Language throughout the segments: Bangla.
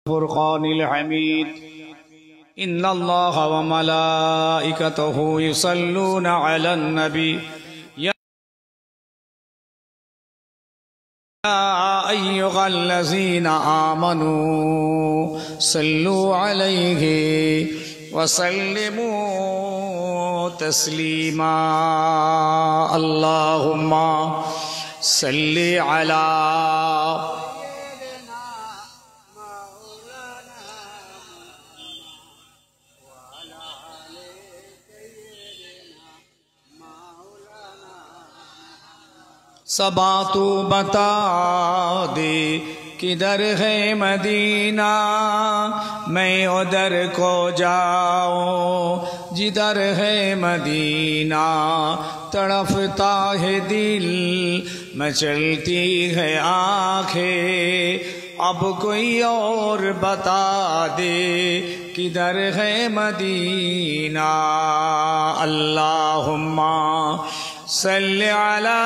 الفرقان الحميد إن الله وملائكته يصلون على النبي يا أيها الذين آمنوا صلوا عليه وسلموا تسليما اللهم صل على सबा तू बता दे किधर है मदीना मैं उधर को जाऊं जिधर है मदीना तड़पता है दिल मचलती है आंखें अब कोई और बता दे किधर है मदीना अल्लाहुम्मा सल्ली अला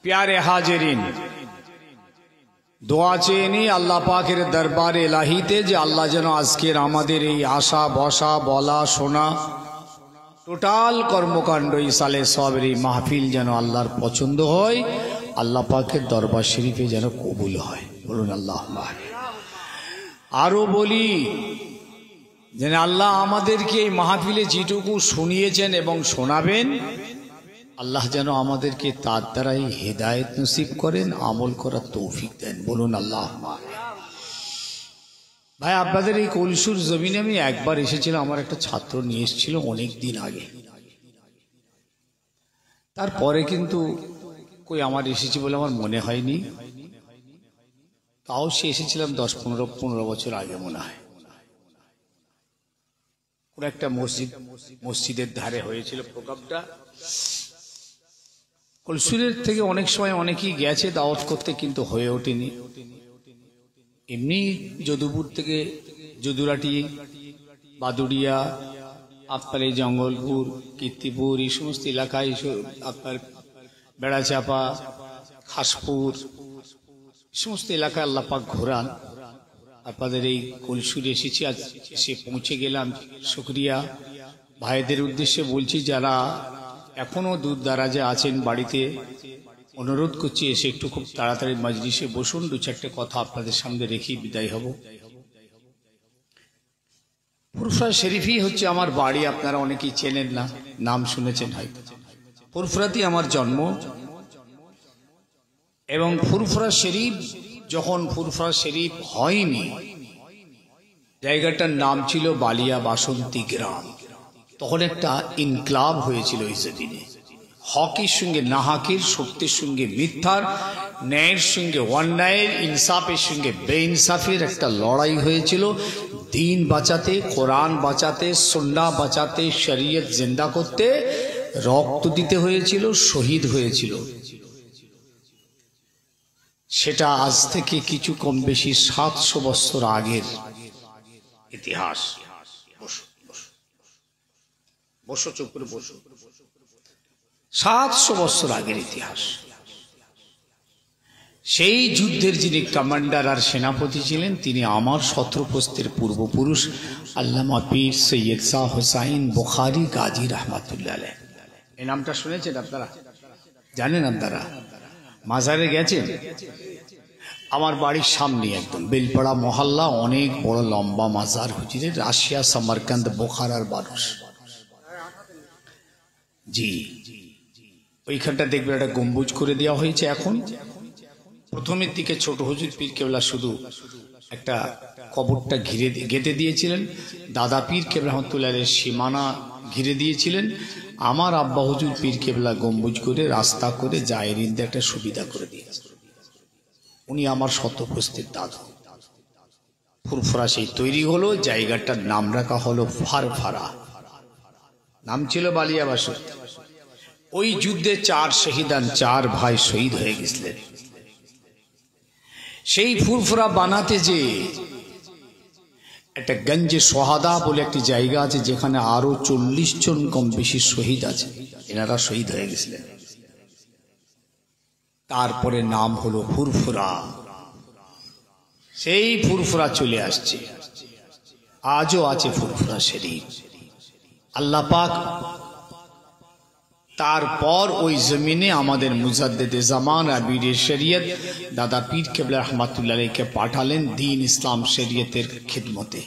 प्यारे हाजिरीन দোয়া চেয়ে নি আল্লাহ পাকের দরবারে ইলাহিতে যে আল্লাহ যেন আজকের আমাদের এই আশা বসা বলা শোনা টোটাল কর্মকাণ্ড এই সালে সবের এই মাহফিল যেন আল্লাহর পছন্দ হয় আল্লাহ পাকের দরবার শরীফে যেন কবুল হয় বলুন আল্লাহুম্মা আমিন। আরো বলি যেন আল্লাহ আমাদেরকে এই মাহফিলে যেটুকু শুনিয়েছেন এবং শোনাবেন আল্লাহ যেন আমাদেরকে তার দ্বারাই হেদায়েত নসিব করেন আমল করার তৌফিক দেন বলুন আল্লাহুম্মা আমিন। ভাই আপনাদের এই কলসুর জমিনে আমি একবার এসেছিলাম, আমার একটা ছাত্র নিয়ে এসেছিল অনেক দিন আগে, তারপরে কিন্তু কই আমার এসেছি বলে আমার মনে হয়নি, তাও সে এসেছিলাম 10-15 বছর আগে মনে হয়। কোন একটা মসজিদের ধারে হয়েছিল প্রোগ্রামটা। কলসুরের থেকে অনেক সময় অনেকেই গেছে দাওয়াত করতে কিন্তু হয়ে ওঠেনি। এমনি যদুপুর থেকে যদুরাটি বাদুড়িয়া আপনার এই জঙ্গলপুর কীর্তিপুর এই সমস্ত এলাকায় আপনার বেড়াচাপা খাসপুর সমস্ত এলাকায় আল্লাহ পাক ঘোরান। আপনাদের এই কলসুরে এসেছি, আজ এসে পৌঁছে গেলাম। শুকরিয়া ভাইদের উদ্দেশ্যে বলছি যারা এখনো দূর দারাজে আছেন বাড়িতে, অনুরোধ করছি এসে একটু খুব তাড়াতাড়ি মজলিসে বসুন, দু চারটে কথা আপনাদের সামনে রেখেই বিদায় হব। ফুরফুরা শরীফই হচ্ছে আমার বাড়ি, আপনারা অনেকেই চেনেন না, নাম শুনেছেন হয়তো। ফুরফুরাতেই আমার জন্ম এবং ফুরফুরা শরীফ যখন ফুরফুরা শরীফ হয়নি জায়গাটার নাম ছিল বালিয়া বাসন্তী গ্রাম। তখন একটা ইনকলাব হয়েছিল ওই সেদিনে, হকের সঙ্গে নাহাকের, সত্যের সঙ্গে মিথ্যার, ন্যায়ের সঙ্গে অন্যায়ের, ইনসাফের সঙ্গে বেইনসাফের একটা লড়াই হয়েছিল। দিন বাঁচাতে, কোরআন বাঁচাতে, সুন্নাহ বাঁচাতে, শরীয়ত জিন্দা করতে রক্ত দিতে হয়েছিল, শহীদ হয়েছিল। সেটা আজ থেকে কিছু কম বেশি 700 বছর আগের ইতিহাস। বসো, চুপ করে বসো। 700 বছর আগের ইতিহাস। সেই যুদ্ধের যিনি কমান্ডার আর সেনাপতি ছিলেন তিনি আমার শত্রুপস্থের পূর্বপুরুষ আল্লামা পীর সৈয়দ শাহ হুসাইন বুখারী গাজী রহমাতুল্লাহ আলাইহ। এই নামটা শুনেছেন আপনারা? জানেন আপনারা? মাজারে গেছেন? আমার বাড়ির সামনে একদম বেলপাড়া মহল্লা, অনেক বড় লম্বা মাজার হুজুরের, রাশিয়া সামারকান্দ বোখারার মানুষ। জি, ওইখানটা দেখবেন একটা গম্বুজ করে দেওয়া হয়েছে। এখন প্রথমের দিকে ছোট হুজুর পীর কেবলা শুধু একটা কবরটা গেঁথে দিয়েছিলেন, দাদা পীর কেবলা রহমাতুল্লাহ আলাইহির সীমানা ঘিরে দিয়েছিলেন। আমার আব্বা হুজুর পীর কেবলা গম্বুজ করে রাস্তা করে জায়রিনদের একটা সুবিধা করে দিয়েছে। উনি আমার শতপ্রস্তের দাদু। ফুরফুরা সেই তৈরি হলো, জায়গাটার নাম রাখা হলো ফারফারা, নাম ছিল বালিয়া বাসন্তী। ওই যুদ্ধে 4 শহীদান, 4 ভাই শহীদ হয়ে গেছিলেন। সেই ফুরফুরা বানাতে যে একটা গঞ্জে সোহাদা বলে একটি জায়গা আছে, যেখানে আরো 40 জন কম বেশি শহীদ আছে। এনারা শহীদ হয়ে গেছিলেন। তারপরে নাম হলো ফুরফুরা। সেই ফুরফুরা চলে আসছে, আজও আছে ফুরফুরা শরীফ। আল্লাহ পাক তারপর ওই জমিনে আমাদের মুজাদ্দেদে জামান আবিরে শরীয়ত দাদা পীর কেবলা রহমাতুল্লাহ আলাইহিকে পাঠালেন দ্বীন ইসলাম শরীয়তের খিদমতে।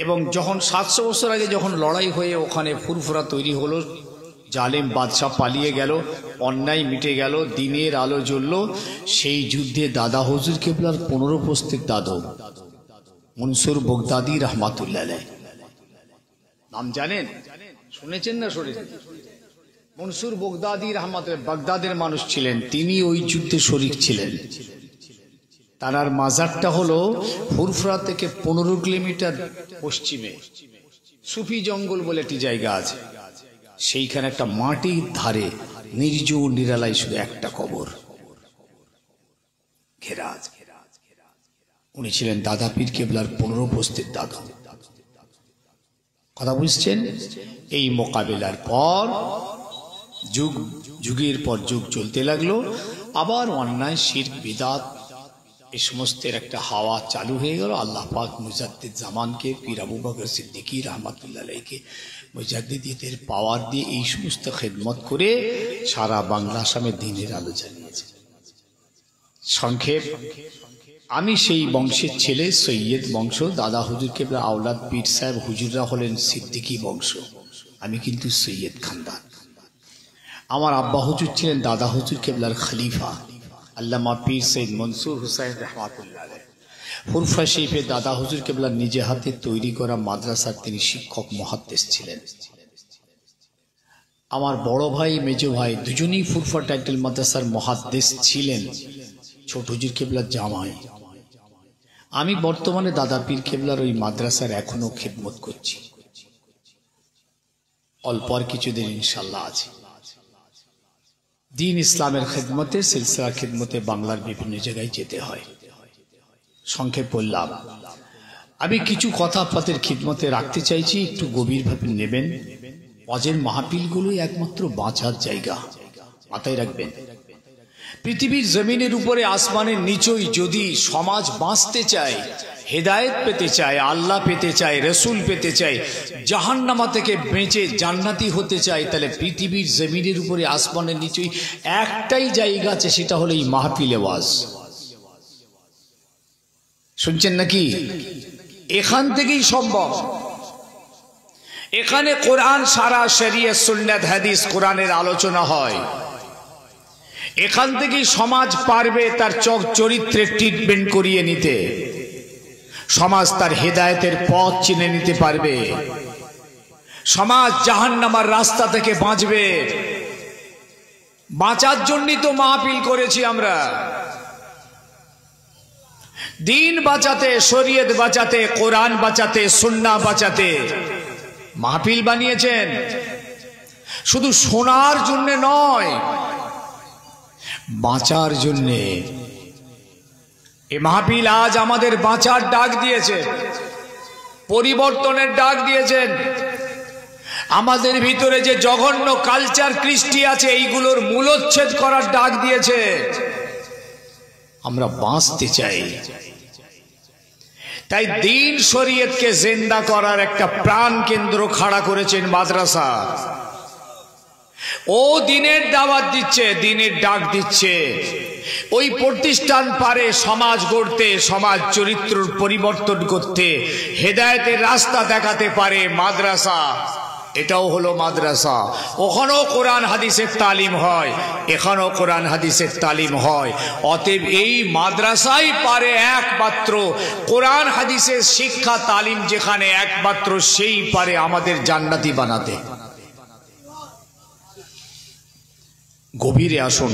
এবং যখন 700 বছর আগে যখন লড়াই হয়ে ওখানে ফুরফুরা তৈরি হলো, জালেম বাদশাহ পালিয়ে গেল, অন্যায় মিটে গেল, দিনের আলো জ্বলল, সেই যুদ্ধে দাদা হুজুর কেবলার 15 উপস্থিত দাদু মনসুর বগদাদি রহমাতুল্লাহ আলাইহি, নাম জানেন? শুনেছেন না শুনেছেন? মনসুর বগদাদি রহমাতুল্লাহ বাগদাদের মানুষ ছিলেন, তিনি ওই যুদ্ধে শরীক ছিলেন। তার মাজারটা হলো ফুরফুরা থেকে 15 কিলোমিটার পশ্চিমে সুফি জঙ্গল বলে একটি জায়গা আছে, সেইখানে একটা মাটির ধারে নির্জন নিরালায় শুধু একটা কবর ঘেরা আছে। উনি ছিলেন দাদা পীর কেবলার 15 উপস্থিত দাদু। কথা বুঝছেন? এই মোকাবিলার পর যুগের পর যুগ চলতে লাগলো, আবার অন্যায় শিরক বিদআত এই সমস্তের একটা হাওয়া চালু হয়ে গেল। আল্লাহ পাক মুজাদ্দিদ জামানকে পীর আবু বকর সিদ্দিকী রহমাতুল্লাহ আলাইহিকে মুজাদ্দিদের পাওয়ার দিয়ে এই সমস্ত খেদমত করে সারা বাংলা আসামে দ্বীনের আলো জ্বালিয়েছে। সংক্ষেপ, আমি সেই বংশের ছেলে, সৈয়দ বংশ। দাদা হুজুর কেবলা আওলাদ পীর সাহেব হুজুররা হলেন সিদ্দিকী বংশ, আমি কিন্তু সৈয়দ খানদান। আমার আব্বা হুজুর ছিলেন দাদা হুজুর কেবলার খলিফা আল্লামা পীর সৈয়দ মনসুর হুসাইন রহমাতুল্লাহ আলাইহি। ফুরফুরা শরীফে দাদা হুজুর কেবলার নিজে হাতে তৈরি করা মাদ্রাসার তিনি শিক্ষক মুহাদ্দিস ছিলেন। আমার বড় ভাই মেজো ভাই দুজনেই ফুরফুরা টাইটেল মাদ্রাসার মুহাদ্দিস ছিলেন, ছোট হুজুর কেবলার জামাই। আমি বর্তমানে দাদা পীর কেবলার ওই মাদ্রাসার এখনো খেদমত করছি, অল্প আর কিছুদিন ইনশাল্লাহ আছে। দ্বীন ইসলামের খেদমতে, সিলসিলা খেদমতে বাংলার বিভিন্ন জায়গায় যেতে হয়। সংক্ষেপ বললাম, আমি কিছু কথা আপনাদের খিদমতে রাখতে চাইছি, একটু গভীরভাবে নেবেন। অজের মাহফিলগুলোই একমাত্র বাঁচার জায়গা, মাথায় রাখবেন। পৃথিবীর জমিনের উপরে আসমানের নিচেই যদি সমাজ বাঁচতে চায়, হেদায়েত পেতে চায়, আল্লাহ পেতে চায়, রসুল পেতে চায়, জাহান্নামা থেকে বেঁচে জান্নাতি হতে চায়, তাহলে পৃথিবীর জমিনের উপরে আসমানের নিচেই একটাই জায়গা আছে, সেটা হলো এই মাহফিলে ওয়াজ। শুনছেন নাকি? এখান থেকেই সম্ভব। এখানে কোরআন সারা, শরিয়ত সুন্নাত হাদিস কোরআনের আলোচনা হয়। এখান থেকেই সমাজ পারবে তার চরিত্রের ট্রিটমেন্ট করিয়ে নিতে, সমাজ তার হেদায়েতের পথ চিনে নিতে পারবে, সমাজ জাহান্নামার রাস্তা থেকে বাঁচবে। বাঁচার জন্যই তো মাহফিল করেছি আমরা, দ্বীন বাঁচাতে, শরীয়ত বাঁচাতে, কোরআন বাঁচাতে, সুন্নাহ বাঁচাতে মাহফিল বানিয়েছেন। শুধু শোনার জন্য নয়, বাঁচার জন্যে। এই মাহফিল আজ আমাদের বাঁচার ডাক দিয়েছে, পরিবর্তনের ডাক দিয়েছেন। আমাদের ভিতরে যে জঘন্য কালচার কৃষ্টি আছে, এইগুলোর মূলোচ্ছেদ করার ডাক দিয়েছে। আমরা বাঁচতে চাই, তাই দ্বীন শরীয়তকে জিন্দা করার একটা প্রাণ কেন্দ্র খাড়া করেছেন মাদ্রাসা। ও দ্বীনের দাওয়াত দিচ্ছে, দ্বীনের ডাক দিচ্ছে। ওই প্রতিষ্ঠান পারে সমাজ গড়তে, সমাজ চরিত্র পরিবর্তন করতে, হেদায়েতের রাস্তা দেখাতে পারে মাদ্রাসা। এটাও হলো মাদ্রাসা। ওখানেও কোরআন হাদিসের তালিম হয়, এখানেও কোরআন হাদিসের তালিম হয়। অতএব এই মাদ্রাসাই পারে একমাত্র কোরআন হাদিসের শিক্ষা তালিম যেখানে, একমাত্র সেই পারে আমাদের জান্নাতি বানাতে। গভীরে আসুন,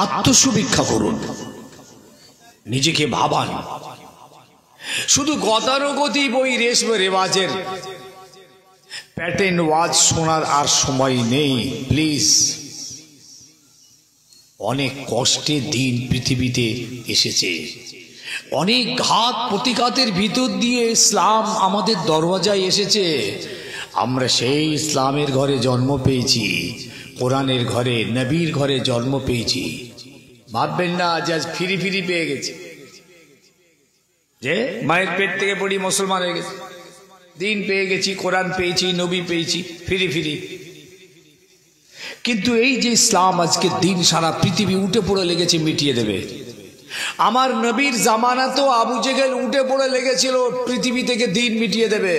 আত্মসমীক্ষা করুন, নিজেকে ভাবান। শুধু গতানুগতিক বই রেওয়াজের প্যাটার্ন ওয়াজ শোনার আর সময় নেই। প্লিজ, অনেক কষ্টে দিন পৃথিবীতে এসেছে, অনেক ঘাত প্রতিঘাতের ভিতর দিয়ে ইসলাম আমাদের দরওয়াজায় এসেছে। আমরা সেই ইসলামের ঘরে জন্ম পেয়েছি, কোরআনের ঘরে, নবীর ঘরে জন্ম পেয়েছি। ভাববেন না যে আজ ফিরি ফিরি পেয়ে গেছে, যে মায়ের পেট থেকে পড়ি মুসলমান হয়ে গেছে, দিন পেয়ে গেছি, কোরআন পেয়েছি, নবী পেয়েছি, ফিরি ফিরি। কিন্তু এই যে ইসলাম আজকে দিন সারা পৃথিবী উঠে পড়ে লেগেছে মিটিয়ে দেবে। আমার নবীর জামানা তো আবু জেহেল উঠে পড়ে লেগেছিল পৃথিবী থেকে দিন মিটিয়ে দেবে,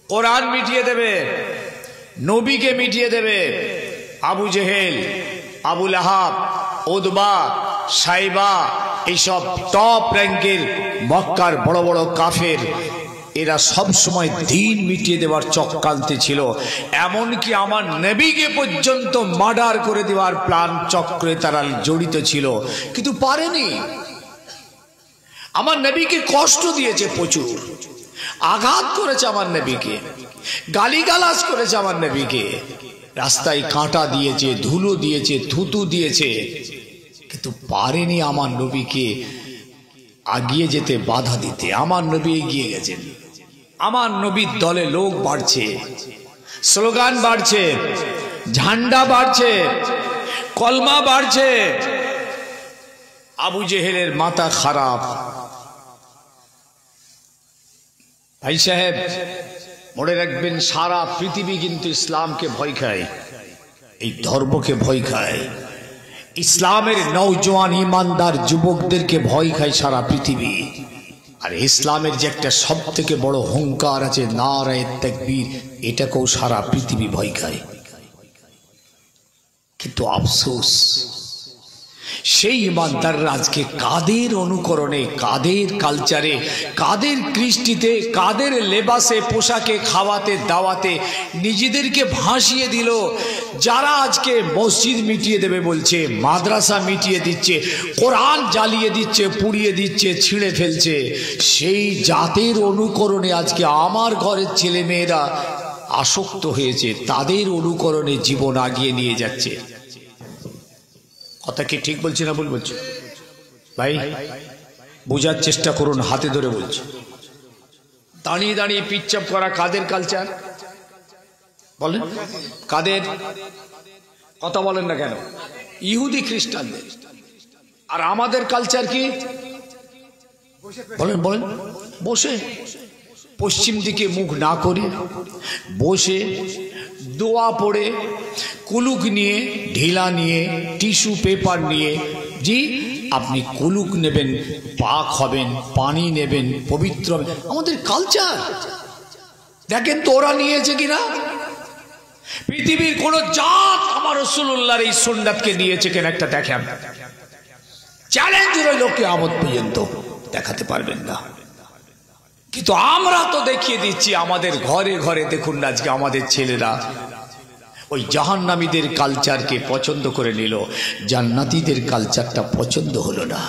কোরআন মিটিয়ে দেবে, নবীকে মিটিয়ে দেবে। আবু জেহেল, আবু লাহাব, উদবা, সাইবা, এইসব টপ র্যাঙ্কের মক্কার বড় বড় কাফের, এরা সব সময় দিন মিটিয়ে দেওয়ার চক্রান্তে ছিল। এমনকি আমার নবীকে পর্যন্ত মার্ডার করে দেওয়ার প্ল্যান চক্রে তারা জড়িত ছিল, কিন্তু পারেনি। আমার নবীকে কষ্ট দিয়েছে, প্রচুর আঘাত করেছে আমার নবীকে, গালিগালাজ করেছে আমার নবীকে, রাস্তায় কাঁটা দিয়েছে, ধুলো দিয়েছে, থুতু দিয়েছে, কিন্তু পারেনি আমার নবীকে আগিয়ে যেতে, বাধা দিতে। আমার নবী এগিয়ে গেছেন। আমার নবীর দলে লোক বাড়ছে, স্লোগান বাড়ছে, ঝান্ডা বাড়ছে, কলমা বাড়ছে। আবু জেহেলের মাথা খারাপ। ভাই সাহেব মনে রাখবেন, সারা পৃথিবী কিন্তু ইসলামকে ভয় খায়, এই ধর্মকে ভয় খায়, ইসলামের নওজোয়ান ইমানদার যুবকদেরকে ভয় খায় সারা পৃথিবী। আর ইসলামের যে একটা সব থেকে বড় হুঙ্কার আছে, নারায়ে তাকবীর, এটাকেও সারা পৃথিবী ভয় খায়। কিন্তু আফসোস, সেই ইমানদাররা আজকে কাদের অনুকরণে, কাদের কালচারে, কাদের কৃষ্টিতে, কাদের লেবাসে, পোশাকে, খাওয়াতে, দাওয়াতে নিজেদেরকে ভাসিয়ে দিল। যারা আজকে মসজিদ মিটিয়ে দেবে বলছে, মাদ্রাসা মিটিয়ে দিচ্ছে, কোরআন জ্বালিয়ে দিচ্ছে, পুড়িয়ে দিচ্ছে, ছিঁড়ে ফেলছে, সেই জাতের অনুকরণে আজকে আমার ঘরের ছেলে মেয়েরা আসক্ত হয়েছে, তাদের অনুকরণে জীবন আগিয়ে নিয়ে যাচ্ছে। কথা কি ঠিক বলছি না ভুল বলছি? ভাই বোঝার চেষ্টা করুন, হাতে ধরে বলছি। দাঁড়িয়ে দাঁড়িয়ে পিচ্চাপ করা কাদের কালচার বলেন? কাদের? কথা বলেন না কেন? ইহুদি খ্রিস্টানদের। আর আমাদের কালচার কি বলেন? বলেন। বসে, পশ্চিম দিকে মুখ না করে বসে, দোয়া পড়ে, কুলুক নিয়ে, ঢিলা নিয়ে, টিস্যু পেপার নিয়ে। জি, আপনি কুলুক নেবেন, পাক হবেন, পানি নেবেন, পবিত্র হবেন। আমাদের কালচার দেখেন তো ওরা নিয়েছে কিনা। পৃথিবীর কোন জাত আমার রাসূলুল্লাহর এই সুন্নাতকে নিয়েছে কিনা একটা দেখেন। চ্যালেঞ্জ রইল কিয়ামত পর্যন্ত, দেখাতে পারবেন না। কিন্তু আমরা তো দেখিয়ে দিচ্ছি আমাদের ঘরে ঘরে। দেখুন না আজকে আমাদের ছেলেরা ওই জাহান্নামীদের কালচারকে পছন্দ করে নিল, জান্নাতীদের কালচারটা পছন্দ হলো না।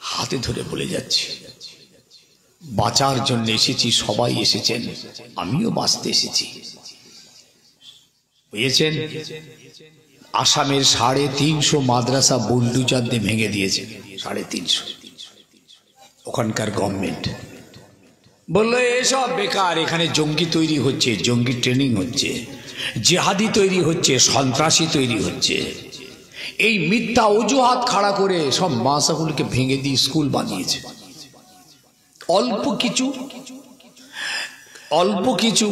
হাতে ধরে বলে যাচ্ছি, বাঁচার জন্য এসেছি, সবাই এসেছেন, আমিও বাঁচতে এসেছি। বুঝেছেন? আসামের 350 মাদ্রাসা বুলডুজার দিয়ে ভেঙে দিয়েছে, 350। ওখানকার গভর্নমেন্ট বললো এসব বেকার, এখানে জঙ্গি তৈরি হচ্ছে, জঙ্গি ট্রেনিং হচ্ছে, জিহাদি তৈরি হচ্ছে, সন্ত্রাসী তৈরি হচ্ছে। এই মিথ্যা অজুহাত খাড়া করে সব মাদ্রাসাগুলোকে ভেঙে দিয়ে স্কুল বানিয়েছে। অল্প কিছু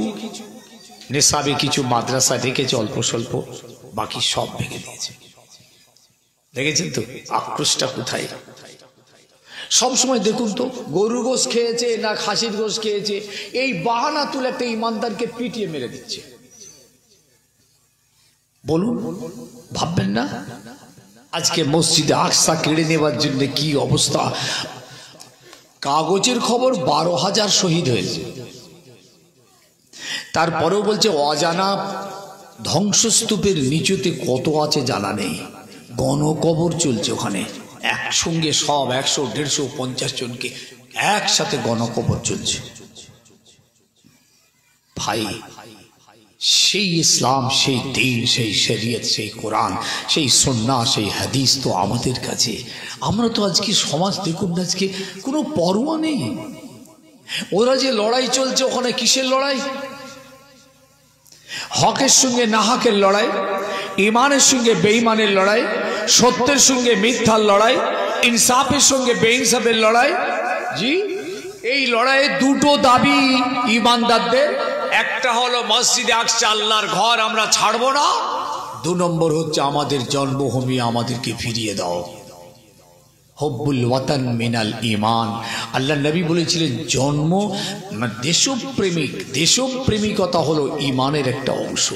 নেশাবে কিছু মাদ্রাসা রেখেছে, অল্প স্বল্প, বাকি সব ভেঙে দিয়েছে। দেখেছেন তো আক্রোশটা কোথায়? সবসময় দেখুন তো, গরু গোশ খেয়েছে না খাসির গোশ খেয়েছে, এই বাহানা তুলে একটা ইমানদারকে পিটিয়ে মেরে দিচ্ছে। বলুন, ভাববেন না আজকে মসজিদে আকসা কেড়ে নেবার জন্য কি অবস্থা? কাগজের খবর 12,000 শহীদ হয়েছে। তারপরেও বলছে অজানা ধ্বংসস্তূপের নিচুতে কত আছে জানা নেই, গণকবর চলছে ওখানে। একসঙ্গে সব 100, 150, 50 জনকে একসাথে গণকবর চলছে। ভাই সেই ইসলাম, সেই দিন, সেই শরীয়ত, সেই কোরআন, সেই সুন্নাহ, সেই হাদিস তো আমাদের কাছে। আমরা তো আজকে সমাজ দেখুন না, আজকে কোনো পরোয়া নেই। ওরা যে লড়াই চলছে ওখানে কিসের লড়াই? হকের সঙ্গে নাহাকের লড়াই, ইমানের সঙ্গে বেঈমানের লড়াই, সত্যের সঙ্গে মিথ্যার লড়াই, ইনসাফের সঙ্গে বেইনসাফের লড়াই। জি, এই লড়াইয়ে দুটো দাবি ইমানদারদের। একটা হলো মসজিদে আকসা আল্লাহর ঘর আমরা ছাড়বো না। 2 নম্বর হচ্ছে আমাদের জন্মভূমি আমাদেরকে ফিরিয়ে দাও। হব্বুল ওয়াতান মিনাল ঈমান। আল্লাহ নবী বলেছিলেন জন্ম দেশপ্রেমিক, দেশপ্রেমিকতা হলো ঈমানের একটা অংশ।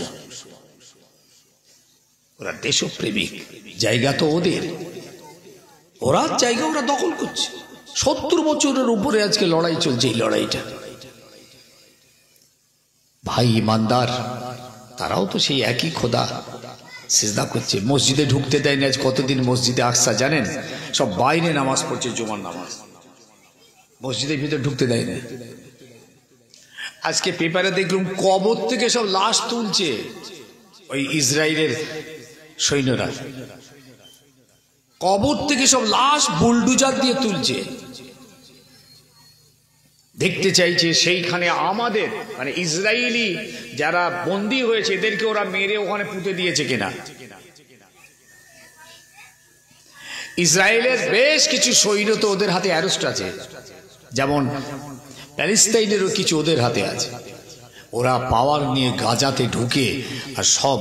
ওরা দেশপ্রেমিক, জায়গা তো ওদের, ওরা জায়গা ওরা দখল করছে। 70 বছরের উপরে আজকে লড়াই চলছে। এই লড়াইটা ভাই ইমানদার, তারাও তো সেই একই খোদা সিজদা করছে। মসজিদে ঢুকতে দেয় না। আজ কতদিন মসজিদে আকসা জানেন? সব বাইরে নামাজ পড়ছে, জুমার নামাজ, মসজিদের ভিতরে ঢুকতে দেয় না। আজকে পেপারে দেখলাম কবর থেকে সব লাশ তুলছে ওই ইসরায়েলের সৈন্যরা, কবর থেকে সব লাশ বুলডুজার দিয়ে তুলছে। দেখতে চাইছে সেইখানে আমাদের মানে ইসরায়েলি যারা বন্দী হয়েছে এদেরকে ওরা মেরে ওখানে পুঁতে দিয়েছে কিনা। ইসরায়েলের বেশ কিছু সৈন্য তো ওদের হাতে অ্যারেস্ট আছে, যেমন প্যালেস্তাইনেরও কিছু ওদের হাতে আছে। ওরা পাওয়ার নিয়ে গাজাতে ঢুকে আর সব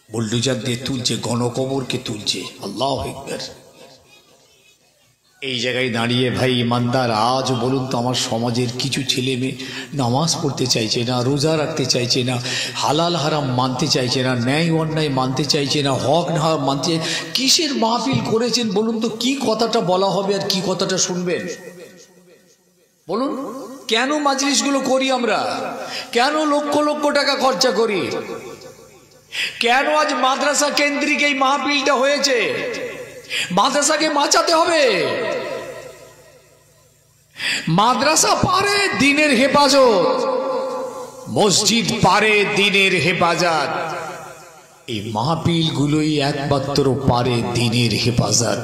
বুলডোজার দিয়ে তুলছে, গণকবরকে তুলছে। আল্লাহু আকবার। এই জায়গায় দাঁড়িয়ে ভাই ইমানদার, আজ বলুন তো আমার সমাজের কিছু ছেলে মেয়ে নামাজ পড়তে চাইছে না, রোজা রাখতে চাইছে না, হালাল হারাম মানতে চাইছে না, ন্যায় অন্যায় মানতে চাইছে না, হক না মানতে। কিসের মাহফিল করেছেন বলুন তো? কি কথাটা বলা হবে আর কি কথাটা শুনবেন বলুন? কেন মাজলিসগুলো করি আমরা? কেন লক্ষ লক্ষ টাকা খরচা করি? কেন আজ মাদ্রাসা কেন্দ্রিক এই মাহফিলটা হয়েছে? মাদ্রাসাকে বাঁচাতে হবে। মাদ্রাসা পারে দিনের হেফাজত, মসজিদ পারে দিনের হেফাজত। এই মাহফিল গুলোই একমাত্র পারে দিনের হেফাজত।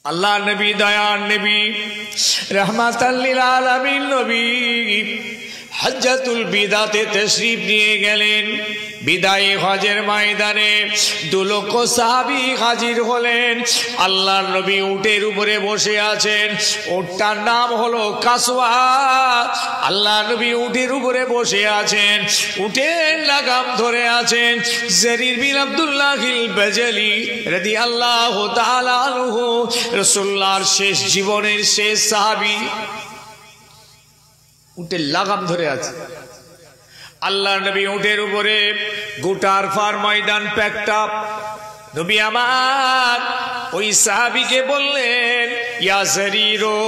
আল্লাহ নবী, দয়ার নবী, রাহমাতাল লিল আলামিন নবী হজ্জাতুল বিদাতে তশরিফ নিয়ে গেলেন। বিদায়ী হজের ময়দানে 2 লক্ষ সাহাবী হাজির হলেন। আল্লাহর নবী উটের উপরে বসে আছেন। উটটার নাম হলো কাসওয়া। আল্লাহর নবী উটের উপরে বসে আছেন, উটের লাগাম ধরে আছেন। জারির বিন আব্দুল্লাহিল বাজালি রাদিয়াল্লাহু তাআলা আনহু, রাসূলুল্লাহর শেষ জীবনের শেষ সাহাবী, উটের লাগাম ধরে আছে। আল্লাহ নবী উটের উপরে, গোটার ফার ময়দান প্যাকড আপ। নবী আমার ওই সাহাবীকে বললেন, ইয়া জারিরো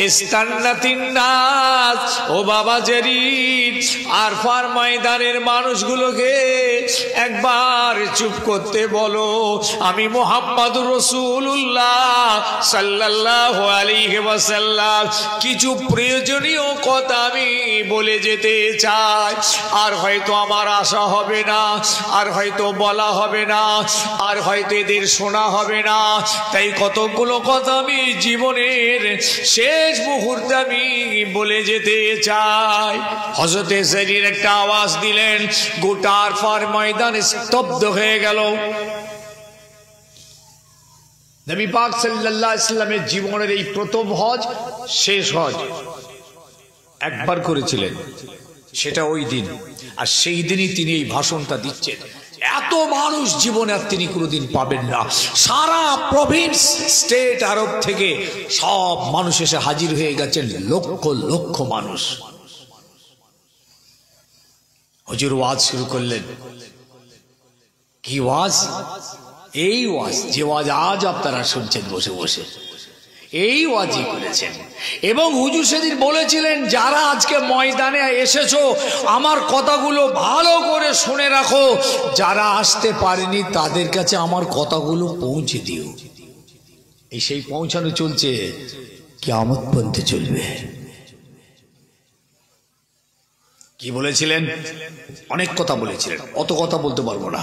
ইস্তান্নাতিন নাস, ও বাবা জারির, আরফার ময়দানের মানুষগুলোকে একবার চুপ করতে বলো। আমি মুহাম্মাদুর রাসূলুল্লাহ সাল্লাল্লাহু আলাইহি ওয়াসাল্লাম কিছু প্রয়োজনীয় কথা আমি বলে যেতে চাই। আর হয়তো আমার আশা হবে না, আর হয়তো বলা হবে না, আর হয়তো এদের শোনা হবে না। তাই কতগুলো কথা আমি জীবনের শেষ মুহূর্তে আমি বলে যেতে চাই। হযরতে জারির একটা আওয়াজ দিলেন, গোটা আরফার ময়দান স্তব্ধ হয়ে গেল। নবী পাক সাল্লাল্লাহু আলাইহি ওয়াসাল্লামের জীবনের এই প্রথম হজ, শেষ হজ একবার করেছিলেন, সেটা ওই দিন। আর সেই দিনই তিনি এই ভাষণটা দিচ্ছেন। এত মানুষ জীবনে আর তিনি কোনোদিন পাবেন না। সারা প্রভিন্স, স্টেট, আরব থেকে সব মানুষ এসে হাজির হয়ে গেছেন, লক্ষ লক্ষ মানুষ। হুজুর ওয়াজ শুরু করলেন। কি ওয়াজ? এই ওয়াজ, যে ওয়াজ আজ আপনারা শুনছেন বসে বসে, এই ওয়াজই করেছেন। এবং হুজুর সেদিন বলেছিলেন, যারা আজকে ময়দানে এসেছো আমার কথাগুলো ভালো করে শুনে রাখো, যারা আসতে পারেনি তাদের কাছে আমার কথাগুলো পৌঁছে দিও। এই সেই পৌঁছানো চলছে, কিয়ামত পর্যন্ত চলবে। কি বলেছিলেন? অনেক কথা বলেছিলেন, অত কথা বলতে পারবো না।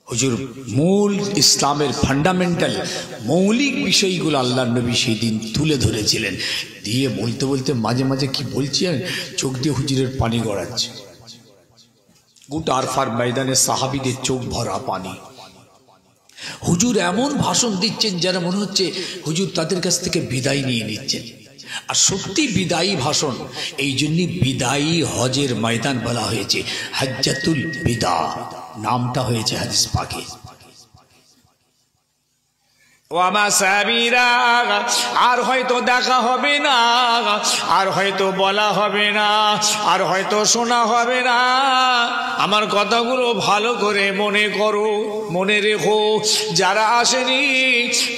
হুজুর মূল ইসলামের ফান্ডামেন্টাল মৌলিক বিষয়গুলো আল্লাহর নবী সেই দিন তুলে ধরেছিলেন। দিয়ে বলতে বলতে মাঝে মাঝে কি বলছেন, চোখ দিয়ে হুজুরের পানি গড়াচ্ছে। গোটা আরফার ময়দানে সাহাবীদের চোখ ভরা পানি। হুজুর এমন ভাষণ দিচ্ছেন যেন মনে হচ্ছে হুজুর তাদের কাছ থেকে বিদায় নিয়ে নিচ্ছেন। আর সত্যি বিদায়ী ভাষণ। এই জন্যই বিদায়ী হজের ময়দান বলা হয়েছে, হজ্জাতুল বিদা নামটা হয়েছে হাদিস পাকে। ও আমার সাহাবীরা, আর হয়তো দেখা হবে না, আর হয়তো বলা হবে না, আর হয়তো শোনা হবে না। আমার কথাগুলো ভালো করে মনে করো, মনে রেখো। যারা আসেনি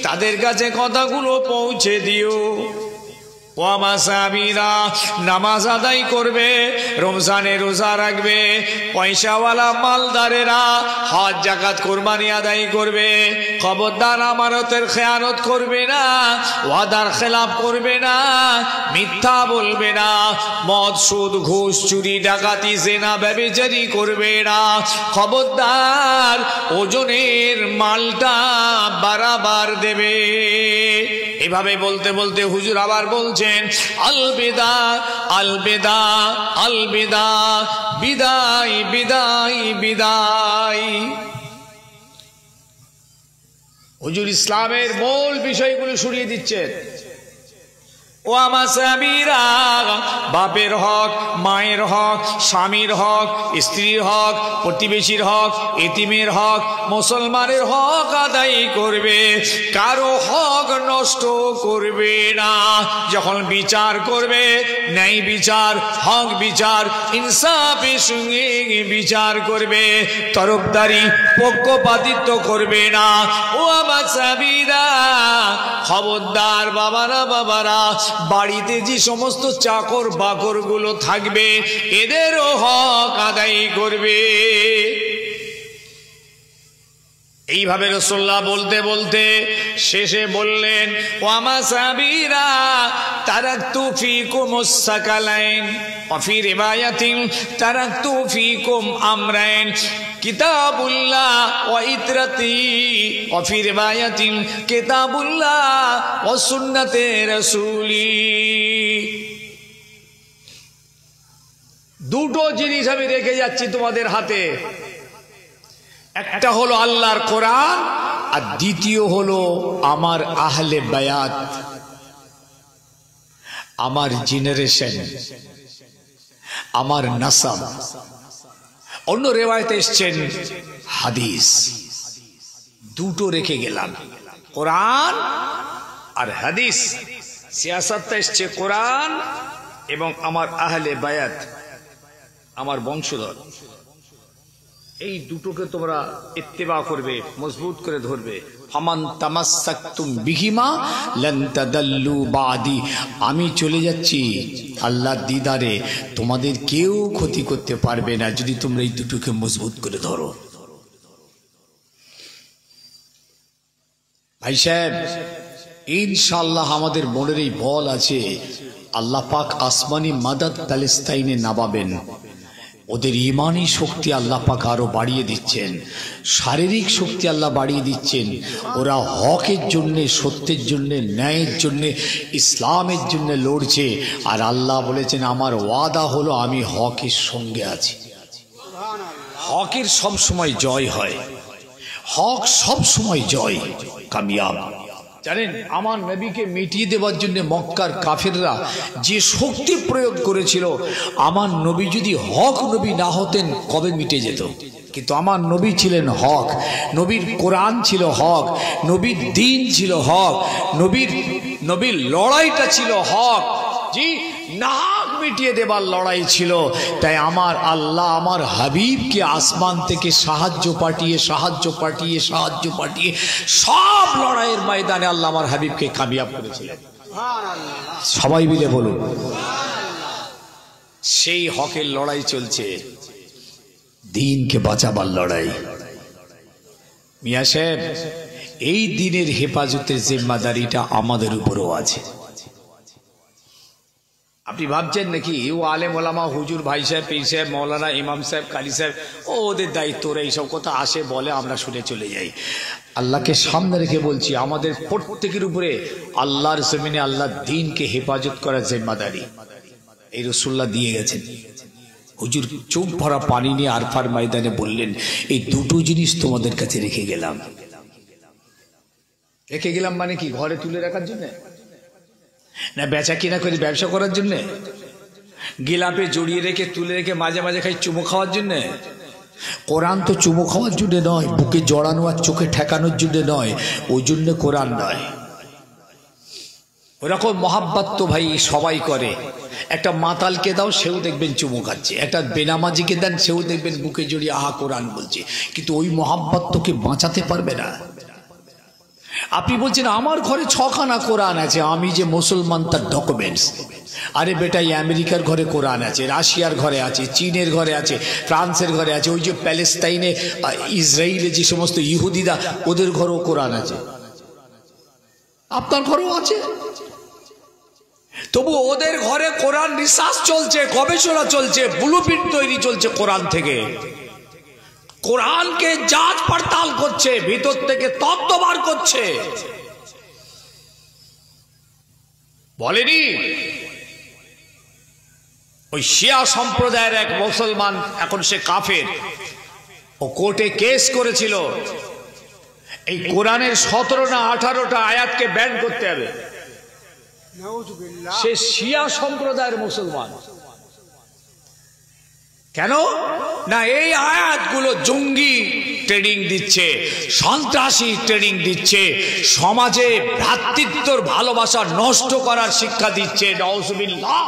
তাদের কাছে কথাগুলো পৌঁছে দিও। ও আমার সাহাবীরা, নামাজ আদায় করবে, রমজানে রোজা রাখবে, পয়সাওয়ালা মালদারেরা হজ জাকাত কুরবানি আদায় করবে। খবরদার আমানতের খেয়ানত করবে না, ওয়াদার খেলাফ করবে না, মিথ্যা বলবে না, মদ সুদ ঘুষ চুরি ডাকাতি জেনা ব্যভিচারী করবে না। খবরদার ওজনের মালটা বারবার দেবে। এভাবে বলতে বলতে হুজুর আবার বলছেন, আলবিদা আলবিদা আলবিদা, বিদায় বিদায় বিদায়। হুজুর ইসলামের মূল বিষয়গুলো শুনিয়ে দিচ্ছেন। ও আমার সাহাবীরা, বাপের হক, মায়ের হক, স্বামীর হক, স্ত্রীর হক, প্রতিবেশীর হক, এতিমের হক, মুসলমানের হক আদায় করবে। কারো হক নষ্ট করবে না। যখন বিচার করবে, ন্যায় বিচার, হক বিচার, ইনসাফের সঙ্গে বিচার করবে। তরফদারি পক্ষপাতিত্ব করবে না। ও আমার সাহাবীরা, খবরদার বাবারা বাবারা, বাড়িতে যে সমস্ত চাকর বাকর গুলো থাকবে এদেরও হক আদায় করবে। এইভাবে রাসূলুল্লাহ বলতে বলতে শেষে বললেন, ও আমার সাহাবীরা, তারাকতু ফীকুমুস সাকালাইন ওয়া ফী রিওয়ায়াতিন তারাকতু ফীকুম আমরাইন, কিতাবুল্লাহ ওয়া ইতরাতি ওয়া ফী রিওয়ায়াতিন কিতাবুল্লাহ ওয়া সুন্নাতে রাসূলি। দুটো জিনিস আমি রেখে যাচ্ছি তোমাদের হাতে। একটা হলো আল্লাহর কোরআন, আর দ্বিতীয় হলো আমার আহলে বায়াত, আমার জেনারেশন, আমার নাসাব। অন্য রিওয়ায়াতে এসেছেন হাদিস। দুটো রেখে গেলাম, কোরআন আর হাদিস। সিয়াসাতটা এসছে কোরআন এবং আমার আহলে বায়াত, আমার বংশধর। এই দুটোকে তোমরা ইত্তেবা করবে, মজবুত করে ধরবে। ফামান তামাসসাকতুম বিহিমা লান তাদাল্লু বাদি। আমি চলে যাচ্ছি আল্লাহর দিদারে, তোমাদের কেউ ক্ষতি করতে পারবে না যদি তোমরা এই দুটোকে মজবুত করে ধরো। ভাই সাহেব, ইনশাআল্লাহ আমাদের মনের এই বল আছে। আল্লাহ পাক আসমানি মাদাদ প্যালেস্তাইনে নামাবেন। ওদের ইমানি শক্তি আল্লাহ পাক আরো বাড়িয়ে দিচ্ছেন, শারীরিক শক্তি আল্লাহ বাড়িয়ে দিচ্ছেন। ওরা হকের জন্যে, সত্যের জন্যে, ন্যায়ের জন্যে, ইসলামের জন্যে লড়ছে। আর আল্লাহ বলেছেন, আমার ওয়াদা হলো আমি হকের সঙ্গে আছি। হকের সব সময় জয় হয়, হক সব সময় জয়, কামিয়াব। জানেন, আমার নবীকে মিটিয়ে দেওয়ার জন্য মক্কার কাফেররা যে শক্তি প্রয়োগ করেছিল, আমার নবী যদি হক নবী না হতেন কবে মিটে যেত। কিন্তু আমার নবী ছিলেন হক, নবীর কোরআন ছিল হক, নবীর দ্বীন ছিল হক, নবীর লড়াইটা ছিল হক। জি, নাক মিটিয়ে দেবার লড়াই ছিল। তাই আমার আল্লাহ আমার হাবিবকে আসমান থেকে সাহায্য পাঠিয়ে সব লড়াইয়ের ময়দানে আল্লাহ আমার হাবিবকে কামিয়াব করেছিলেন। সবাই মিলে বলুন, সেই হকের লড়াই চলছে, দ্বীনকে বাঁচাবার লড়াই। মিয়া সাহেব, এই দ্বীনের হেফাজতের জিম্মাদারিটা আমাদের উপরও আছে। আপনি ভাবছেন নাকি ও আলেম ওলামা হুজুর ভাই সাহেব পীর সাহেব মৌলানা ইমাম সাহেব কারি সাহেব ও ওদের দায়িত্ব, ওরা এইসব কথা আসে বলে আমরা শুনে চলে যাই। আল্লাহকে সামনে রেখে বলছি, আমাদের প্রত্যেকের উপরে আল্লাহর জমিনে আল্লাহর দ্বীনকে হেফাজত করার জিম্মাদারি এই রাসূলুল্লাহ দিয়ে গেছেন। হুজুর চোখ ভরা পানি নিয়ে আরফার ময়দানে বললেন, এই দুটো জিনিস তোমাদের কাছে রেখে গেলাম। রেখে গেলাম মানে কি, ঘরে তুলে রাখার জন্য না বেচা কিনা করে ব্যবসা করার জন্য, গিলাপে জড়িয়ে রেখে তুলে রেখে মাঝে মাঝে খাই চুমো খাওয়ার জন্য? কোরআন তো চুমো খাওয়ার জন্য নয়, বুকে জড়ানো আর চোখে ঠেকানোর জন্য নয়, ওই জন্য কোরআন নয়। ওরকম মহাব্বত তো ভাই সবাই করে। একটা মাতালকে দাও, সেও দেখবেন চুমো খাচ্ছে, একটা বেনামাজিকে দেন, সেও দেখবেন বুকে জড়িয়ে আহা কোরআন বলছে, কিন্তু ওই মহাব্বত তোকে বাঁচাতে পারবে না। আপনি বলছেন আমার ঘরে 6খানা কোরআন আছে, আমি যে মুসলমান তার ডকুমেন্টস। আরে বেটা, আমেরিকার ঘরে কোরআন আছে, রাশিয়ার ঘরে আছে, চীনের ঘরে আছে, ফ্রান্সের ঘরে আছে, ওই যে প্যালেস্তাইনে ইসরায়েলে যে সমস্ত ইহুদিরা ওদের ঘরেও কোরআন আছে, আপনার ঘরেও আছে। তবু ওদের ঘরে কোরআন রিসার্চ চলছে, গবেষণা চলছে, ব্লুপ্রিন্ট তৈরি চলছে কোরআন থেকে। কোরআনকে যাচ পড়তাল করছে, ভিতর থেকে তত্ত্ব বার করছে। বলেনি ওই শিয়া সম্প্রদায়ের এক মুসলমান, এখন সে কাফের, ও কোর্টে কেস করেছিল এই কোরআনের 17 না 18টা আয়াতকে ব্যান করতে হবে। সে শিয়া সম্প্রদায়ের মুসলমান। কেন না, এই আয়াতগুলো জঙ্গি ট্রেনিং দিচ্ছে, সন্ত্রাসী ট্রেনিং দিচ্ছে, সমাজে ভ্রাতৃত্বর ভালোবাসা নষ্ট করার শিক্ষা দিচ্ছে। নাউজুবিল্লাহ।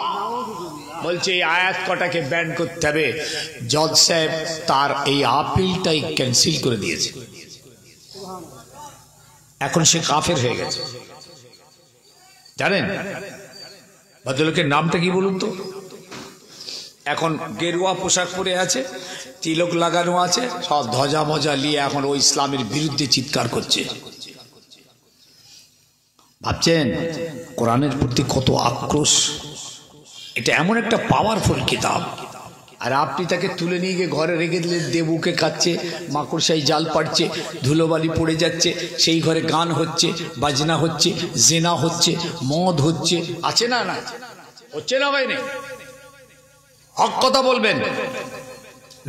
বলছে এই আয়াত কটাকে ব্যান করতে হবে। জজ সাহেব তার এই আপিলটাই ক্যান্সেল করে দিয়েছে। এখন সে কাফের হয়ে গেছে। জানেন ভদ্রলোকের নামটা কি বলুন তো? এখন গেরুয়া পোশাক পরে আছে, তিলক লাগানো আছে, সব ধ্বজা মজা নিয়ে এখন ওই ইসলামের বিরুদ্ধে চিৎকার করছে। ভাবছেন কোরআনের প্রতি কত আক্রোশ। এটা এমন একটা পাওয়ারফুল কিতাব, আর আপনি তাকে তুলে নিয়ে গিয়ে ঘরে রেখে দিলে দেবুকে কাচ্ছে, মাকড়সাই জাল পাড়ছে, ধুলোবালি পড়ে যাচ্ছে, সেই ঘরে গান হচ্ছে, বাজনা হচ্ছে, জেনা হচ্ছে, মদ হচ্ছে। আছে না? না হচ্ছে না ভাই? নেই? হক কথা বলবেন।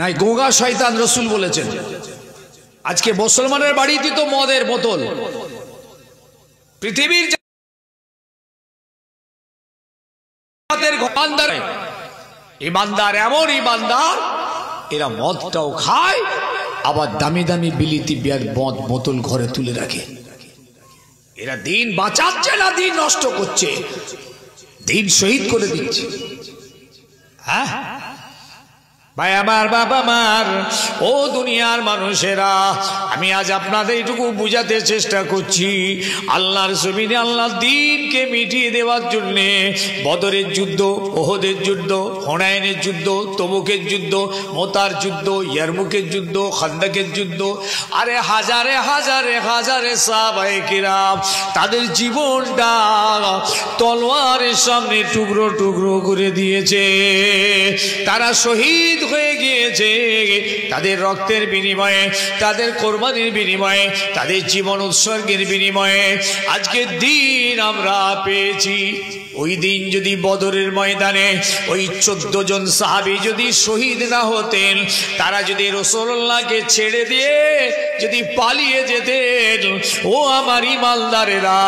নাই গোগা শয়তান রসুল বলেছেন। আজকে মুসলমানের বাড়িতে তো মদের বোতল। পৃথিবীর ইমানদার এমন ইমানদার, এরা মদটাও খায়, আবার দামি দামি বিলিতি বিয়ার মদ বোতল ঘরে তুলে রাখে। এরা দিন বাঁচাচ্ছে না, দিন নষ্ট করছে, দিন শহীদ করে দিচ্ছে। হ্যাঁ ভাই আমার, বাবা আমার, ও দুনিয়ার মানুষেরা, আমি আজ আপনাদের এইটুকু বুঝাতে চেষ্টা করছি, আল্লাহর জমিনে আল্লাহর দ্বীনকে মিটিয়ে দেওয়ার জন্যে বদরের যুদ্ধ, ওহদের যুদ্ধ, হুনাইনের যুদ্ধ, তবুকের যুদ্ধ, মোতার যুদ্ধ, ইয়ারমুকের যুদ্ধ, খান্দাকের যুদ্ধ, আরে হাজারে হাজারে হাজারে সাহাবায়ে কিরাম তাদের জীবনটা তলোয়ারের সামনে টুকরো টুকরো করে দিয়েছে। তারা শহীদ হয়ে গিয়েছে তাদের রক্তের বিনিময়ে, তাদের কোরবানির বিনিময়ে, তাদের জীবন উৎসর্গের বিনিময়ে আজকের দিন আমরা পেয়েছি। ওই দিন যদি বদরের ময়দানে ওই 14 জন সাহাবী যদি শহীদ না হতেন, তারা যদি রাসূলুল্লাহকে ছেড়ে দিয়ে যদি পালিয়ে যেতেন, ও আমার ইমানদারেরা,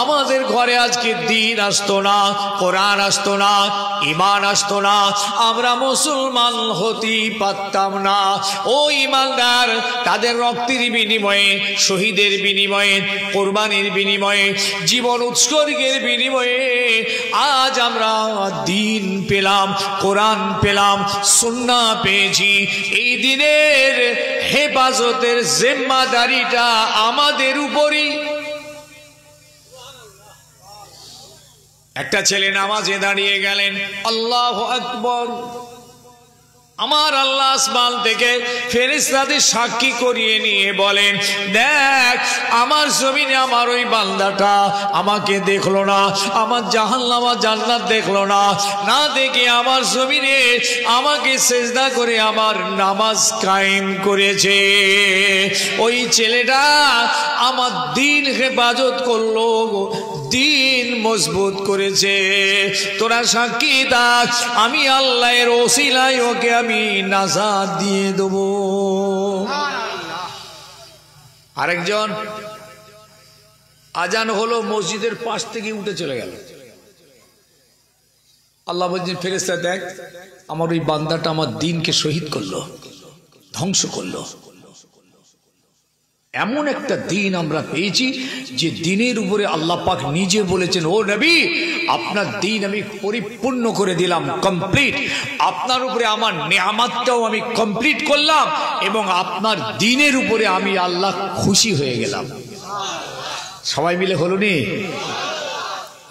আমাদের ঘরে আজকে দিন আসতো না, কোরআন আসতো না, ঈমান আসতো না, আমরা মুসলমান হতেই পারতাম না। ও ইমানদার, তাদের রক্তের বিনিময়ে, শহীদের বিনিময়ে, কোরবানির বিনিময়ে, জীবন উৎসর্গের বিনিময়ে আজ আমরা দিন পেলাম, কোরআন পেলাম, সুন্নাহ পেয়েছি। এই দিনের হেফাজতের জিম্মাদারিটা আমাদের উপরই। একটা ছেলে নামাজে দাঁড়িয়ে গেলেন, আল্লাহু আকবার, আমার আল্লাহ আসমান থেকে ফেরেশতাদের সাক্ষী করিয়ে নিয়ে বলেন, দেখ আমার জমিনে আমার ওই বান্দাটা আমাকে দেখলো না, আমার জাহান্নাম জান্নাত দেখলো না, না দেখে আমার জমিনে আমাকে সেজদা করে আমার নামাজ কায়েম করেছে। ওই ছেলেটা আমার দিন হেফাজত করলো, দিন মজবুত করেছে। তোরা সাক্ষী থাক, আমি আল্লাহর ওসিলায় ওকে আমি নাজাত দিয়ে দেব। আরেকজন আজান হলো, মসজিদের পাশ থেকে উঠে চলে গেল। আল্লাহ বলছেন, ফেরেশতা দেখ আমার ওই বান্দাটা আমার দিনকে শহীদ করলো, ধ্বংস করলো। এমন একটা দিন আমরা পেয়েছি যে দিনের উপরে আল্লাহ পাক নিজে বলেছেন, ও নবী আপনার দিন আমি পরিপূর্ণ করে দিলাম, কমপ্লিট। আপনার উপরে আমার নিয়ামতটাও আমি কমপ্লিট করলাম এবং আপনার দিনের উপরে আমি আল্লাহ খুশি হয়ে গেলাম। সবাই মিলে হলো নি,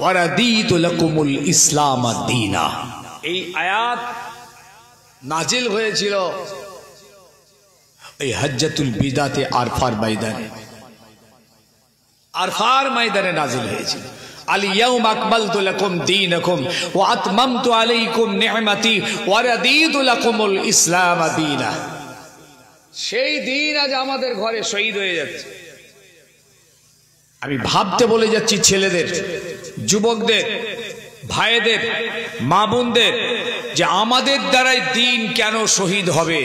ওয়ারাদিতু লাকুমুল ইসলাম দীনা। এই আয়াত নাজিল হয়েছিল এই হজ্জাতুল বিদাতে আরফার ময়দানে, আরফার ময়দানে নাজিল হয়েছিল। আল ইয়াউমা আকমালতু লাকুম দীনাকুম ওয়া আতমামতু আলাইকুম নি'মাতি ওয়া রাদিতু লাকুমুল ইসলাম দীনা। সেই দিন আজ আমাদের ঘরে শহীদ হয়ে যাচ্ছে। আমি ভাবতে বলে যাচ্ছি ছেলেদের, যুবকদের, ভাইদের, মা বোনদের, যে আমাদের দ্বারাই দিন কেন শহীদ হবে?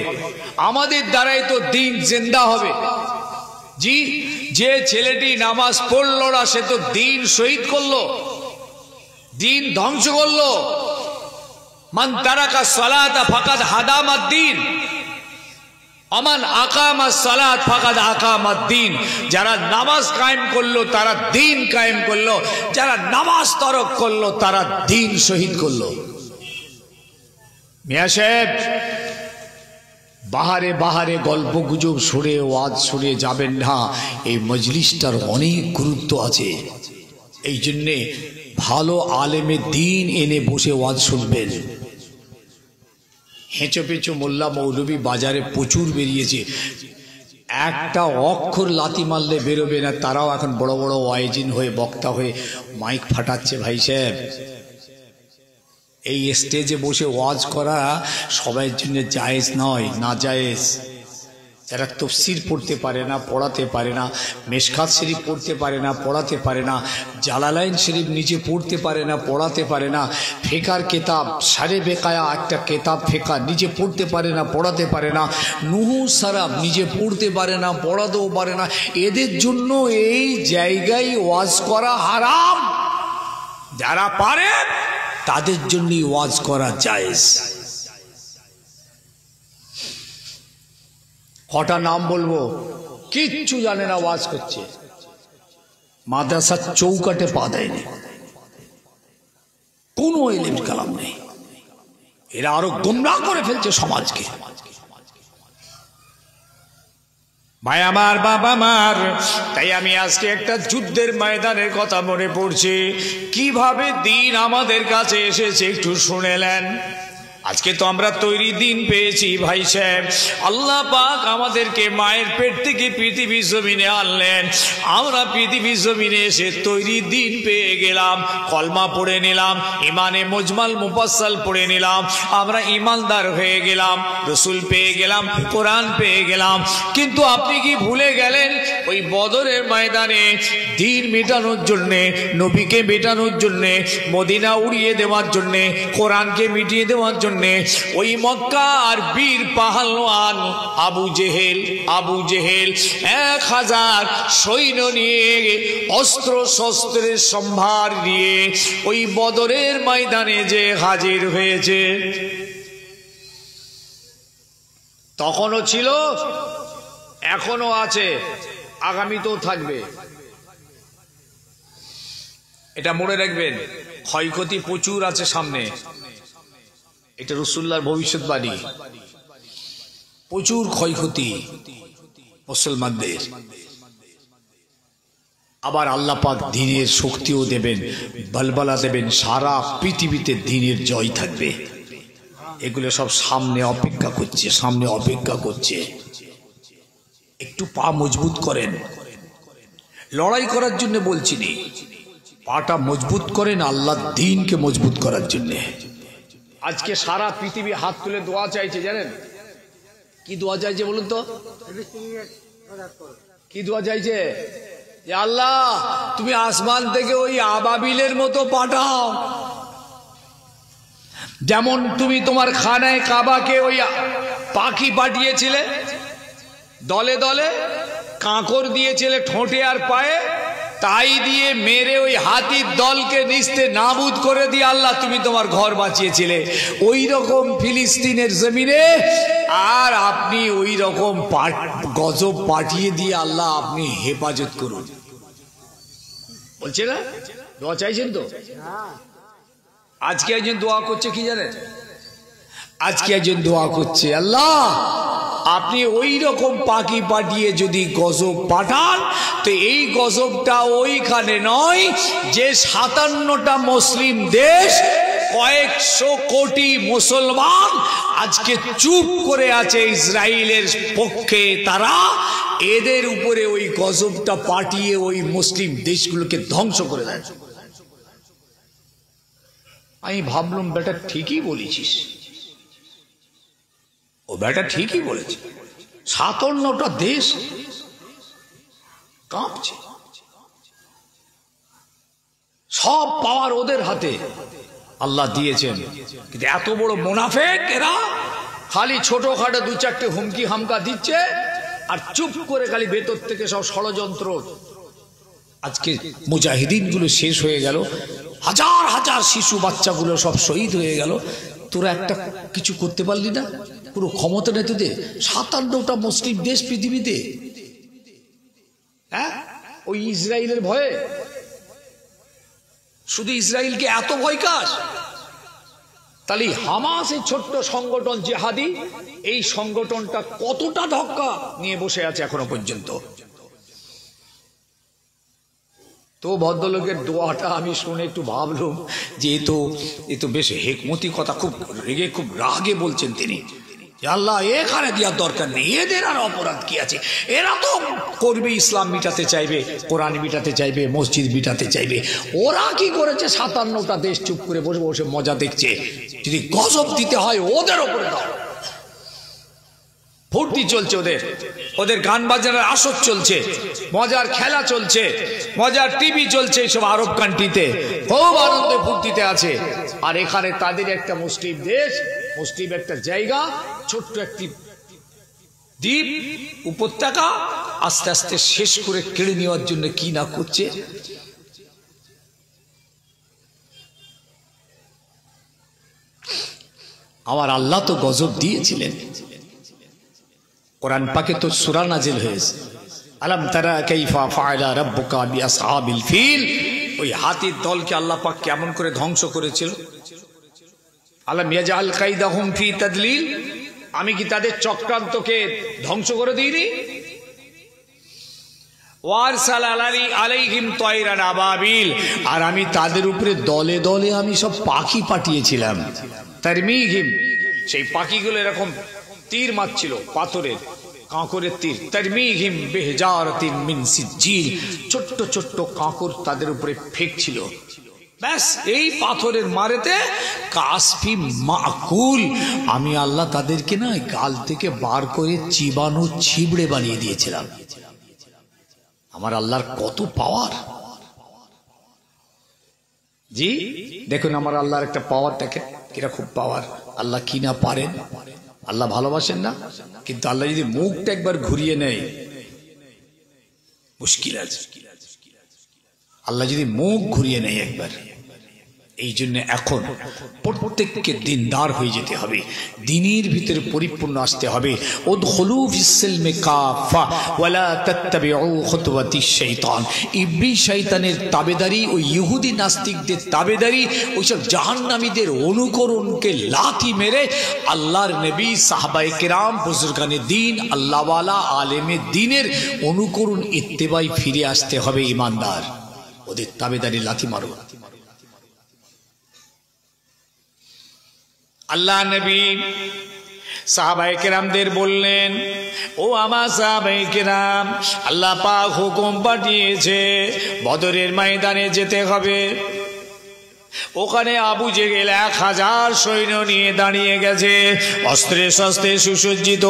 আমাদের দ্বারাই তো দিন জিন্দা হবে। জি, যে ছেলেটি নামাজ পড়লো না সে তো দিন শহীদ করলো, দিন ধ্বংস করলো। মান তারাকা সালাতা ফাকাদ হাদামাদ দ্বীন, আমান আকামাস সালাত ফাকাদ আকামাদ দ্বীন। যারা নামাজ কায়েম করলো তারা দিন কায়েম করলো, যারা নামাজ তরক করলো তারা দিন শহীদ করলো। মিয়া সাহেব, বাহারে বাহারে গল্প গুজব শুনে ওয়াজ শুনে যাবেন না, এই মজলিসটার অনেক গুরুত্ব আছে। এই জন্যে ভালো আলেমে দিন এনে বসে ওয়াজ শুনবেন। হেঁচো পেঁচো মোল্লা মৌলবী বাজারে প্রচুর বেরিয়েছে, একটা অক্ষর লাথি মারলে বেরোবে না। তারাও এখন বড় বড় ওয়াইজিন হয়ে বক্তা হয়ে মাইক ফাটাচ্ছে। ভাই সাহেব, এই স্টেজে বসে ওয়াজ করা সবার জন্য জায়েজ নয়, না জায়েজ। যারা তফসির পড়তে পারে না, পড়াতে পারে না, মেশকাত শরীফ পড়তে পারে না, পড়াতে পারে না, জালালাইন শরীফ নিজে পড়তে পারে না, পড়াতে পারে না, ফেকার কেতাব সারে বেকায়া একটা কেতাব ফেকা নিজে পড়তে পারে না, পড়াতে পারে না, নুহু সারাব নিজে পড়তে পারে না, পড়াতেও পারে না, এদের জন্য এই জায়গায় ওয়াজ করা হারাম। যারা পারে তাদের জন্যই ওয়াজ করা জায়েজ। কটা নাম বলবো, কিচ্ছু জানে না, ওয়াজ করছে, মাদ্রাসার চৌকাটে পা দেয়নি, কোনো ইলম কালাম নেই। এরা আরো গোমরাহ করে ফেলছে সমাজকে। ভাই আমার, বাবা আমার, তাই আমি আজকে একটা যুদ্ধের ময়দানের কথা মনে পড়ছে। কিভাবে দিন আমাদের কাছে এসেছে একটু শুনেলেন। আজকে তো আমরা তৈরি দিন পেয়েছি ভাই সাহেব। আল্লাহ পাক আমাদেরকে মায়ের পেট থেকে পৃথিবী জমিনে আনলেন, আমরা পৃথিবী জমিনে এসে তৈরি দিন পেয়ে গেলাম। কলমা পড়ে নিলাম, ইমানে মুজমাল মুফাসসাল পড়ে নিলাম, আমরা ইমানদার হয়ে গেলাম, রসুল পেয়ে গেলাম, কোরআন পেয়ে গেলাম। কিন্তু আপনি কি ভুলে গেলেন ওই বদরের ময়দানে দিন মেটানোর জন্যে, নবীকে মেটানোর জন্যে, মদিনা উড়িয়ে দেওয়ার জন্যে, কোরআনকে মিটিয়ে দেওয়ার জন্য ওই মক্কা আর বীর পাহালওয়ান আবু জেহেল 1000 সৈন্য নিয়ে, অস্ত্র শস্ত্রের সম্ভার নিয়ে ওই বদরের ময়দানে যে হাজির হয়েছে, তখনও ছিল, এখনো আছে, আগামীতেও থাকবে। এটা মনে রাখবেন, ক্ষয়ক্ষতি প্রচুর আছে সামনে। এটা রাসূলুল্লাহর ভবিষ্যৎবাণী। প্রচুর ক্ষয়ক্ষতি মুসলমানদের। আবার আল্লাহ পাক দ্বীনের শক্তিও দেবেন, বলবলা দেবেন, সারা পৃথিবীতে দ্বীনের জয় থাকবে। এগুলো সব সামনে অপেক্ষা করছে, সামনে অপেক্ষা করছে। একটু পা মজবুত করেন, লড়াই করার জন্য বলছি নি, পাটা মজবুত করেন আল্লাহর দ্বীনকে মজবুত করার জন্য। আজকে সারা পৃথিবী হাত তুলে দোয়া চাইছে, জানেন কি দোয়া চাইছে বলুন তো? কি দোয়া চাইছে? যে আল্লাহ তুমি আসমান থেকে ওই আবাবিলের মতো পাঠাও, যেমন তুমি তোমার খানায় কাবাকে ওই পাখি পাঠিয়েছিলে, দলে দলে কাঁকর দিয়েছিলে ঠোঁটে আর পায়ে, তাই দিয়ে মেরে ওই হাতির দলকে নিস্তে নাবুদ করে দিয়ে আল্লাহ তুমি তোমার ঘর বাঁচিয়েছিলে। ওই রকম ফিলিস্তিনের জমিনে আর আপনি ওই রকম গজব পাঠিয়ে দিয়ে আল্লাহ আপনি হেফাজত করুন। বলছে না দোয়া চাইছেন তো? আজকে একজন দোয়া করছে কি জানেন? আজকে একজন দোয়া করছে, আল্লাহ আপনি ওই রকম পাখি পাঠিয়ে যদি গজব পাঠান, তো এই গজবটা ওইখানে নয় যে 57টা মুসলিম দেশ, কয়েকশো কোটি মুসলমান আজকে চুপ করে আছে ইসরায়েলের পক্ষে, তারা এদের উপরে ওই গজবটা পাঠিয়ে ওই মুসলিম দেশগুলোকে ধ্বংস করে দেয়। আমি ভাবলাম বেটা ঠিকই বলেছিস, ও বেটা ঠিকই বলেছে, 57টা দেশ কাঁপছে, সব পাওয়ার ওদের হাতে আল্লাহ দিয়েছেন। কিন্তু এত বড় মুনাফেক এরা, খালি ছোটখাটো 2-4টে হুমকি হামকা দিচ্ছে আর চুপ করে খালি ভেতর থেকে সব ষড়যন্ত্র। আজকে মুজাহিদিন গুলো শেষ হয়ে গেল, হাজার হাজার শিশু বাচ্চাগুলো সব শহীদ হয়ে গেল, তোরা একটা কিছু করতে পারলি না? পুরো ক্ষমতা নেই তোদের, 57টা মুসলিম দেশ পৃথিবীতে, হ্যাঁ ওই ইসরায়েলের ভয়ে। শুধু ইসরায়েলকে এত ভয় কাজ? তাহলে হামাস এই ছোট্ট সংগঠন জেহাদি, এই সংগঠনটা কতটা ধাক্কা নিয়ে বসে আছে এখনো পর্যন্ত। তো ভদ্রলোকের দোয়াটা আমি শুনে একটু ভাবলাম যে এ তো বেশ হেকমতি কথা, খুব রেগে খুব রাগে বলছেন তিনি। আল্লাহ এখানে দেওয়ার দরকার নেই, এদের আর অপরাধ কি আছে? এরা তো করবে, ইসলাম মিটাতে চাইবে, কোরআন মিটাতে চাইবে, মসজিদ মিটাতে চাইবে। ওরা কি করেছে? 57টা দেশ চুপ করে বসে বসে মজা দেখছে। যদি গজব দিতে হয় ওদের ওপরে দাও। ফুর্তি চলছে ওদের, ওদের গান বাজনার আসর চলছে, মজার খেলা চলছে, মজার টিভি চলছে এইসব আরব কান্ট্রিতে, খুব আনন্দে ফুর্তিতে আছে। আর এখানে তাদের একটা মুসলিম দেশ, মুসলিম একটা জায়গা, ছোট্ট একটি দ্বীপ উপত্যকা আস্তে আস্তে শেষ করে কেড়ে নেওয়ার জন্য কি না করছে। আমার আল্লাহ তো গজব দিয়েছিলেন, কোরআন পাকে তো সূরা নাজিল হয়েছে, আলাম তারা কাইফা ফাআলা রাব্বুকা বিআসহাবিল ফিল। ওই হাতির দলকে আল্লাহ পাক কেমন করে ধ্বংস করেছিল। আলাম ইয়াজআল কাইদাহুম ফি তাদলিল, আমি কি তাদের চক্রান্তকে ধ্বংস করে দিইনি? ওয়ারসাল আলাইহিম তায়রান আবাবিল, আর আমি তাদের উপরে দলে দলে আমি সব পাখি পাঠিয়েছিলাম। তারমিহিম, সেই পাখিগুলো এরকম তীর মারছিল, পাথরের কাঁকরের তীর। তারমিহিম বিহিজারাতিন মিন সিজ্জিল, ছোট্ট ছোট্ট কাঁকর তাদের উপরে ফেকছিল। ব্যাস এই পাথরের মারেতে কাসফি মাকুল, আমি আল্লাহ তাদেরকে না গাল থেকে বার করে চিবানো ছিবড়ে বানিয়ে দিয়েছিলাম। আমার আল্লাহর কত পাওয়ার! জি দেখুন আমার আল্লাহর একটা পাওয়ার দেখেন কিরকম পাওয়ার। আল্লাহ কি না পারেন? আল্লাহ ভালোবাসেন না? কিন্তু আল্লাহ যদি মুখটা একবার ঘুরিয়ে নেয় মুশকিল আছে। আল্লাহ যদি মুখ ঘুরিয়ে নেয় একবার, এই জন্য এখন প্রত্যেককে দিনদার হয়ে যেতে হবে, দ্বীনের ভিতরে পরিপূর্ণ আসতে হবে। উদখুলু ফিস-সিলমি কাফা ওয়ালা তাত্তাবিউ খুতুওয়াতিশ শাইতান। ইবলিস শয়তানের তাবেদারি, ওই ইহুদি নাস্তিকদের তাবেদারি, ওইসব জাহান্নামীদের অনুকরণকে লাথি মেরে আল্লাহর নবী, সাহাবায়ে কেরাম, বুজুর্গানে দ্বীন, আল্লাহওয়ালা আলেমে দ্বীনের অনুকরণ ইত্তেবাই ফিরে আসতে হবে। ইমানদার ওদের তাবেদারি লাথি মারো। আল্লাহ নবী সাহাবায়ে কেরামদের বললেন, ও আমার সাহাবায়ে কেরাম, আল্লাহ পাক হুকুম পাঠিয়েছে বদরের ময়দানে যেতে হবে। ওখানে আবু জেহেল 1000 সৈন্য নিয়ে দাঁড়িয়ে গেছে, অস্ত্রে শস্ত্রে সুসজ্জিত।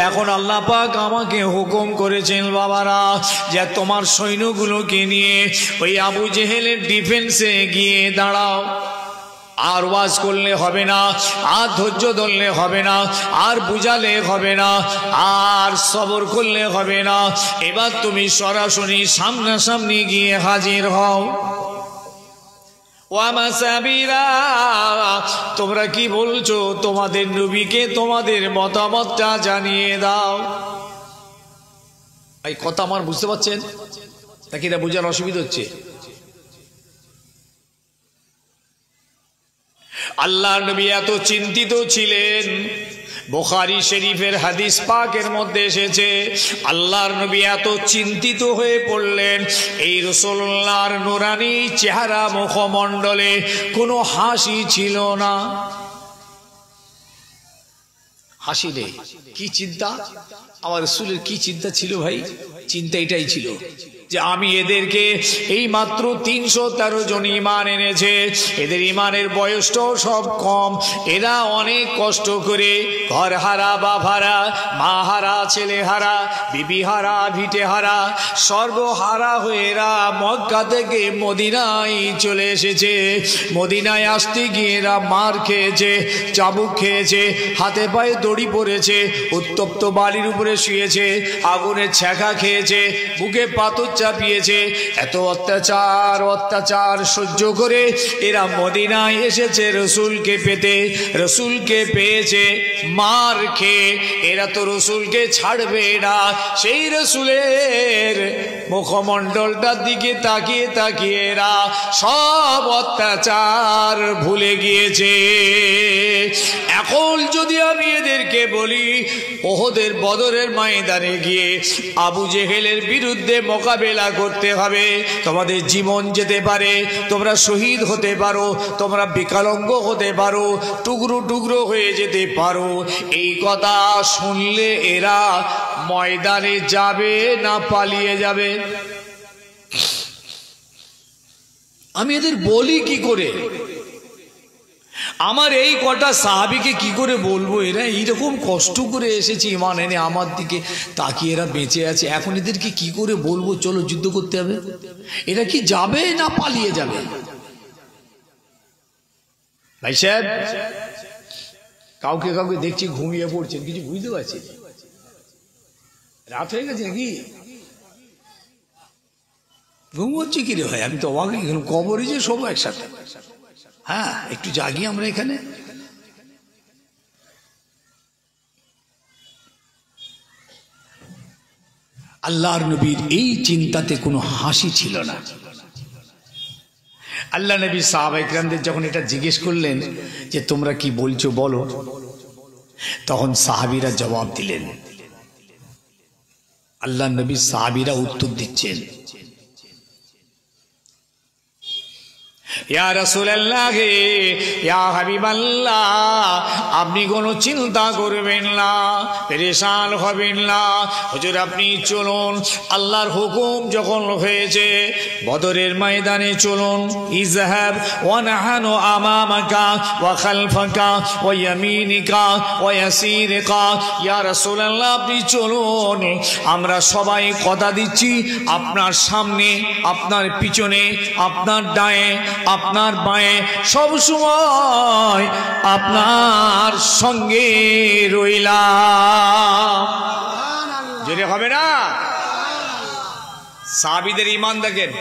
এখন আল্লাহ পাক আমাকে হুকুম করেছেন বাবারা, যে তোমার সৈন্যগুলোকে নিয়ে ওই আবু জেহেলের ডিফেন্সে গিয়ে দাঁড়াও। আর ওয়াজ করলে হবে না, আর ধৈর্য ধরলে হবে না, আর বুঝালে হবে না, আর সবর করলে হবে না। এবার তুমি সরাসরি সামনাসামনি গিয়ে হাজির হও। ওয়ামাসাবিরা, তোমরা কি বলছো? তোমাদের নবীকে তোমাদের মতামতটা জানিয়ে দাও। এই কথা আমার বুঝতে পারছেন নাকি? এটা বোঝার অসুবিধা হচ্ছে? আল্লাহর নবী এত চিন্তিত ছিলেন, বুখারী শরীফের হাদিস পাকের মধ্যে এসেছে, আল্লাহর নবী এত চিন্তিত হয়ে পড়লেন, এই রাসূলুল্লাহর নূরানী চেহারা মুখমণ্ডলে কোনো হাসি ছিল না। হাসি নেই। কি চিন্তা? আমার রাসূলের কি চিন্তা ছিল ভাই? চিন্তা এটাই ছিল যে আমি এদেরকে এই মাত্র 313 জন ঈমান এনেছে, এদের ঈমানের বয়সটাও সব কম, এরা অনেক কষ্ট করে ঘর হারা, বাপ হারা, মা হারা, ছেলে হারা, বিবি হারা, ভিটে হারা, সর্বহারা হয়ে এরা মক্কা থেকে মদিনায় চলে এসেছে। মদিনায় আসতে গিয়ে এরা মার খেয়েছে, চাবুক খেয়েছে, হাতে পায়ে দড়ি পড়েছে, উত্তপ্ত বালির উপরে শুয়েছে, আগুনের ছ্যাঁকা খেয়েছে, বুকে পাথর চাপিয়েছে। এত অত্যাচার সহ্য করে এরা মদিনায় এসেছে রসুলকে পেতে। রসুলকে পেয়েছে মার খেয়ে, এরা তো রসুলকে ছাড়বে না। সেই রসুলের মুখমণ্ডলটার দিকে তাকিয়ে তাকিয়ে এরা সব অত্যাচার ভুলে গিয়েছে। এখন যদি আমি এদেরকে বলি ওহদের বদরের ময়দানে গিয়ে আবু জেহেলের বিরুদ্ধে মোকাবেলা করতে হবে, তোমাদের জীবন যেতে পারে, তোমরা শহীদ হতে পারো, তোমরা বিকলাঙ্গ হতে পারো, টুকরো টুকরো হয়ে যেতে পারো, এই কথা শুনলে এরা ময়দানে যাবে না পালিয়ে যাবে? আমি এদের বলি কি করে? আমার এই কটা সাহাবীকে কি করে বলবো এরা এইরকম কষ্ট করে এসেছে ঈমান এনে, আমার দিকে তাকিয়ে এরা বেঁচে আছে, এখন এদেরকে কি করে বলবো চলো যুদ্ধ করতে হবে? এরা কি যাবে না পালিয়ে যাবে? ভাই সাহেব, কাউকে কাউকে দেখছি ঘুমিয়ে পড়ছেন, কিছু বুঝতে পারছি? রাত হয়ে গেছে নাকি? ঘুম হচ্ছে কি রে ভাই? আমি তো অবাক, কবরে যে সব একসাথে। হ্যাঁ, একটু জাগি আমরা এখানে। আল্লাহর নবীর এই চিন্তাতে কোনো হাসি ছিল না। আল্লাহ নবী সাহাবায়ে কেরামদের যখন এটা জিজ্ঞেস করলেন যে তোমরা কি বলছো বলো, তখন সাহাবীরা জবাব দিলেন। আল্লাহ নবী সাহাবীরা উত্তর দিচ্ছেন, ইয়া রাসূলুল্লাহ, ইয়া হাবিবাল্লাহ, আপনি কোনো চিন্তা করবেন না, পেরেশান হবেন না। হুজুর আপনি চলুন, আল্লাহর হুকুম যখন হয়েছে বদরের ময়দানে চলুন। ইযহাব ওয়া নাহানু আমামাকা ওয়া খালফাকা ওয়া ইয়ামিনিকা ওয়া ইয়াসিরিকা। ইয়া রাসূলুল্লাহ আপনি চলুন, আমরা সবাই কথা দিচ্ছি আপনার সামনে, আপনার পিছনে, আপনার ডায়ে, আপনার বাঁয়ে, সব সময় আপনার সঙ্গে রইলাম। জোরে হবে না? সাহাবীদের ঈমান দেখেন,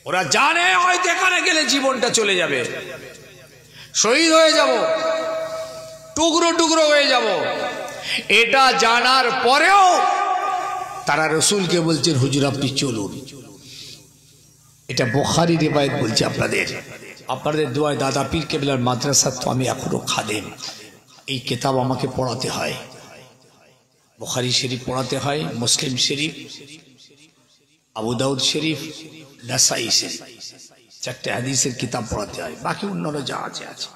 ওরা জানে হয়তো এখানে গেলে জীবনটা চলে যাবে, শহীদ হয়ে যাব, টুকরো টুকরো হয়ে যাব। এটা জানার পরেও তারা রসুলকে বলছেন হুজুর আপনি চলুন। এটা বুখারী রিওয়ায়াত বলছে আপনাদের দোয়ায় দাদা পীর কেবলার মাদ্রাসা তো আমি এখনো খাদেম, এই কিতাব আমাকে পড়াতে হয়, বুখারী শরীফ পড়াতে হয়, মুসলিম শরীফ, আবু দাউদ শরীফ, নাসাই শরীফ, 4টে হাদিসের কিতাব পড়াতে হয়, বাকি অন্যান্য যা আছে আছে।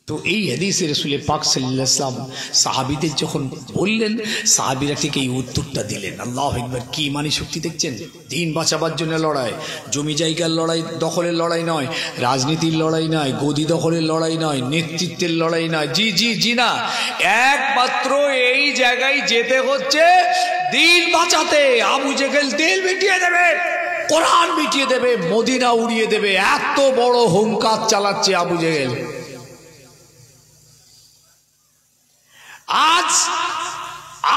তো এই হাদিসে রাসূল পাক সাল্লাল্লাহু আলাইহি ওয়াসাল্লাম সাহাবীদের যখন বললেন, সাহাবীরা ঠিক এই উত্তরটা দিলেন। আল্লাহু আকবার! কি ইমানি শক্তি দেখছেন। দিন বাঁচাবার জন্য লড়াই, জমি জায়গার লড়াই, দখলের লড়াই নয়, রাজনীতির লড়াই নয়, গদি দখলের লড়াই নয়, নেতৃত্বের লড়াই নয়, জি না, একমাত্র এই জায়গায় যেতে হচ্ছে দিন বাঁচাতে। আবু জেহেল তেল মিটিয়ে দেবে, কোরআন মিটিয়ে দেবে, মদিনা উড়িয়ে দেবে, এত বড় হুঙ্কার চালাচ্ছে আবু জেহেল। আজ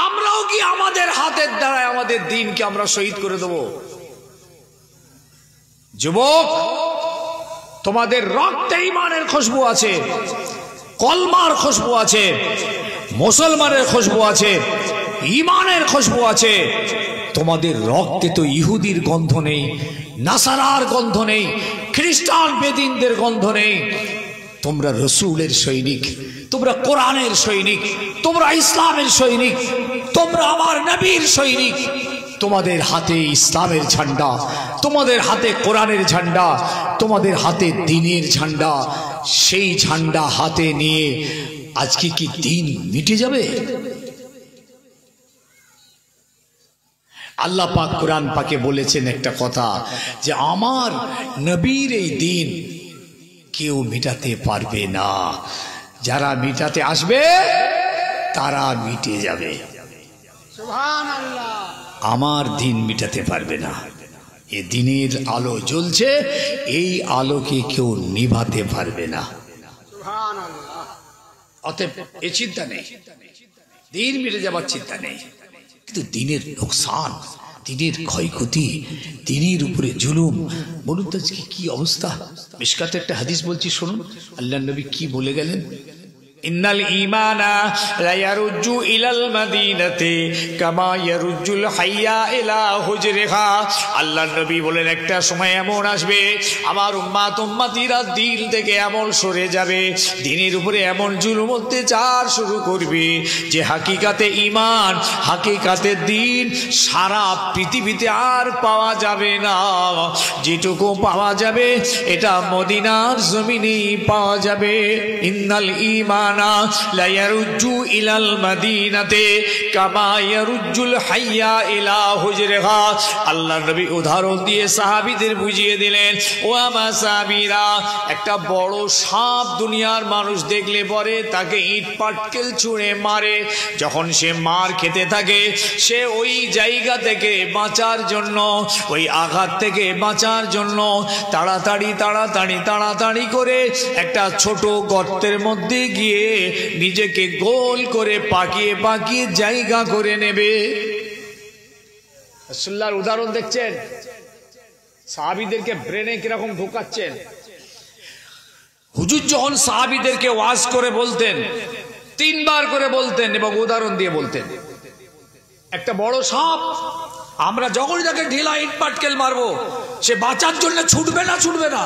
আমরাও কি আমাদের হাতের দ্বারায় আমাদের দিনকে আমরা শহীদ করে দেব? যুবক, তোমাদের রক্তে ঈমানের খুশবু আছে, কলমার খুশবু আছে, মুসলমানের খুশবু আছে, ঈমানের খুশবু আছে। তোমাদের রক্তে তো ইহুদির গন্ধ নেই, নাসারার গন্ধ নেই, খ্রিস্টান বেদিনদের গন্ধ নেই। তোমরা রসুলের সৈনিক, তোমরা কোরআনের সৈনিক, তোমরা ইসলামের সৈনিক, তোমরা আমার নবীর সৈনিক। তোমাদের হাতে ইসলামের ঝান্ডা, তোমাদের হাতে কোরআনের ঝান্ডা, তোমাদের হাতে দ্বীনের ঝান্ডা। সেই ঝান্ডা হাতে নিয়ে আজকে কি দিন মিটে যাবে? আল্লাহ পাক কোরআন পাকে বলেছেন একটা কথা, যে আমার নবীর এই দিন কেউ মিটাতে পারবে না। যারা মিটাতে আসবে তারা মিটে যাবে, সুবহানাল্লাহ। আমার দিন মিটাতে পারবে না। এ দিনের আলো জ্বলছে, এই আলোকে কেউ নিভাতে পারবে না, সুবহানাল্লাহ। অতএব এ চিন্তা নেই, দিন মিটে যাবার চিন্তা নেই। কিন্তু দিনের লোকসান, দিনের ক্ষয়ক্ষতি, দিনের উপরে জুলুম, বলুন তো আজকে কি অবস্থা। মিশকাতে একটা হাদিস বলছি, শুনুন আল্লাহর নবী কি বলে গেলেন। ইন্নাল ঈমানা লা ইয়ারুজ্জু ইলাল মাদিনাতি কামা ইয়ারুজ্জুল হাইয়া ইলা হুজরিহা। আল্লাহর নবী বলেন, একটা সময় এমন আসবে আমার উম্মতিরা দিন থেকে এমন সরে যাবে, দিনের উপরে এমন জুলুম অত্যাচার শুরু করবে যে হাকিকাতে ঈমান, হাকিকাতে দিন সারা পৃথিবীতে আর পাওয়া যাবে না। যেটুকু পাওয়া যাবে এটা মদিনার জমিনেই পাওয়া যাবে। ইন্নাল ঈমান লা ইয়ারুজ্জু ইলাল মাদিনাতে কামা ইয়ারুজ্জুল হাইয়া ইলা হুজরিহা। আল্লাহর নবী উদাহরণ দিয়ে সাহাবীদের বুঝিয়ে দিলেন, ও আমার সাহাবীরা, একটা বড় সাপ দুনিয়ার মানুষ দেখলে পরে তাকে ইট পাটকেল ছুঁড়ে মারে। যখন সে মার খেতে থাকে, সে ওই জায়গা থেকে বাঁচার জন্য, ওই আঘাত থেকে বাঁচার জন্য তাড়াতাড়ি করে একটা ছোট গর্তের মধ্যে গিয়ে নিজেকে গোল করে পাকিয়ে জায়গা করে নেবে। রাসূলুল্লাহর উদাহরণ দেখছেন, সাহাবীদেরকে ব্রেনে কিরকম ঢোকাচ্ছেন। হুজুর যখন সাহাবীদেরকে ওয়াজ করে বলতেন, 3 বার করে বলতেন এবং উদাহরণ দিয়ে বলতেন। একটা বড় সাপ, আমরা যখনই তাকে ঢিলা ইট পাটকেল মারবো, সে বাঁচার জন্য ছুটবে না,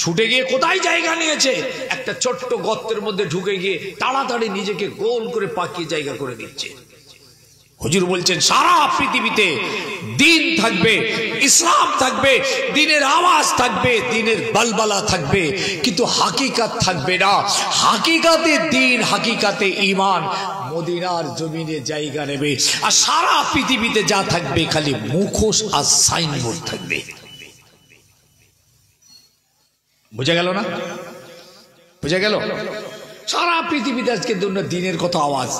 ছুটে গিয়ে কোথায় জায়গা নিয়েছে, একটা ছোট্ট গর্তের মধ্যে ঢুকে গিয়ে তাড়াতাড়ি নিজেকে গোল করে পাকিয়ে জায়গা করে দিচ্ছে। হুজুর বলছেন, সারা পৃথিবীতে দিন থাকবে, ইসলাম থাকবে, দিনের আওয়াজ থাকবে, দিনের বলবলা থাকবে, কিন্তু হাকিকাত থাকবে না। হাকিকাতে দিন, হাকিকাতে ঈমান মদিনার জমিনে জায়গা নেবে। আর সারা পৃথিবীতে যা থাকবে খালি মুখোশ আর সাইনবোর্ড থাকবে। বুঝা গেল না? বুঝা গেল? সারা পৃথিবীতে আজকে দিনের কত আওয়াজ,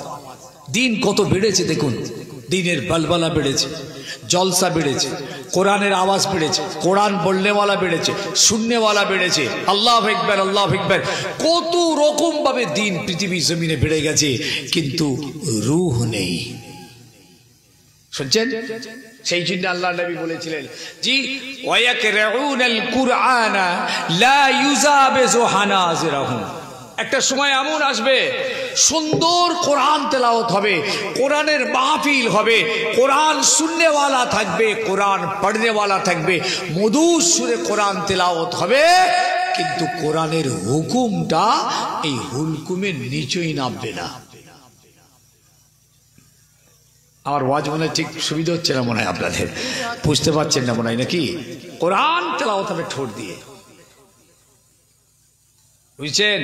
দিন কত বেড়েছে দেখুন। দিনের বলবলা বেড়েছে, জলসা বেড়েছে, কোরআনের আওয়াজ বেড়েছে, কোরআন বলনেওয়ালা বেড়েছে, শুননেওয়ালা বেড়েছে। আল্লাহু আকবার, আল্লাহু আকবার। কত রকম ভাবে দিন পৃথিবীর জমিনে বেড়ে গেছে, কিন্তু রূহ নেই। শুনছেন? সেই জন্য আল্লাহ নবী বলেছিলেন, জি ওয়ায়াকরাউনাল কুরআনা লা ইউজাবিজু হানাজিরাহুম। একটা সময় এমন আসবে, সুন্দর কোরআন তেলাওয়াত হবে, কোরআনের মাহফিল হবে, কোরআন শুননেওয়ালা থাকবে, কোরআন পড়নেওয়ালা থাকবে, মধুর সুরে কোরআন তেলাওয়াত হবে, কিন্তু কোরআনের হুকুমটা এই হুলকুমের নিচেই নামবে না। আমার ওয়াজ মনে হয় ঠিক সুবিধা হচ্ছে না, মনে হয় আপনাদের বুঝতে পারছেন না মনে হয়, নাকি? কোরআন তেলাওয়াত হবে ঠোঁট দিয়ে, বুঝছেন?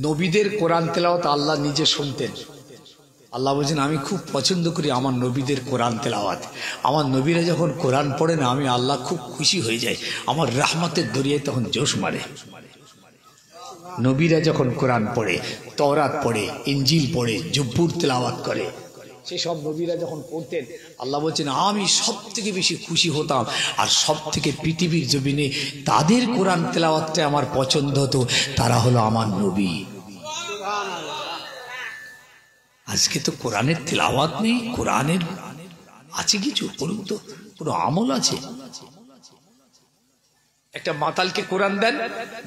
নবীদের কোরআন তেলাওয়াত আল্লাহ নিজে শুনতেন। আল্লাহ বলছেন আমি খুব পছন্দ করি আমার নবীদের কোরআন তেলাওয়াত। আমার নবীরা যখন কোরআন পড়ে না আমি আল্লাহ খুব খুশি হয়ে যাই, আমার রাহমতের দরিয়ায় তখন জোশ মারে। নবীরা যখন কোরআন পড়ে, তওরাত পড়ে, ইনজিল পড়ে, জব্বুর তেলাওয়াত করে, সেই সব নবীরা যখন পড়তেন আল্লাহ বলছেন আমি সব থেকে বেশি খুশি হতাম। আর সব থেকে পৃথিবীর জমিনে তাদের কোরআন তেলাওয়াতটা আমার পছন্দ হতো, তারা হলো আমার নবী। আজকে তো কোরআনের তেলাওয়াত নেই, কোরআনের আছে কিছু, বলুন তো কোনো আমল আছে? একটা মাতালকে কোরআন দেন,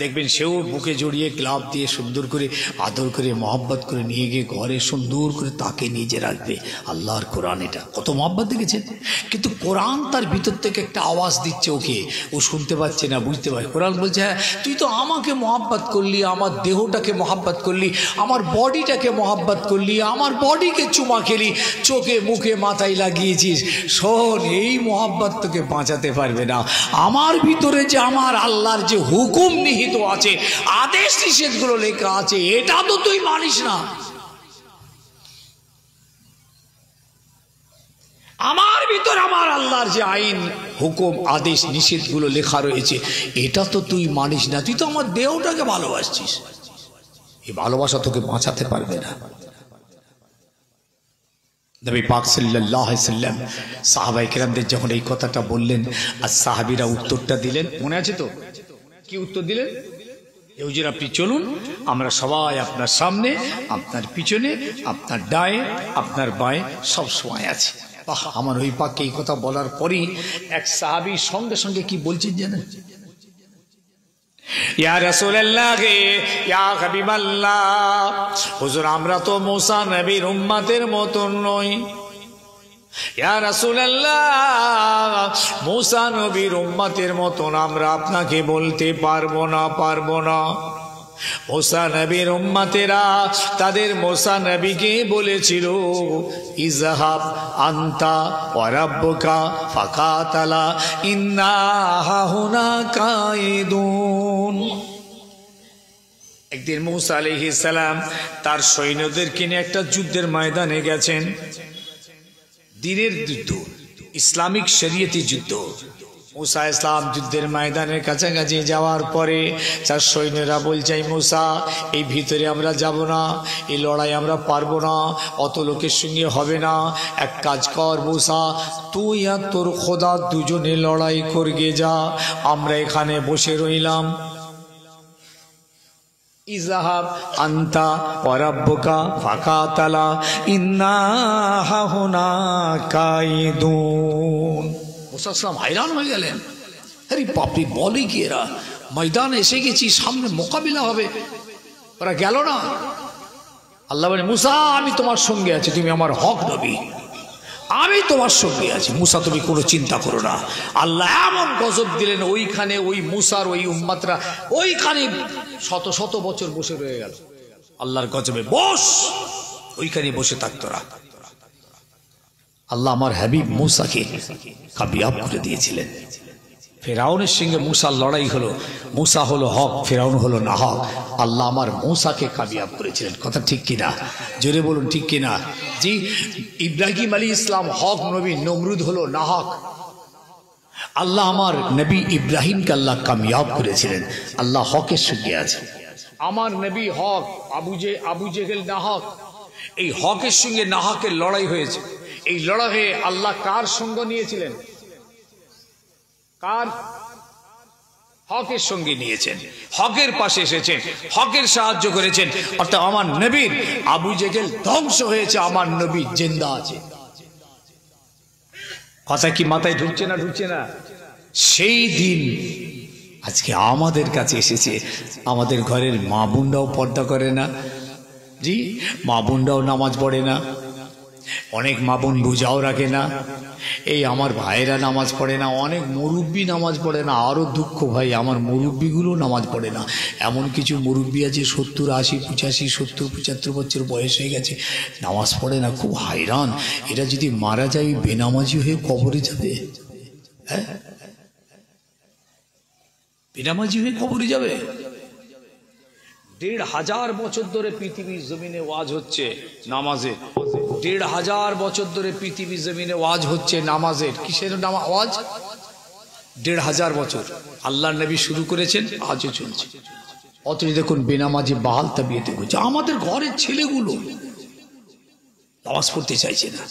দেখবেন সেও বুকে জড়িয়ে গ্লাভ দিয়ে সুন্দর করে আদর করে মহব্বত করে নিয়ে গিয়ে ঘরে সুন্দর করে তাকে নিজে রাখবে। আল্লাহর কোরআন, এটা কত মহব্বত দেখেছেন। কিন্তু কোরআন তার ভিতর থেকে একটা আওয়াজ দিচ্ছে ওকে, ও শুনতে পাচ্ছে না, বুঝতে পারে। কোরআন বলছে হ্যাঁ তুই তো আমাকে মহব্বত করলি, আমার দেহটাকে মহব্বত করলি, আমার বডিটাকে মহব্বত করলি, আমার বডিকে চুমা খেলি, চোখে মুখে মাথায় লাগিয়েছিস। শোন, এই মহব্বত তোকে বাঁচাতে পারবে না। আমার ভিতরে যে আমার আল্লাহর যে হুকুম নিহিত আছে, আদেশ নিষেধগুলো লেখা আছে, এটা তো তুই মানিস না। আমার ভিতর আমার আল্লাহর যে আইন, হুকুম, আদেশ নিষেধগুলো লেখা রয়েছে, এটা তো তুই মানিস না। তুই তো আমার দেহটাকে ভালোবাসছিস, এই ভালোবাসা তোকে বাঁচাতে পারবে না। নবী পাক সাল্লাল্লাহু আলাইহি সাল্লাম সাহাবায়ে কেরামদের যখন এই কথাটা বললেন, আর সাহাবীরা উত্তরটা দিলেন, মনে আছে তো কি উত্তর দিলেন? হুজুর আপনি চলুন, আমরা সবাই আপনার সামনে, আপনার পিছনে, আপনার ডায়ে, আপনার বাঁয়ে সব সময় আছি। বাহ, আমার ওই পাককে এই কথা বলার পরই এক সাহাবী সঙ্গে সঙ্গে কি বলছেন জানেন? ইয়া রাসূলুল্লাহ, ইয়া হাবিবাল্লাহ, হুজুর আমরা তো মুসা নবীর উম্মতের মতন নই। ইয়া রাসূলুল্লাহ, মুসা নবীর উম্মতের মতন আমরা আপনাকে বলতে পারবো না। মুসা নবীর উম্মতেরা তাদের মুসা নবীকে বলেছিল ইযহাব আনতা ওয়া রাব্বুকা ফাকাতালা ইন্না হাহুনা কায়িদুন। একদিন মুসা আলাইহিস সালাম তার সৈন্যদেরকে নিয়ে একটা যুদ্ধের ময়দানে গেছেন, দিনের যুদ্ধ, ইসলামিক শরীয়তি যুদ্ধ। মুসা ইসলাম যুদ্ধের ময়দানের কাছাকাছি যাওয়ার পরে তার সৈন্যরা বলছে মুসা এই ভিতরে আমরা যাব না, এই লড়াই আমরা পারবো না, অত লোকের সঙ্গে হবে না। এক কাজ কর মুসা, তুই আর তোর খোদা দুজনে লড়াই করগে যা, আমরা এখানে বসে রইলাম। ইযহাব আনতা ওয়া রাব্বুকা ফাকাতালা ইন্না হাহুনা কায়িদুন। মুসা সালাম হায়রান হয়ে গেলেন, আরে বাপরে বলে কি এরা, ময়দানে এসে গেছি, সামনে মোকাবিলা হবে, ওরা গেল না। আল্লাহ বলে মুসা আমি তোমার সঙ্গে আছি, তুমি আমার হক নবী, আমি তোমার সঙ্গে আছি, মুসা তুমি কোনো চিন্তা করো না। আল্লাহ এমন গজব দিলেন, ওইখানে ওই মুসার ওই উম্মতরা ওইখানে শত শত বছর বসে রয়ে গেল আল্লাহর গজবে। বস, ওইখানে বসে থাকতোরা। আল্লাহ আমার হাবিব মুসাকে কামিয়াব করে দিয়েছিলেন। ফেরাউনের সঙ্গে মুসার লড়াই হলো, মুসা হলো হক, ফেরাউন হলো না হক। আল্লাহ আমার মুসাকে কামিয়াব করেছিলেন। কথা ঠিক কিনা? জোরে বলুন ঠিক কিনা? জি, ইব্রাহিম আলী ইসলাম হক নবী, নমরুদ হলো না হক। আল্লাহ আমার নবী ইব্রাহিমকে আল্লাহ কামিয়াব করেছিলেন। আল্লাহ হকের সঙ্গে আছে। আমার নবী হক, আবু জেহেল না হক। এই হকের সঙ্গে না হকের লড়াই হয়েছে। এই লড়াইয়ে আল্লাহ কার সঙ্গ নিয়েছিলেন? কার? হকের সঙ্গে নিয়েছেন, হকের পাশে এসেছেন, হকের সাহায্য করেছেন। অর্থাৎ আমার নবীর আবু জেহেল ধ্বংস হয়েছে, আমার নবী জিন্দা আছে। কথা কি মাথায় ঢুকছে না? ঢুকছে না? সেই দিন আজকে আমাদের কাছে এসেছে। আমাদের ঘরের মা বোনরাও পর্দা করে না, জি, মা বোনরাও নামাজ পড়ে না, অনেক মা বোন রোজাও রাখে না, এই আমার ভাইয়েরা নামাজ পড়ে না, অনেক মুরব্বী নামাজ পড়ে না। আরও দুঃখ ভাই, আমার মুরব্বীগুলো নামাজ পড়ে না। এমন কিছু মুরব্বী আছে 70, 80, 85, 70, 75 বছর বয়স হয়ে গেছে, নামাজ পড়ে না। খুব হায়রান, এরা যদি মারা যায় বেনামাজি হয়ে কবরে যাবে। হ্যাঁ, বেনামাজি হয়ে কবরে যাবে। 1,500 বছর ধরে পৃথিবীর জমিনে ওয়াজ হচ্ছে নামাজের। 1,500 বছর ধরে পৃথিবীর জমিনে ওয়াজ হচ্ছে নামাজের। কিসের ওয়াজ? 1,500 বছর আল্লাহর নবী শুরু করেছেন, আজও চলছে। অথচ দেখুন বেনামাজি বাহাল তাবিয়েতে করছে। আমাদের ঘরের ছেলেগুলো নামাজ পড়তে চাইছে না।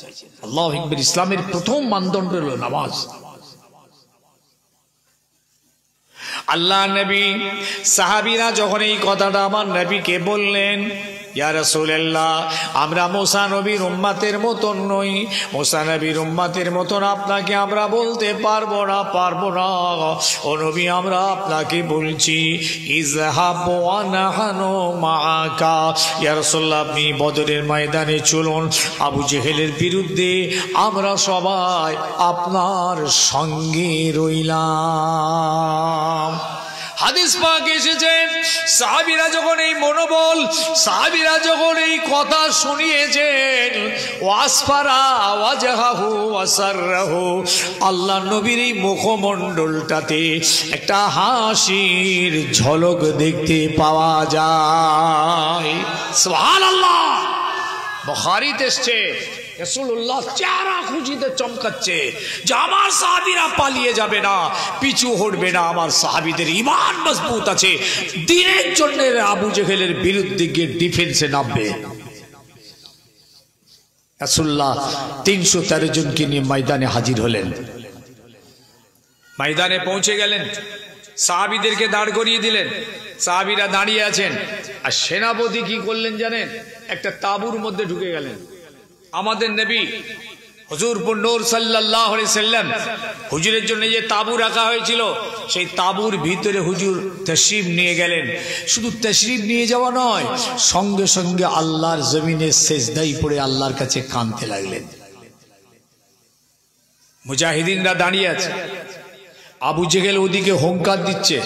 আল্লাহু আকবার। ইসলামের প্রথম মানদণ্ড হলো নামাজ। আল্লাহ নবী সাহাবীরা যখন এই কথাটা আমার নবীকে বললেন, ইয়া রাসূলুল্লাহ, আমরা মুসা নবীর উম্মতের মতন নই, মুসা নবীর উম্মতের মতন আপনাকে আমরা বলতে পারবো না। ও নবী, আমরা আপনাকে বলছি ইযহাবু ওয়া নাহনু মাআকা। ইয়া রাসূলুল্লাহ, আপনি বদরের ময়দানে চলুন, আবু জেহেলের বিরুদ্ধে আমরা সবাই আপনার সঙ্গে রইলাম। হাদিস পাক এসেছে, সাহাবীরা যখন এই মনোবল, সাহাবীরা যখন এই কথা শুনিয়েছেন, ওয়াসফারা ওয়াজহাহু ওয়াসাররাহু, আল্লাহ নবীর এই মুখমণ্ডলটাতে একটা হাসির ঝলক দেখতে পাওয়া যায়। সুবহানাল্লাহ। বুখারীতে এসেছে, রাসূলুল্লাহ চেহারা খুশিতে চমকাচ্ছে যে আমার সাহাবীরা পালিয়ে যাবে না, পিছু হটবে না, আমার সাহাবীদের ঈমান মজবুত আছে, দ্বীনের জন্য আবু জেহেলের বিরুদ্ধে গিয়ে ডিফেন্সে নামবে। রাসূলুল্লাহ 313 জনকে নিয়ে ময়দানে হাজির হলেন। ময়দানে পৌঁছে গেলেন, সাহাবীদেরকে দাঁড় করিয়ে দিলেন, সাহাবীরা দাঁড়িয়ে আছেন। আর সেনাপতি কি করলেন জানেন? একটা তাঁবুর মধ্যে ঢুকে গেলেন। আমাদের নবী হুজুর নূর সাল্লাল্লাহু আলাইহি সাল্লাম, হুজুরের জন্য যে তাঁবু রাখা হয়েছিল, সেই তাঁবুর ভিতরে হুজুর তাশরীফ নিয়ে গেলেন। শুধু তাশরীফ নিয়ে যাওয়া নয়, সঙ্গে সঙ্গে আল্লাহর জমিনে সেজদায় পড়ে আল্লাহর কাছে কাঁদতে লাগলেন। মুজাহিদিনরা দাঁড়িয়ে আছে, আবু জেহেল ওদিকে হুঙ্কার দিচ্ছে,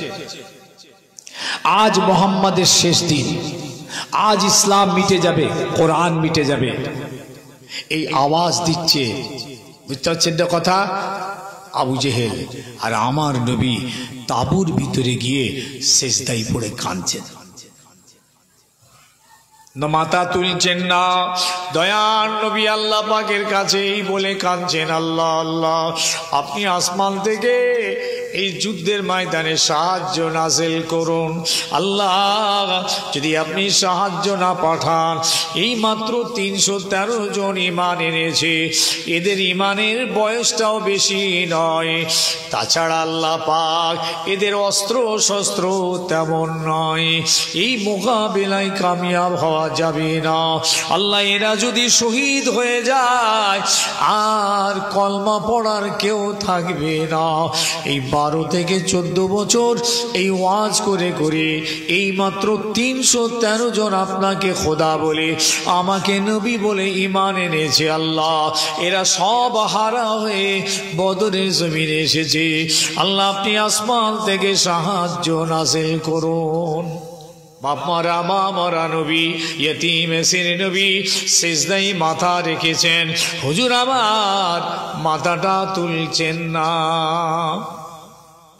আজ মুহাম্মাদের শেষ দিন, আজ ইসলাম মিটে যাবে, কোরআন মিটে যাবে, এই আওয়াজ দিচ্ছে। বুঝতে পারছেন না কথা? আবু জেহেল আর আমার নবী তাঁবুর ভিতরে গিয়ে সেজদায় পড়ে কাঁদছেন, মাথা তুলছেন না। দয়ার নবী আল্লাহ পাকের কাছেই বলে কাঁদছেন, আল্লাহ আল্লাহ, আপনি আসমান থেকে এই যুদ্ধের ময়দানে সাহায্য নাযিল করুন। আল্লাহ, যদি আপনি সাহায্য না পাঠান, এই মাত্র 313 জন ঈমান এনেছে, এদের ঈমানের বয়সটাও বেশি নয়। তাছাড়া আল্লাহ পাক এদের অস্ত্র শস্ত্র তেমন নয়, এই মোকাবিলায় কামিয়াব হওয়া যাবে না। আল্লাহ, এরা যদি শহীদ হয়ে যায় আর কলমা পড়ার কেউ থাকবে না। এই 12 থেকে 14 বছর এই ওয়াজ করে করে এই মাত্র 313 জন আপনাকে খোদা বলে, আমাকে নবী বলে ঈমান এনেছে। আল্লাহ, এরা সব হারা হয়ে বদরের জমিনে এসেছে। আল্লাহ, আপনি আসমান থেকে সাহায্য নাযিল করুন। বাপ মারা মা মারা নবী, ইয়তীম এসির নবী সিজদায় মাথা রেখেছেন, হুজুর আমার মাথাটা তুলছেন না।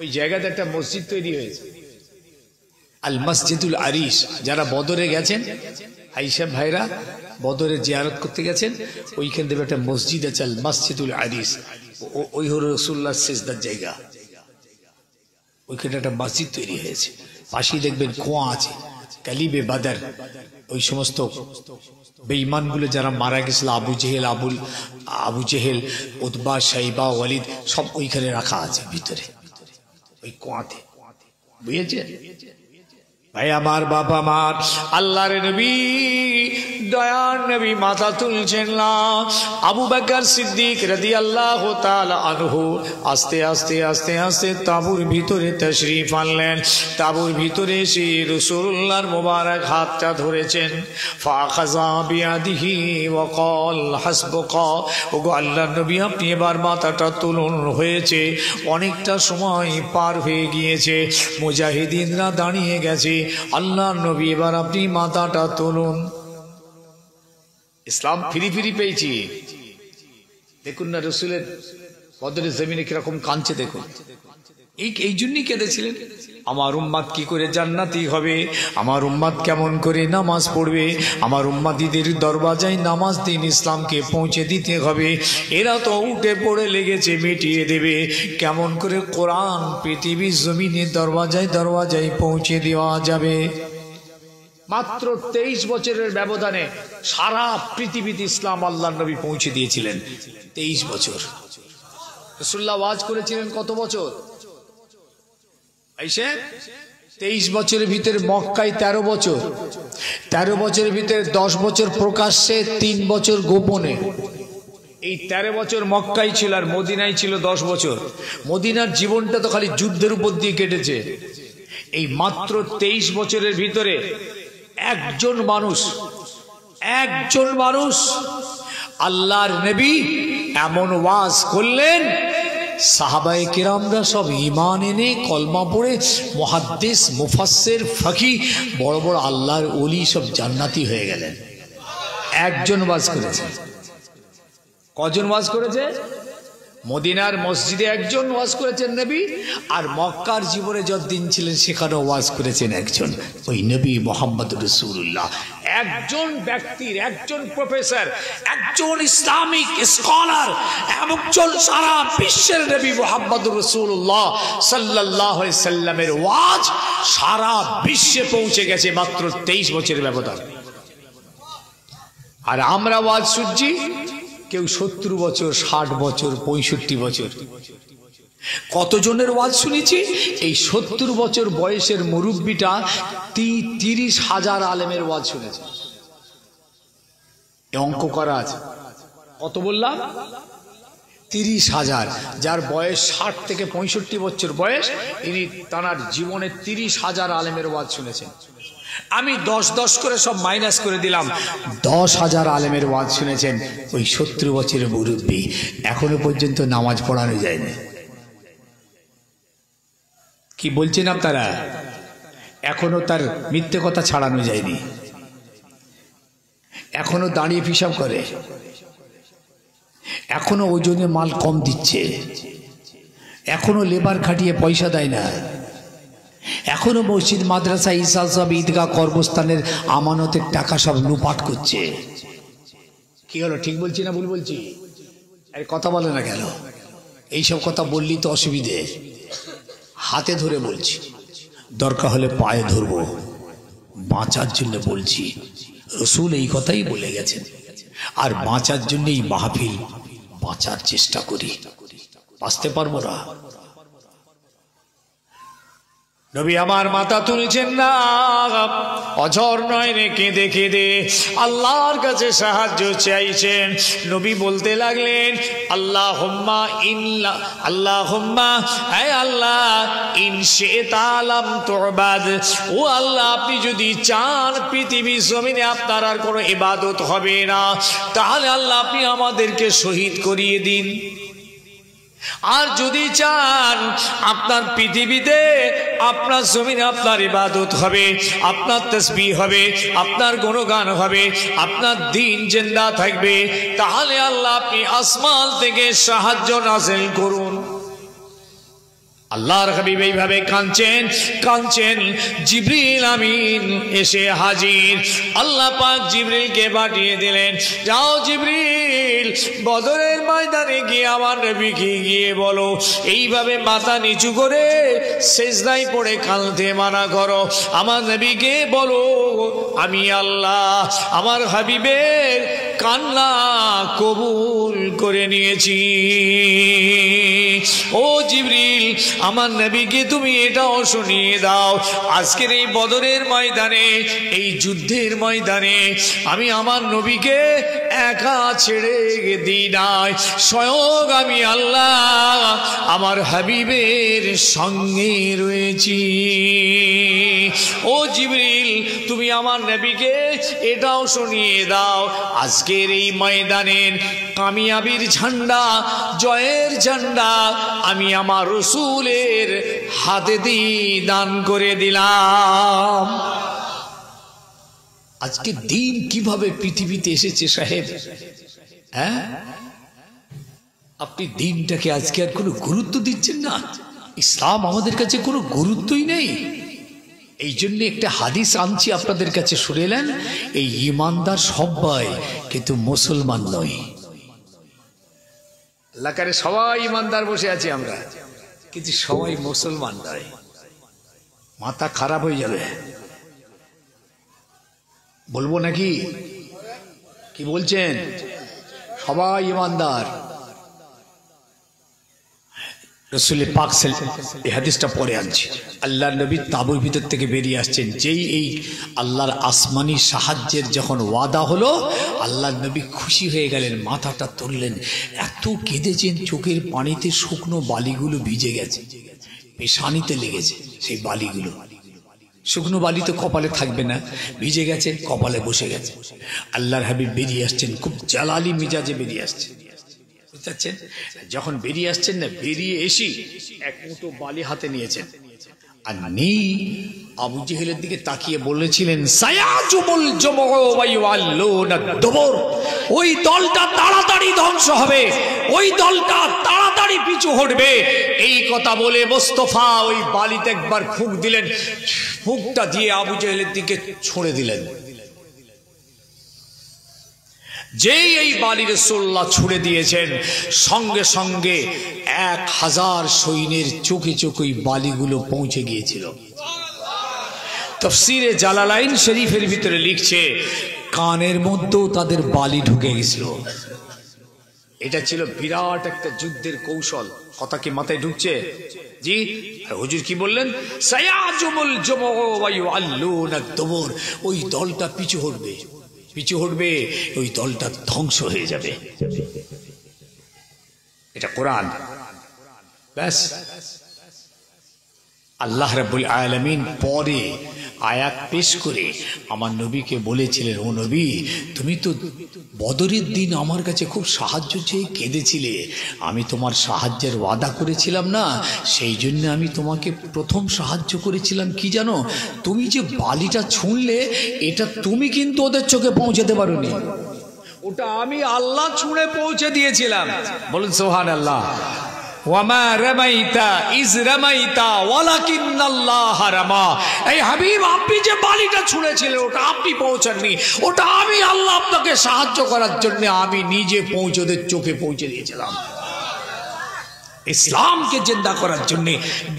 ওই জায়গাতে একটা মসজিদ তৈরি হয়েছে, আল মসজিদুল আরিশ। যারা বদরে গেছেন, আইসা ভাইরা বদরে জিয়ারত করতে গেছেন, ওইখান থেকে একটা মসজিদ আছে, আল মসজিদুল আরিশ। ওই হলো রাসূলুল্লাহর সিজদার জায়গা। ওইখানে একটা মসজিদ তৈরি হয়েছে, পাশেই দেখবেন কুয়া আছে, কালিবে বাদর। ওই সমস্ত বেঈমানগুলো যারা মারা গেছিল, আবু জেহেল, উতবা, শাইবা, ওয়ালিদ, সব ওইখানে রাখা আছে ভিতরে, ওই কুয়াতে। বুঝেছেন ভাই আমার, বাবা আমার, আল্লাহর নবী দয়ার নবী মাথা তুলছেন না। আবু বকর সিদ্দিক রাদিয়াল্লাহু তাআলা আনহু আস্তে আস্তে আস্তে আস্তে তাঁবুর ভিতরে তাশরীফ আনলেন। তাঁবুর ভিতরে এসে রাসূলুল্লাহর মোবারক হাতটা ধরেছেন। ফাখাযা বিয়াদিহি ওয়া ক্বাল হাসবুকা, ওগো আল্লাহর নবী, আপনি এবার মাথাটা তুলুন, হয়েছে, অনেকটা সময় পার হয়ে গিয়েছে, মুজাহিদিনরা দাঁড়িয়ে গেছে, আল্লাহর নবী এবার আপনি মাথাটা তুলুন। ইসলাম ফিরি ফিরি পেয়েছি। দেখুন না রাসূলের বদরের জমিনে কিরকম কাঁদছে, দেখুন এই জন্যই কেঁদেছিলেন, আমার উম্মাত কি করে জান্নাতি হবে, আমার উম্মাত কেমন করে নামাজ পড়বে, আমার উম্মাতিদের দরওয়াজায় নামাজ দিন ইসলামকে পৌঁছে দিতে হবে। এরা তো উঠে পড়ে লেগেছে মিটিয়ে দেবে, কেমন করে কোরআন পৃথিবীর জমিনের দরওয়াজায় দরওয়াজায় পৌঁছে দেওয়া যাবে। মাত্র 23 বছরের ব্যবধানে সারা পৃথিবীতে ইসলাম আল্লাহর নবী পৌঁছে দিয়েছিলেন। 23 বছর রাসূলুল্লাহ ওয়াজ করেছিলেন কত বছর? 23 বছরের ভিতরে মক্কায় 13 বছর, 13 বছরের ভিতরে 10 বছর প্রকাশ্যে, 3 বছর গোপনে। এই 13 বছর মক্কায় ছিল আর মদিনায় ছিল 10 বছর। মদিনার জীবনটা তো খালি যুদ্ধের উপর দিয়ে কেটেছে। এই মাত্র 23 বছরের ভিতরে একজন মানুষ আল্লাহর নবী এমন ওয়াজ করলেন, সাহাবায়ে কেরামরা সব ঈমান এনে কলমা পড়ে মুহাদ্দিস মুফাসসির ফকিহ বড় বড় আল্লাহর ওলি সব জান্নাতি হয়ে গেলেন। একজন ওয়াজ করেছে। কজন ওয়াজ করেছে? মদিনার মসজিদে একজন ওয়াজ করেছেন নবী, আর মক্কার জীবনে যতদিন ছিলেন সেখানে ওয়াজ করেছেন একজন, ওই নবী মুহাম্মদুর রাসূলুল্লাহ। একজন ব্যক্তির, একজন প্রফেসর, একজন ইসলামিক স্কলার, একজন সারা বিশ্বের নবী মুহাম্মদুর রাসূলুল্লাহ সাল্লাল্লাহু আলাইহি সাল্লামের ওয়াজ সারা বিশ্বে পৌঁছে গেছে মাত্র 23 বছরের ব্যবধানে। আর আমরা ওয়াজ শুনছি কেউ 70 বছর, 60 বছর, 65 বছর। কতজনের ওয়াজ শুনেছি? এই 70 বছর বয়সের মুরব্বীটা 30,000 আলেমের ওয়াজ শুনেছে। অঙ্ক করা আছে। কত বললাম? 30,000। যার বয়স 60 থেকে 65 বছর বয়স, ইনি তার জীবনে 30,000 আলেমের ওয়াজ শুনেছেন। আমি 10 করে সব মাইনাস করে দিলাম, 10,000 আলেমের ওয়াজ শুনেছেন ওই 70 বছরের মুরব্বী। এখনো পর্যন্ত নামাজ পড়ানো যায়নি। কি বলছেন আপনারা? এখনো তার মিথ্যে কথা ছাড়ানো যায়নি, এখনো দাঁড়িয়ে পিশাব করে, এখনো ওজনে মাল কম দিচ্ছে, এখনো লেবার খাটিয়ে পয়সা দেয় না, এখনো মসজিদ মাদ্রাসা ইসাল সব ঈদগাহ কর্মস্থানের আমানতের টাকা সব লুপাট করছে। কি হলো, ঠিক বলছি না ভুল বলছি? আরে কথা বলে না কেন? এইসব কথা বললি তো অসুবিধে। হাতে ধরে বলছি, দরকার হলে পায়ে ধরবো, বাঁচার জন্য বলছি। রসুল এই কথাই বলে গেছেন, আর বাঁচার জন্য এই মাহফিল, বাঁচার চেষ্টা করি। বাঁচতে পারবো না। নবী আমার মাথা তুলেছেন না, অঝর নয় রে, কেঁদে কেঁদে আল্লাহর কাছে সাহায্য চাইছেন। নবী বলতে লাগলেন, আল্লাহুম্মা ইল্লা আল্লাহুম্মা, হে আল্লাহ, ইন শি'তা লাম তু'বাদ, ও আল্লাহ, আপনি যদি চান পৃথিবীর জমিনে আপনার আর কোনো ইবাদত হবে না, তাহলে আল্লাহ আপনি আমাদেরকে শহীদ করিয়ে দিন। আর যদি চান আপনার পৃথিবীতে, আপনার জমিনে আপনার ইবাদত হবে, আপনার তাসবিহ হবে, আপনার গুণগান হবে, আপনার দিন জিন্দা থাকবে, তাহলে আল্লাহ আপনি আসমান থেকে সাহায্য নাযিল করুন। আল্লাহর হাবিব এইভাবে কাঁদছেন। জিবরিল আমিন এসে হাজির। আল্লাহ পাক জিবরিলকে পাঠিয়ে দিলেন, যাও জিবরিল, বদরের ময়দানে গিয়ে আমার নবীকে গিয়ে বলো, এইভাবে মাথা নিচু করে সিজদায় পড়ে কাঁদতে মানা করো। আমার নবীকে বলো, আমি আল্লাহ আমার হাবিবের কান্না কবুল করে নিয়েছি। ও জিবরিল, আমার নবীকে তুমি এটাও শুনিয়ে দাও, আজকের এই বদরের ময়দানে, এই যুদ্ধের ময়দানে আমি আমার নবীকে একা ছেড়ে দিই নাই, স্বয়ং আমি আল্লাহ আমার হাবিবের সঙ্গে রয়েছি। ও জিবরিল, তুমি আমার নবীকে এটাও শুনিয়ে দাও, আজকের এই ময়দানের কামিয়াবির ঝান্ডা, জয়ের ঝান্ডা আমি আমার রসুলের হাতে দিয়ে দান করে দিলাম। আজকে দিন কিভাবে পৃথিবীতে এসেছে সাহেব, হ্যাঁ? আপনি দিনটাকে আজকে আর কোনো গুরুত্ব দিচ্ছেন না। ইসলাম আমাদের কাছে কোনো গুরুত্বই নেই। এই জন্য একটা হাদিস আনছি আপনাদের কাছে, শুনেলেন? এই ইমানদার সবাই কিন্তু মুসলমান নয়। এলাকারে সবাই ইমানদার বসে আছি আমরা, কিন্তু সবাই মুসলমান নয়। মাথা খারাপ হয়ে যাবে। বলবো নাকি? কি বলছেন? সবাই ইমানদার। রাসূল পাক এই হাদিসটা পরে আনছি। আল্লাহ নবী তাঁবুর ভিতর থেকে বেরিয়ে আসছেন। যেই এই আল্লাহর আসমানি সাহায্যের যখন ওয়াদা হলো, আল্লাহ নবী খুশি হয়ে গেলেন, মাথাটা তুললেন, এত কেঁদেছেন, চোখের পানিতে শুকনো বালিগুলো ভিজে গেছে, পেশানিতে লেগেছে সেই বালিগুলো। শুকনো বালি তো কপালে থাকবে না, ভিজে গেছে, কপালে বসে গেছে। আল্লাহর হাবিব বেরিয়ে আসছেন, খুব জালালি মিজাজে বেরিয়ে আসছেন, বুঝতে? যখন বেরিয়ে আসছেন না, বেরিয়ে এসে এক মুঠো বালি হাতে নিয়েছেন, আর নেই আবু জেহেলের দিকে তাকিয়ে বলেছিলেন, সায়াজুমুল জামউ ওয়া ইউআল্লুনা দুবুর, ওই দলটা তাড়াতাড়ি ধ্বংস হবে, ওই দলটা তাড়াতাড়ি পিছু হটবে। এই কথা বলে মোস্তফা ওই বালিতে একবার ফুঁক দিলেন, ফুঁকটা দিয়ে আবু জেহেলের দিকে ছুঁড়ে দিলেন। যেই এই বালি রাসূলুল্লাহ ছুড়ে দিয়েছেন, সঙ্গে সঙ্গে 1000 সৈন্যের চোখে চোখে বালিগুলো পৌঁছে গিয়েছিল। তাফসীরে জালালাইন শরীফের ভিতরে লিখছে, কানের মধ্যেও তাদের বালি ঢুকে গেছিল। এটা ছিল বিরাট একটা যুদ্ধের কৌশল। কথা কি মাথায় ঢুকছে? জি। হুজুর কি বললেন? সায়াজুমুল জামউ ওয়া ইউআল্লুনা দুবুর, ওই দলটা পিছু হটবে, পিছু হটবে, ওই দলটা ধ্বংস হয়ে যাবে। এটা কোরআন। ব্যাস। আল্লাহ রাব্বুল আলামিন পরে আয়াত পেশ করে আমার নবীকে বলেছিলেন, ও নবী, তুমি তো বদরের দিন আমার কাছে খুব সাহায্য চেয়ে কেঁদেছিলে, আমি তোমার সাহায্যের ওয়াদা করেছিলাম না, সেই জন্য আমি তোমাকে প্রথম সাহায্য করেছিলাম। কি জানো? তুমি যে বালিটা ছুঁড়লে, এটা তুমি কিন্তু ওদের চোখে পৌঁছাতে পারোনি, ওটা আমি আল্লাহ ছুঁড়ে পৌঁছে দিয়েছিলাম। বলুন সুবহানাল্লাহ। ওয়ামা রামাইতা ইজ রামাইতা ওয়ালাকিন্নাল্লাহ রামা। এই হাবিব, আপনি যে বালিটা ছুঁড়েছিলেন, ওটা আপনি পৌঁছাননি, ওটা আমি আল্লাহ আপনাকে সাহায্য করার জন্য আমি নিজে পৌঁছতে চোখে পৌঁছে দিয়েছিলাম। ইসলামকে জিন্দা করার জন্য,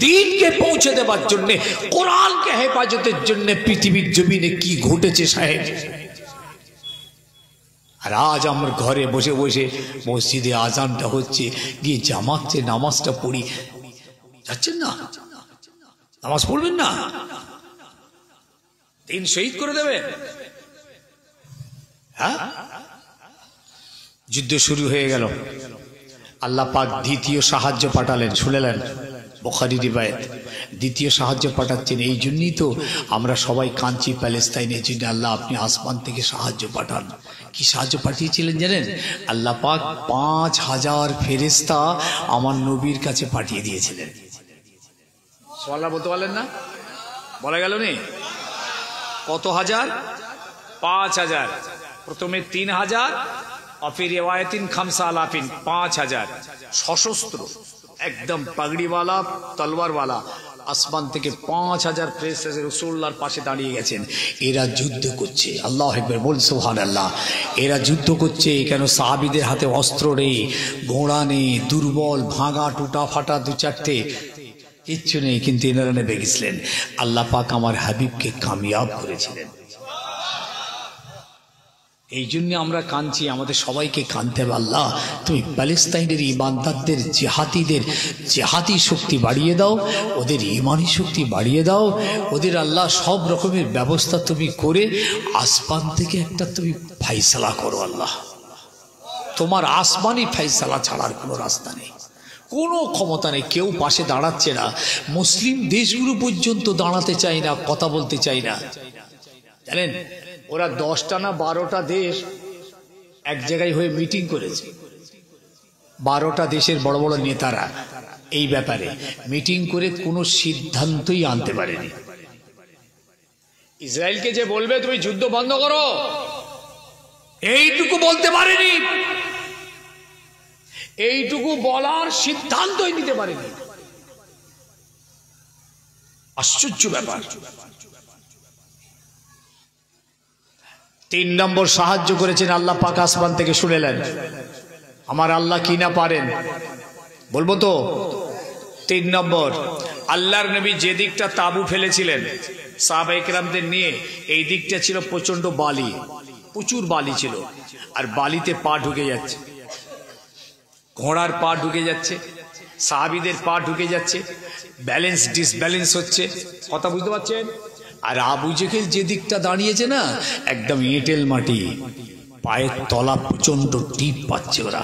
দ্বীনকে পৌঁছে দেওয়ার জন্য, কোরআনকে হেফাজতের জন্য পৃথিবীর জমিনে কি ঘটেছে সাহেব। আর আজ আমার ঘরে বসে বসে মসজিদে আজানটা হচ্ছে, গিয়ে জামাতে নামাজটা পড়ি, যাচ্ছেন না? নামাজ পড়বেন না? দিন শহীদ করে দেবে। হ্যাঁ, যুদ্ধ শুরু হয়ে গেল, আল্লাহ পাক দ্বিতীয় সাহায্য পাঠালেন। শুনলেন বুখারী রিওয়ায়াত, দ্বিতীয় সাহায্য পাঠাচ্ছেন। এই জন্যই তো আমরা সবাই কাঁদছি প্যালেস্তাইনের জন্য, আল্লাহ আপনি আসমান থেকে সাহায্য পাঠান। কি সাহায্য পাঠিয়েছিলেন জানেন? আল্লাহ পাক 5000 ফেরেশতা আমার নবীর কাছে পাঠিয়ে দিয়েছিলেন। সুবহানাল্লাহ বলতে পারলেন না? বলা গেল নি? কত হাজার? 5000। প্রথমে 3000, অফির রিওয়ায়াতিন 5000, 5000 সশস্ত্র, একদম পাগড়িওয়ালা, তলোয়ারওয়ালা। আসমান থেকে 5000 ফেরেশতা রাসূলুল্লাহর পাশে দাঁড়িয়ে গেছেন। এরা যুদ্ধ করছে। আল্লাহু আকবার, বল সুবহানাল্লাহ। এরা যুদ্ধ করছে কেন? সাহাবীদের হাতে অস্ত্র নেই, ঘোড়া নেই, দুর্বল, ভাঙা টুটা ফাটা 2-4টে, কিচ্ছু নেই, কিন্তু এনারা নেমে গেছিলেন। আল্লাহ পাক আমার হাবিবকে কামিয়াব করেছিলেন। এই জন্য আমরা কাঁদছি, আমাদের সবাইকে কাঁদতে হবে। আল্লাহ তুমি প্যালেস্তাইনের ইমানদারদের, জেহাদিদের জেহাদি শক্তি বাড়িয়ে দাও, ওদের ইমানি শক্তি বাড়িয়ে দাও, ওদের আল্লাহ সব রকমের ব্যবস্থা তুমি করে আসমান থেকে একটা তুমি ফাইসালা করো। আল্লাহ তোমার আসমানি ফাইসালা ছাড়ার কোনো রাস্তা নেই, কোনো ক্ষমতা নেই। কেউ পাশে দাঁড়াচ্ছে না, মুসলিম দেশগুলো পর্যন্ত দাঁড়াতে চায় না, কথা বলতে চায় না। জানেন, ওরা 10টা না 12টা দেশ এক জায়গায় হয়ে মিটিং করেছে। 12টা দেশের বড় বড় নেতারা এই ব্যাপারে মিটিং করে কোনো সিদ্ধান্তই আনতে পারেনি। ইসরায়েলকে যে বলবে তুমি যুদ্ধ বন্ধ করো, এইটুকু বলতে পারেনি, এইটুকু বলার সিদ্ধান্তই নিতে পারেনি। আশ্চর্য ব্যাপার। 3 নম্বর সাহায্য করেছেন আল্লাহ পাক, আসমান থেকে শুনেলেন আমার আল্লাহ কি না পারেন, বলবো তো। 3 নম্বর, আল্লাহর নবী যে দিকটা তাবু ফেলেছিলেন সাহাবায়ে কেরামদের নিয়ে, এই দিকটা ছিল প্রচন্ড বালি, প্রচুর বালি ছিল, আর বালিতে পা ঢুকে যাচ্ছে, ঘোড়ার পা ঢুকে যাচ্ছে, সাহাবীদের পা ঢুকে যাচ্ছে, ব্যালেন্স ডিসব্যালেন্স হচ্ছে, কথা বুঝতে পারছেন। আর আবু জেহেল যে দিকটা দাঁড়িয়েছে না, একদম এঁটেল মাটি, পায়ের তলা প্রচন্ড টিপ পাচ্ছে, ওরা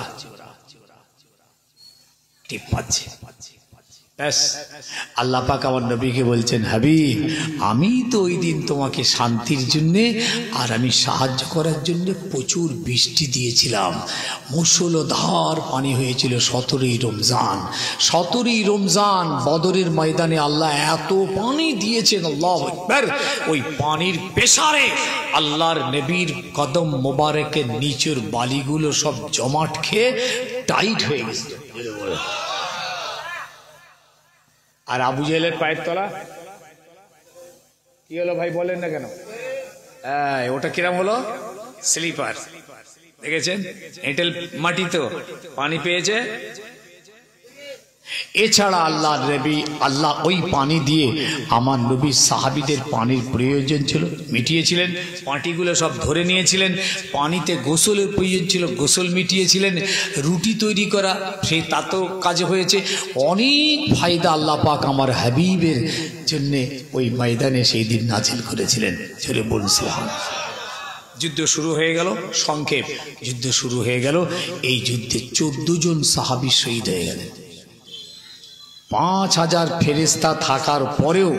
টিপ পাচ্ছে। আল্লাহ পাক আমার নবীকে বলছেন, হাবিব আমি তো ওই দিন তোমাকে শান্তির জন্য আর আমি সাহায্য করার জন্য প্রচুর বৃষ্টি দিয়েছিলাম, মুষলধার পানি হয়েছিল 17ই রমজান। 17ই রমজান বদরের ময়দানে আল্লাহ এত পানি দিয়েছেন, আল্লাহু আকবার। ওই পানির পেশারে আল্লাহর নবীর কদম মোবারকের নিচের বালিগুলো সব জমাট খেয়ে টাইট হয়ে গেছে। আর আবু জেহেলের পায়ের তলা কি হলো ভাই, বলেন না কেন? ওটা কিরম হলো? স্লিপার। দেখেছেন, এঁটেল মাটি তো পানি পেয়েছে। এছাড়া আল্লাহ নবী, আল্লাহ ওই পানি দিয়ে আমার নবী সাহাবীদের পানির প্রয়োজন ছিল মিটিয়েছিলেন, পাটিগুলো সব ধরে নিয়েছিলেন। পানিতে গোসলের প্রয়োজন ছিল, গোসল মিটিয়েছিলেন। রুটি তৈরি করা, সেই তাতেও কাজে হয়েছে। অনেক ফায়দা আল্লাহ পাক আমার হাবিবের জন্য ওই ময়দানে সেই দিন নাজিল করেছিলেন। চলে বলুন সুবহানাল্লাহ। যুদ্ধ শুরু হয়ে গেল, সংক্ষেপ যুদ্ধ শুরু হয়ে গেল। এই যুদ্ধে 14 জন সাহাবী শহীদ হয়ে গেলেন। 5000 ফেরেশতা থাকার পরেও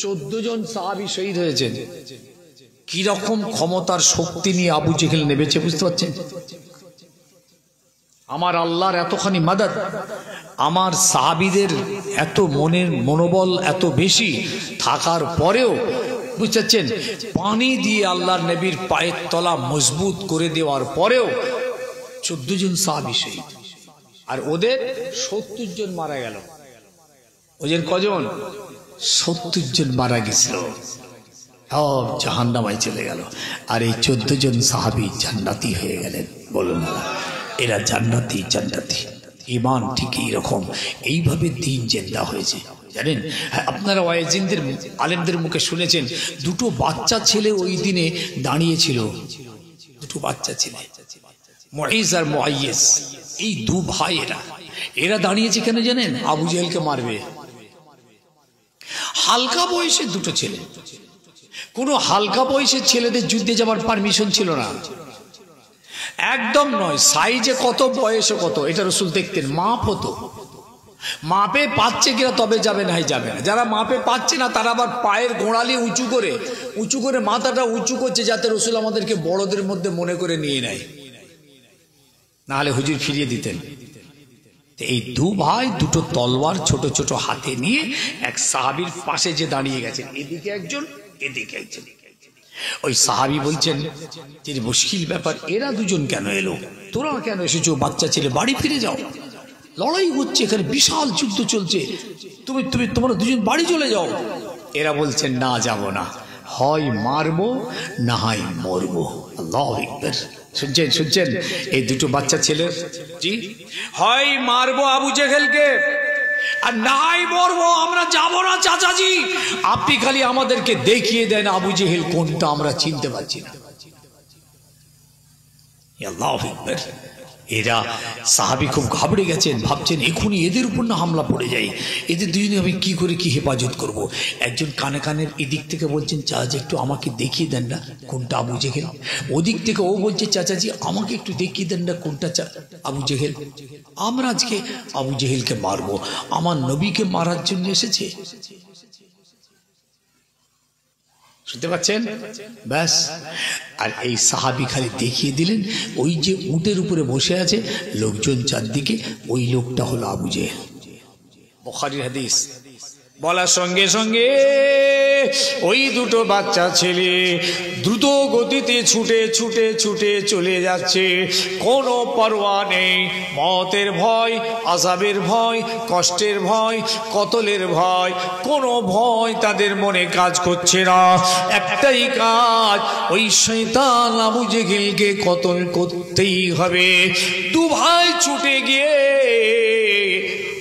14 জন সাহাবী শহীদ হয়েছেন। কি রকম ক্ষমতার শক্তি নিয়ে আবু জেহেল নেমেছে বুঝতে পারছেন? আমার আল্লাহর এতখানি মাদদ, আমার সাহাবীদের এত মনোবল এত বেশি থাকার পরেও বুঝতে পারছেন, পানি দিয়ে আল্লাহর নবীর পায়ের তলা মজবুত করে দেওয়ার পরেও 14 জন সাহাবী শহীদ। আর ওদের 70 জন মারা গেল। ওদের কজন? 70 জন মারা গেছিল, সব জাহান্নামায় চলে গেল। আর এই 14 জন সাহাবী জান্নাতি হয়ে গেলেন। বলুন না, এরা জান্নাতি জান্নাতি। ঈমান ঠিক এইরকম, এইভাবে দিন জিন্দা হয়েছে। জানেন, আপনারা ওয়াইজিনদের আলেমদের মুখে শুনেছেন, 2টো বাচ্চা ছেলে ওই দিনে দাঁড়িয়েছিল। 2টো বাচ্চা ছেলে, মুঈজ আর মুআইয়িজ, এই 2 ভাই। এরা দাঁড়িয়েছে কেন জানেন? আবু জেহেলকে মারবে। হালকা বয়সে 2টো ছেলে, কোনো হালকা বয়সের ছেলেদের যুদ্ধে যাবার পারমিশন ছিল না, একদম নয়। সাইজে কত, বয়সে কত, এটা রাসূল দেখতেন, মাপ হতো। মাপে পাচ্ছে কিনা তবে যাবে, না যাবে না। যারা মাপে পাচ্ছে না তারা আবার পায়ের গোড়ালি উঁচু করে মাথাটা উঁচু করছে, যাতে রাসূল আমাদেরকে বড়দের মধ্যে মনে করে নিয়ে নেয়, নাহলে হুজুর ফিরিয়ে দিতেন। এই 2 ভাই 2টো তলোয়ার ছোট ছোট হাতে নিয়ে এক সাহাবীর পাশে যে দাঁড়িয়ে গেছেন, এদিকে একজন এদিকে একজন। ওই সাহাবী বলছেন, যে মুশকিল ব্যাপার, এরা 2 জন কেন এলো? তোরা কেন এসেছো? বাচ্চা ছেলে, বাড়ি ফিরে যাও, লড়াই হচ্ছে এখানে, বিশাল যুদ্ধ চলছে, তোমরা 2 জন বাড়ি চলে যাও। এরা বলছেন, না যাব না, হয় মারবো না হয় মরবো। আল্লাহু আকবার। শুনছেন এই 2টো বাচ্চা ছেলে, জি, হয় মারবো আবু জেহেলকে আর না হয় মরবো, আমরা যাব না চাচাজি, আপনি খালি আমাদেরকে দেখিয়ে দেন আবু জেহেল কোনটা, আমরা চিনতে পারছি না। আল্লাহু আকবার। এরা সাহাবী খুব ঘাবড়ে গেছেন, ভাবছেন এখনই এদের উপর না হামলা পড়ে যায়, এদের 2জনে আমি কি করে কি হেফাজত করব। একজন কানে কানের এদিক থেকে বলছেন, চাচা একটু আমাকে দেখিয়ে দেন না কোনটা আবু জেহেল। ওদিক থেকে ও বলছে, চাচাজি আমাকে একটু দেখিয়ে দেন না কোনটা আবু জেহেল। আমরা আজকে আবু জেহেলকে মারবো, আমার নবীকে মারার জন্য এসেছে। শুনতে পাচ্ছেন? ব্যাস। আর এই সাহাবী খালি দেখিয়ে দিলেন, ওই যে উটের উপরে বসে আছে লোকজন চারদিকে, ওই লোকটা হলো আবু জেহেল। বুখারীর হাদিস, বলার সঙ্গে সঙ্গে ওই দুটো বাচ্চা ছেলে দ্রুত গতিতে ছুটে ছুটে ছুটে চলে যাচ্ছে। কোনো পরোয়া নেই, মওতের ভয়, আযাবের ভয়, কষ্টের ভয়, কতলের ভয়, কোনো ভয় তাদের মনে কাজ করছে না। একটাই কাজ, ওই শয়তান আবু জেহেলকে কতল করতেই হবে। দু ভাই ছুটে গিয়ে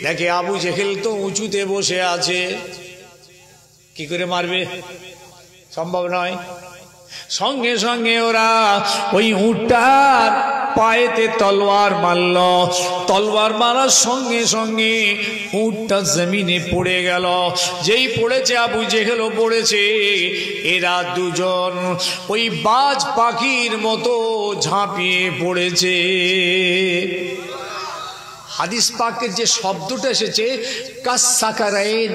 দেখে আবু জেহেল তো উঁচুতে বসে আছে, কি করে মারবে? সম্ভব নয়। সঙ্গে সঙ্গে ওরা ওই উটটার পায়েতে তলোয়ার মারল। তলোয়ার মারার সঙ্গে সঙ্গে উটটা জমিনে পড়ে গেল। যেই পড়েছে আবু জেহেলও পড়েছে। এরা দুজন ওই বাজ পাখির মতো ঝাঁপিয়ে পড়েছে। হাদিস পাকের যে শব্দটা এসেছে কাসসাকারাইন,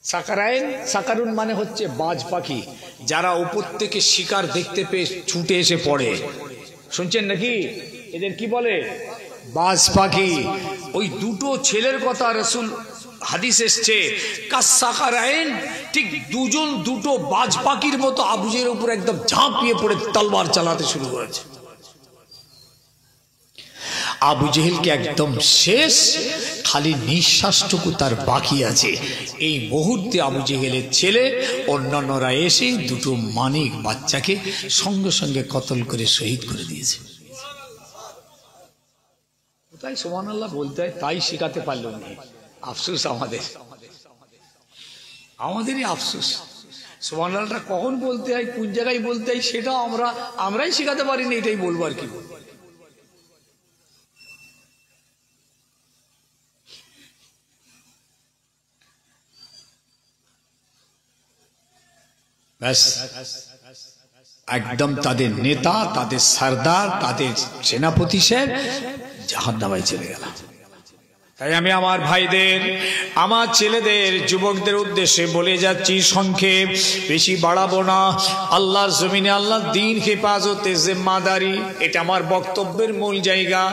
সাকারাইন, সাকারুন মানে হচ্ছে বাজ পাখি, যারা উপর থেকে শিকার দেখতে পেয়ে ছুটে এসে পড়ে। শুনছেন নাকি? এদের কি বলে? বাজ পাখি। ওই দুটো ছেলের কথা রাসূল হাদিস এসছে কাসসাকারাইন, ঠিক দুজন দুটো বাজ পাখির মতো আবু জেহেলের উপর একদম ঝাঁপিয়ে পড়ে তলোয়ার চালাতে শুরু করেছে। আবু জেহেলকে একদম শেষ, খালি নিঃশ্বাসটুকু তার বাকি আছে। এই মুহূর্তে আবু জেহেলের ছেলে অন্যান্যরা এসে দুটো মানিক বাচ্চাকে সঙ্গে সঙ্গে কতল করে শহীদ করে দিয়েছে। তাই সুবহানাল্লাহ বলতে হয়, তাই শিখাতে পারল না। আফসোস আমাদেরই আফসোস। সুবহানাল্লাহটা কখন বলতে হয়, কোন জায়গায় বলতে হয়, সেটা আমরাই শিখাতে পারিনি। এটাই বলবো আর কি। ব্যাস, একদম তাদের নেতা, তাদের সরদার, তাদের সেনাপতি সাহেব জাহান্নামে চলে গেল। তাই আমি আমার ভাইদের, আমার ছেলেদের, যুবকদের উদ্দেশ্যে বলে যাচ্ছি সংক্ষেপ, বেশি বাড়াবো না। আল্লাহর জমিনে আল্লাহর দ্বীন হেফাজতে জিম্মাদারি, এটা আমার বক্তব্যের মূল জায়গা।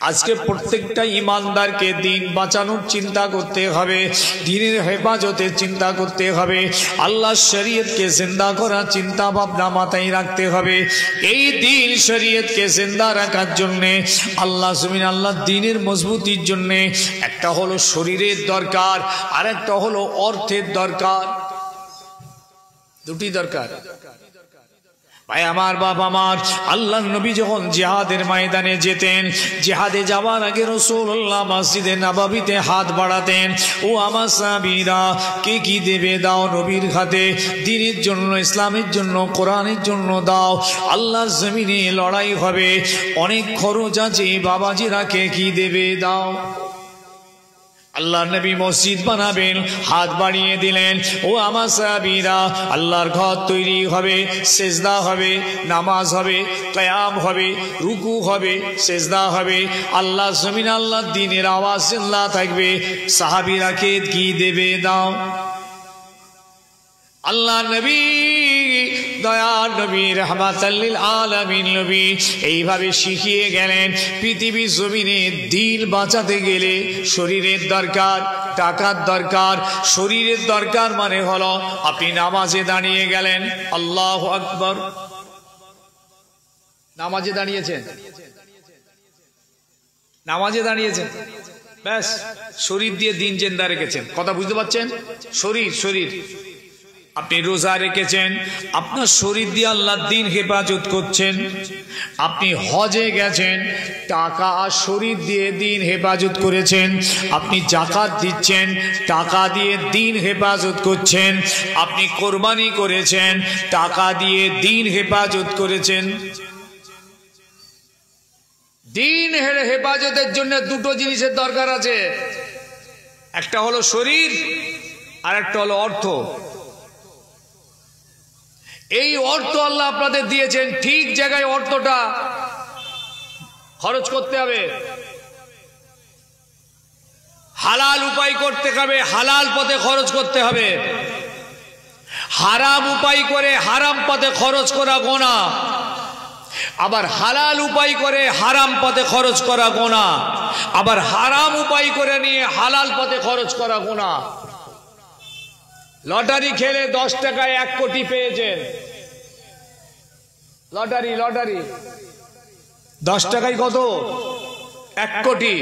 আজকে প্রত্যেকটা ইমানদারকে দিন বাঁচানোর চিন্তা করতে হবে, দিনের হেফাজতের চিন্তা করতে হবে, আল্লাহর শরীয়তকে জিন্দা করার চিন্তা ভাবনা মাথায় রাখতে হবে। এই দিন শরীয়তকে জিন্দা রাখার জন্যে, আল্লাহ জমিন আল্লাহর দিনের মজবুতির জন্যে একটা হলো শরীরের দরকার, আর একটা হলো অর্থের দরকার। দুটি দরকার। ভাই আমার, বাপ আমার, আল্লাহর নবী যখন জিহাদের ময়দানে যেতেন, জিহাদে যাওয়ার আগে রাসূলুল্লাহ মসজিদে নববীতে হাত বাড়াতেন, ও আমার সাহাবীরা কে কি দেবে দাও নবীর হাতে, দ্বীনের জন্য, ইসলামের জন্য, কোরআনের জন্য দাও। আল্লাহর জমিনে লড়াই হবে, অনেক খরচ আছে, বাবাজিরা কে কি দেবে দাও। আল্লাহ নবী মসজিদ বানাবেন, হাত বাড়িয়ে দিলেন, ও আমার সাহাবীরা, আল্লাহর ঘর তৈরি হবে, সেজদা হবে, নামাজ হবে, কিয়াম হবে, রুকু হবে, সেজদা হবে, আল্লাহ জমিন আল্লাহর দ্বীনের আওয়াজ জিন্দা থাকবে। সাহাবীরা কে কি দেবে দাও। আল্লাহ নবী, দয়ার নবী, রাহমাতাল লিল আলামিন নবী এইভাবে শিখিয়ে গেলেন, পৃথিবীর জমিনে দিন বাঁচাতে গেলে শরীরের দরকার, টাকার দরকার। শরীরের দরকার মানে হলো আপনি নামাজে দাঁড়িয়ে গেলেন, আল্লাহু আকবার, নামাজে দাঁড়িয়েছেন, নামাজে দাঁড়িয়েছেন, ব্যাস শরীর দিয়ে দিন জিন্দা রেখেছেন। কথা বুঝতে পারছেন? শরীর। আপনি রোজা রেখেছেন, আপনার শরীর দিয়ে আল্লাহর দ্বীন হেফাজত করছেন। আপনি হজে গেছেন, টাকা আর শরীর দিয়ে দ্বীন হেফাজত করেছেন। আপনি যাকাত দিচ্ছেন, টাকা দিয়ে দ্বীন হেফাজত করছেন। আপনি কোরবানি করেছেন, টাকা দিয়ে দ্বীন হেফাজত করেছেন। দ্বীন হেফাজতের জন্য দুটো জিনিসের দরকার আছে, একটা হলো শরীর, আর একটা হলো অর্থ। এই অর্থ আল্লাহ আপনাদের দিয়েছেন, ঠিক জায়গায় অর্থটা খরচ করতে হবে, হালাল উপায় করতে হবে, হালাল পথে খরচ করতে হবে। হারাম উপায় করে হারাম পথে খরচ করা গুনাহ। আবার হালাল উপায় করে হারাম পথে খরচ করা গুনাহ, আবার হারাম উপায় করে নিয়ে হালাল পথে খরচ করা গুনাহ। লটারি খেলে 10 টাকায় 1 কোটি পেয়েছেন, লটারি 10 টাকায় কত? 1 কোটি।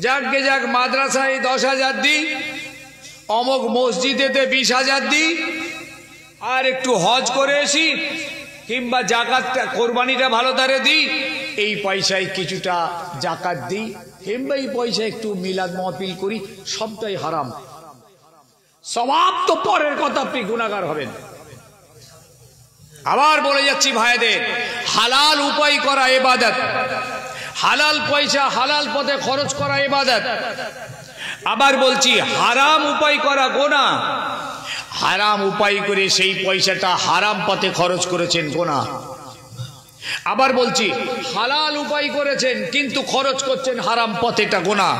যাকে যাক মাদ্রাসায় 10,000 দিই, অমুক মসজিদেতে 20,000 দিই, আর একটু হজ করে আসি, কিংবা জাকাতটা কোরবানিটা ভালো তারে দিই, এই পয়সায় কিছুটা জাকাত দিই, কিংবা এই পয়সায় একটু মিলাদ মাহফিল করি, সবটাই হারাম। সওয়াব তো পরের কথা, আপনি গুনাহগার হবেন। আবার বলে যাচ্ছি ভাইদের, হালাল উপায় করা ইবাদত, হালাল পয়সা হালাল পথে খরচ করা ইবাদত। আবার বলছি হারাম উপায় করা গুনাহ, হারাম উপায় করে সেই পয়সাটা হারাম পথে খরচ করেছেন গুনাহ। আবার বলছি হালাল উপায় করেছেন কিন্তু খরচ করছেন হারাম পথে, এটা গুনাহ।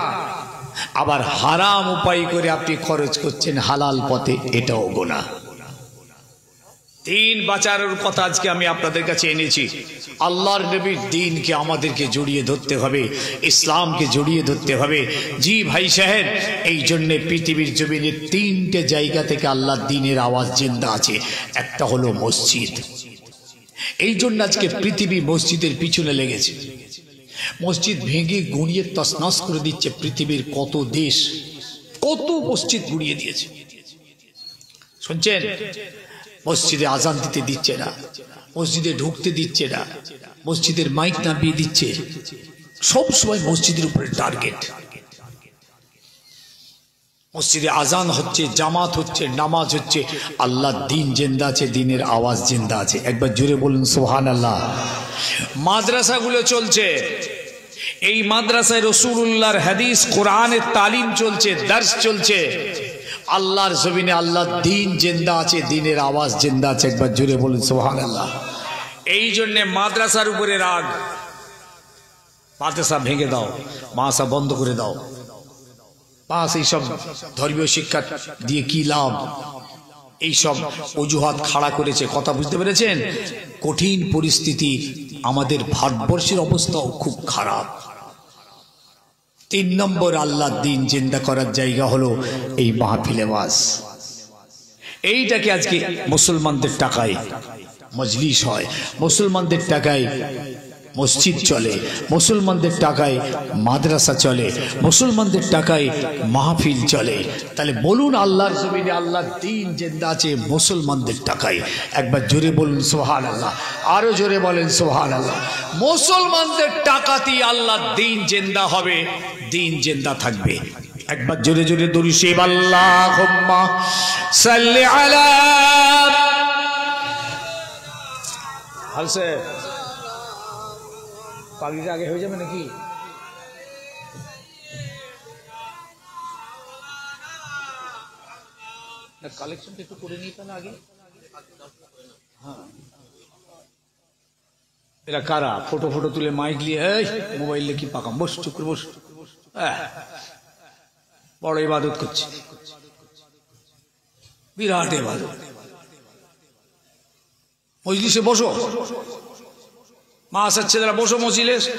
আবার হারাম উপায় করে আপনি খরচ করছেন হালাল পথে, এটাও গুনাহ। দিন বাঁচানোর কথা আজকে আমি আপনাদের কাছে এনেছি। আল্লাহর নবীর দিনকে আমাদেরকে জড়িয়ে ধরতে হবে, ইসলামকে জড়িয়ে ধরতে হবে। জি ভাই সাহেব, এই জন্য পৃথিবীর জমিনে 3টে জায়গা থেকে আল্লাহর দিনের আওয়াজ জিন্দা আছে। একটা হলো মসজিদ। এই জন্য আজকে পৃথিবী মসজিদের পিছনে লেগেছে। মসজিদ ভেঙে গুঁড়িয়ে তছনছ করে দিচ্ছে পৃথিবীর কত দেশ, কত মসজিদ গুঁড়িয়ে দিয়েছে। শুনছেন? মসজিদে আজান দিতে দিচ্ছে না, মসজিদে ঢুকতে দিচ্ছে না, মসজিদের মাইক নামিয়ে দিচ্ছে, সব সময় মসজিদের উপরে টার্গেট। মসজিদে আজান হচ্ছে, জামাত হচ্ছে, নামাজ হচ্ছে, আল্লাহর দিন জিন্দা আছে, দিনের আওয়াজ জিন্দা আছে। একবার জোরে বলুন সুবহানাল্লাহ। মাদ্রাসাগুলো চলছে, এই মাদ্রাসায় রাসূলুল্লাহর হাদিস কোরআনের তালিম চলছে, দর্স চলছে। আল্লাহর জমিনে আল্লাহর দিন জিন্দা আছে, দিনের আওয়াজ জিন্দা আছে। একবার জোরে বলুন সুবহানাল্লাহ। এই জন্য মাদ্রাসার উপরে রাগ, মাদ্রাসা ভেঙে দাও, মাদ্রাসা বন্ধ করে দাও, বাস এইসব ধর্মীয় শিক্ষা দিয়ে কি লাভ, এইসব অজুহাত খাড়া করেছে। কথা বুঝতে পেরেছেন? কঠিন পরিস্থিতি, আমাদের ভারতবর্ষের অবস্থাও খুব খারাপ। 3 নম্বর আল্লাহর দিন জিন্দা করার জায়গা হলো এই মাহফিলে ওয়াজ। এইটাকে আজকে মুসলমানদের টাকায় মজলিস হয়, মুসলমানদের টাকায় মসজিদ চলে, মুসলমানদের টাকায় মাদ্রাসা চলে, মুসলমানদের টাকায় মাহফিল চলে। তাহলে বলুন আল্লাহর জমিনে আল্লাহর দিন জিন্দা আছে মুসলমানদের টাকায়। একবার জোরে বলুন সুবহানাল্লাহ, আরো জোরে বলেন সুবহানাল্লাহ। মুসলমানদের টাকাতেই আল্লাহর দিন জিন্দা হবে, দিন জিন্দা থাকবে। একবার জোরে জোরে দরুদ শরীফ আল্লাহুম্মা সাল্লি আলা হালসে পাগড়িটা আগে হয়ে যাবে নাকি? কালেকশনটা একটু করে নিই তাহলে আগে। হ্যাঁ, এরা কারা? ফটো তুলে মাইক নিয়ে মোবাইল কি পাকাম, বস চুপ করে বস। বড় ইবাদত করছে, বিরাট ইবাদত। মজলিসে বসো, মা আসার ছেলেরা বসো মজলিসে।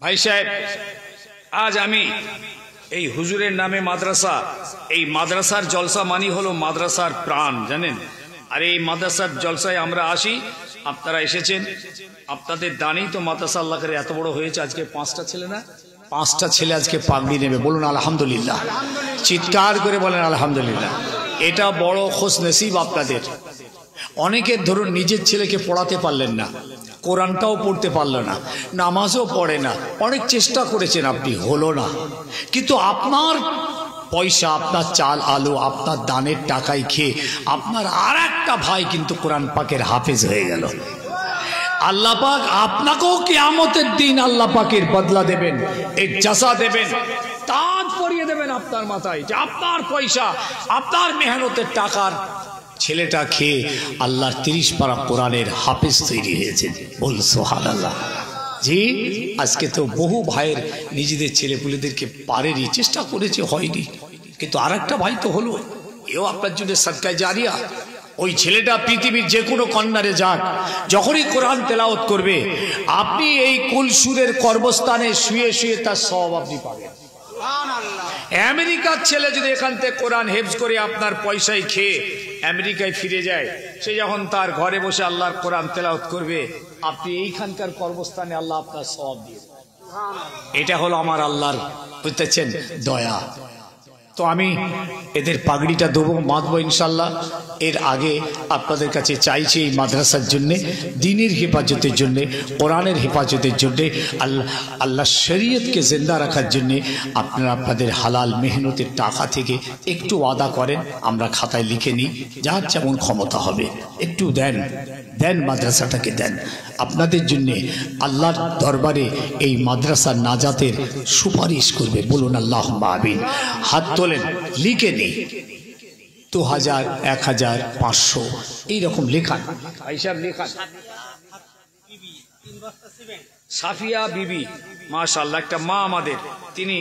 ভাই সাহেব, আজ আমি এই হুজুরের নামে মাদ্রাসা, এই মাদ্রাসার জলসা মানি হলো মাদ্রাসার প্রাণ, জানেন? আর এই মাদ্রাসার জলসায় আমরা আসি, আপনারা এসেছেন, আপনাদের দানেই তো মাদ্রাসা আল্লাহ করে এত বড় হয়েছে। আজকে 5টা ছেলে না, 5টা ছেলে আজকে পাগড়ি নেবে। বলুন আলহামদুলিল্লাহ, চিৎকার করে বলেন আলহামদুলিল্লাহ। এটা বড় খোশ নসিব আপনাদের। অনেকের ধরুন নিজের ছেলেকে পড়াতে পারলেন না, কোরআনটাও পড়তে পারল না, নামাজও পড়ে না, অনেক চেষ্টা করেছেন আপনি, হলো না। কিন্তু আপনার পয়সা, আপনার চাল আলু, আপনার দানের টাকায় খেয়ে আপনার আর একটা ভাই কিন্তু কোরআন পাকের হাফেজ হয়ে গেল। আল্লাহ পাক আপনাকেও কিয়ামতের দিন আল্লাহ পাকের বদলা দেবেন, এক জাযা দেবেন, তাজ পরিয়ে দেবেন আপনার মাথায়, যে আপনার পয়সা, আপনার মেহনতের টাকার ছেলেটা খেয়ে আল্লাহর 30 পারা কোরআনের হাফেজ তৈরি হয়েছে। বল সুবহানাল্লাহ। জি, আজকে তো বহু ভাইয়ের নিজেদের ছেলেপুলেদেরকে পারেনি, চেষ্টা করেছে, হয়নি, কিন্তু আর একটা ভাই তো হলো। এও আপনার জন্য সদকায়ে জারিয়া। ওই ছেলেটা পৃথিবীর যে কোনো কর্নারে যাক, যখনই কোরআন তেলাওয়াত করবে আপনি এই কুলসুরের কর্মস্থানে শুয়ে শুয়ে তার সওয়াব আপনি পাবেন। আমেরিকার ছেলে যদি এখান থেকে কোরআন হেফজ করে আপনার পয়সায় খেয়ে আমেরিকায় ফিরে যায়, সে যখন তার ঘরে বসে আল্লাহর কোরআন তেলাওয়াত করবে, আপনি এইখানকার কর্মস্থানে আল্লাহ আপনার সওয়াব দিয়ে দেবেন। এটা হলো আমার আল্লাহর বুঝতেছেন দয়া। তো আমি এদের পাগড়িটা দেবো, বাঁধবো ইনশাল্লাহ। এর আগে আপনাদের কাছে চাইছি এই মাদ্রাসার জন্যে, দ্বীনের হেফাজতের জন্যে, কোরআনের হেফাজতের জন্যে, আল্লাহ শরীয়তকে জিন্দা রাখার জন্যে আপনারা আপনাদের হালাল মেহনতের টাকা থেকে একটু ওয়াদা করেন, আমরা খাতায় লিখে নিই, যার যেমন ক্ষমতা হবে একটু দেন, দেন মাদ্রাসাটাকে দেন। আপনাদের জন্যে আল্লাহর দরবারে এই মাদ্রাসার নাজাতের সুপারিশ করবে, বলুন আল্লাহুম্মা আমিন। হাত তোলেন, লিখে নেই 2000, 1000, 500 এইরকম লেখান, হিসাব লেখান। সাফিয়া বিবি মাশাআল্লাহ, একটা মা আমাদের, তিনি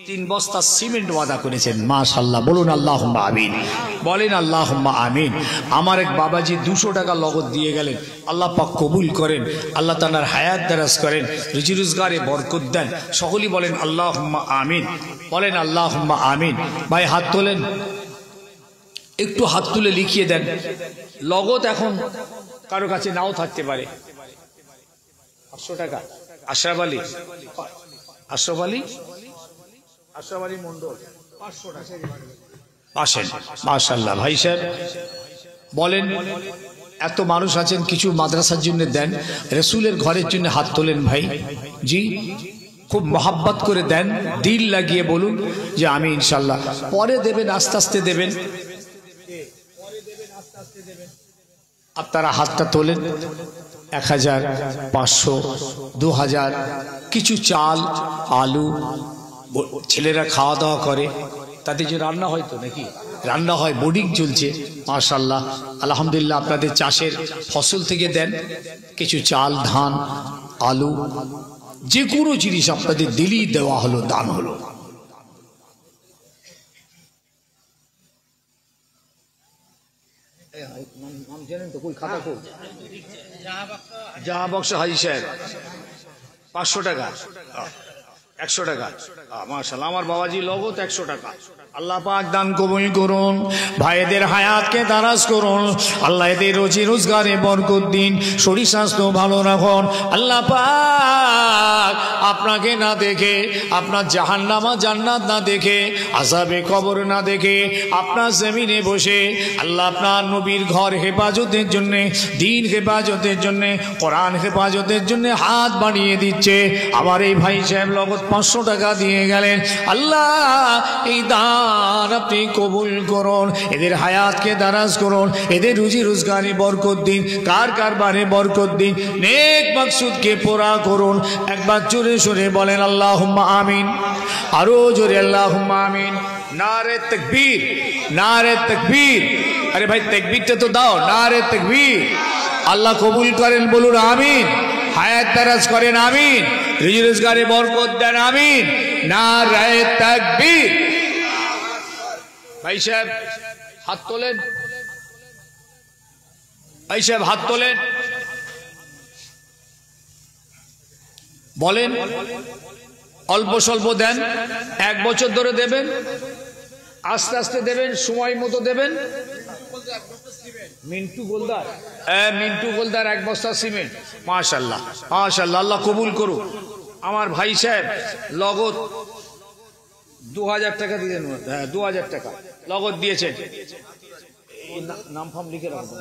3 বস্তা সিমেন্ট ওয়াদা করেছেন, মাশাআল্লাহ, বলুন আল্লাহুম্মা আমিন, বলেন আল্লাহুম্মা আমিন। আমার এক বাবাজি 200 টাকা নগদ দিয়ে গেলেন, আল্লাহ পাক কবুল করেন, আল্লাহ তাআলার হায়াত দারাজ করেন, রুজি রোজগারে বরকত দেন। সকলেই বলেন আল্লাহুম্মা আমিন, বলেন আল্লাহুম্মা আমিন। ভাই হাত তোলেন, একটু হাত তুলে লিখিয়ে দেন। নগদ এখন কারো কাছে নাও থাকতে পারে। 500 টাকা আশরাফ আলী, আশরাফ আলী, আশরাফ আলী মন্ডল 500 টাকা আসেন। মাশাআল্লাহ ভাই সাহেব বলেন, এত মানুষ আছেন, কিছু মাদ্রাসার জন্য দেন, রাসূলের ঘরের জন্য হাত তোলেন ভাই। জি, খুব মহাব্বত করে দেন, দিল লাগিয়ে বলুন যে আমি ইনশাআল্লাহ। পরে দেবেন, আস্তে আস্তে দেবেন, আপনারা হাতটা তোলেন। 1000, 500, 2000, কিছু চাল, আলু, ছেলেরা খাওয়া দাওয়া করে, তাতে যে রান্না হয় তো নাকি, রান্না হয়, বোর্ডিং চলছে, মাশাআল্লাহ আলহামদুলিল্লাহ। আপনাদের চাষের ফসল থেকে দেন, কিছু চাল, ধান, আলু, যে কোনো জিনিস আপনাদের দিলেই দেওয়া হলো, দান হলো। জাহা বক্স হাজি সাহেব 500 টাকা, 100 টাকা, মাশাআল্লাহ। আমার বাবাজি নগদ 100 টাকা। আল্লাহ পাক দান কবুল করুন, ভাইদের হায়াতকে দারাজ করুন, আল্লাহ এদের রুজি রোজগারে বরকত দিন, শরীর স্বাস্থ্য ভালো রাখুন। আল্লাহ পাক আপনাকে না দেখে, আপনার জাহান্নামা জান্নাত না দেখে, আযাবে কবর না দেখে, আপনার জমিনে বসে আল্লাহ আপনার নবীর ঘর হেফাজতের জন্য, দ্বীন হেফাজতের জন্য, কোরআন হেফাজতের জন্য হাত বাড়িয়ে দিচ্ছে। আমার এই ভাই সাহেব নগদ 500 টাকা দিয়ে গেলেন। আল্লাহ এই দান আপনি কবুল করুন, এদের হায়াতকে দারাজ করুন, এদের রুজি রোজগারে বরকত দিন, কার কারবারে বরকত দিন, নেক মাকসুদকে পুরা করুন। একবার জোরে সরে বলেন আল্লাহুম্মা আমিন, আরো জোরে আল্লাহুম্মা আমিন। নারে তাকবীর, নারে তাকবীর। আরে ভাই তাকবীরটা তো দাও, নারে তাকবীর। আল্লাহ কবুল করেন, বলুন আমিন। হায়াত দারাজ করেন, আমিন। রুজি রোজগারে বরকত দেন, আমিন। নারে তাকবীর। ভাই সাহেব হাত তোলেন, ভাই সাহেব হাত তোলেন, বলেন অল্প স্বল্প দেন, 1 বছর ধরে দেবেন, আস্তে আস্তে দেবেন, সময় মতো দেবেন। মিন্টু গোলদার, মিন্টু গোলদার 1 বস্তা সিমেন্ট, মাশাআল্লাহ মাশাআল্লাহ, আল্লাহ কবুল করুন। আমার ভাই সাহেব নগদ 2000 টাকা দিলেন, 2000 টাকা নগদ দিয়েছেন। নাম ফাম লিখে রাখুন।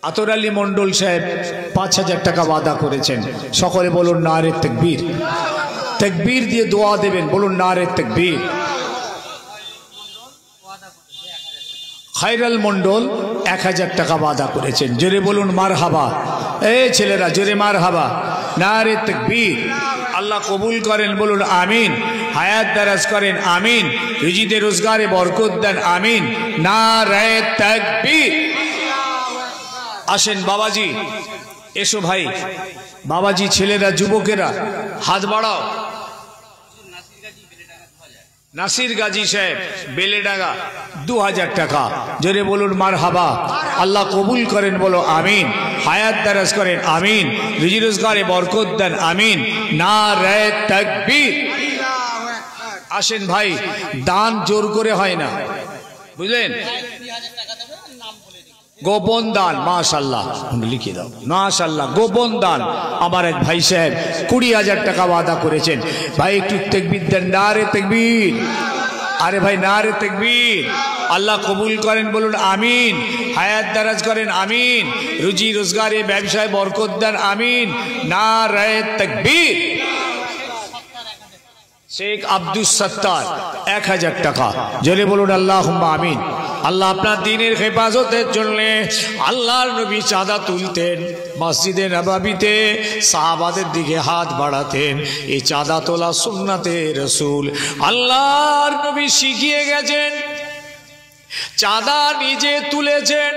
আতর আলী মন্ডল সাহেব 5000 টাকা ওয়াদা করেছেন। সকলে বলুন নারে তাকবীর। তাকবীর দিয়ে দোয়া দেবেন, বলুন নারে তাকবীর। খায়রাল মন্ডল 1000 টাকা ওয়াদা করেছেন, জোরে বলুন মারহাবা। এই ছেলেরা জোরে মারহাবা। নারে তাকবীর। আল্লাহ কবুল করেন, বলুন আমিন। হায়াত দারাজ করেন, আমিন। রুজিতে রোজগারে বরকত দেন, আমিন। নারে তাকবীর। আসেন বাবাজি, এসো ভাই, বাবাজি, ছেলেরা, যুবকেরা হাত বাড়াও। নাসির গাজী সাহেব বেলেডাঙ্গা 2000 টাকা। জোরে বলুন মারহাবা। আল্লাহ কবুল করেন, বলো আমিন। হায়াত দারাজ করেন, আমিন। রুজি রোজগারে বরকত দেন, আমিন। নারে তাকবীর। আসেন ভাই, দান জোর করে হয় না, বুঝলেন? গোপন দান, মাশাআল্লাহ লিখে দাও, মাশাআল্লাহ। গোপন দান আমার এক ভাই সাহেব 20,000 টাকা ওয়াদা করেছেন। ভাই একটু তাকবীর দেন, নারে তাকবীর। আরে ভাই নারে তাকবীর। আল্লাহ কবুল করেন, বলুন আমিন। হায়াত দারাজ করেন, আমিন। রুজি রোজগারে ব্যবসায় বরকত দেন, আমিন। নারে তাকবীর। শেখ আব্দুস সত্তার 1000 টাকা। জোরে বলুন আল্লাহুম্মা আমিন। আল্লাহ আপনার দ্বীনের হেফাজতের জন্য আল্লাহর নবী চাঁদা তুলতেন, মসজিদে নববীতে সাহাবাদের দিকে হাত বাড়াতেন। এই চাঁদা তোলা সুন্নাতে রাসূল। আল্লাহর নবী শিখিয়ে গেছেন, চাঁদা নিজে তুলেছেন,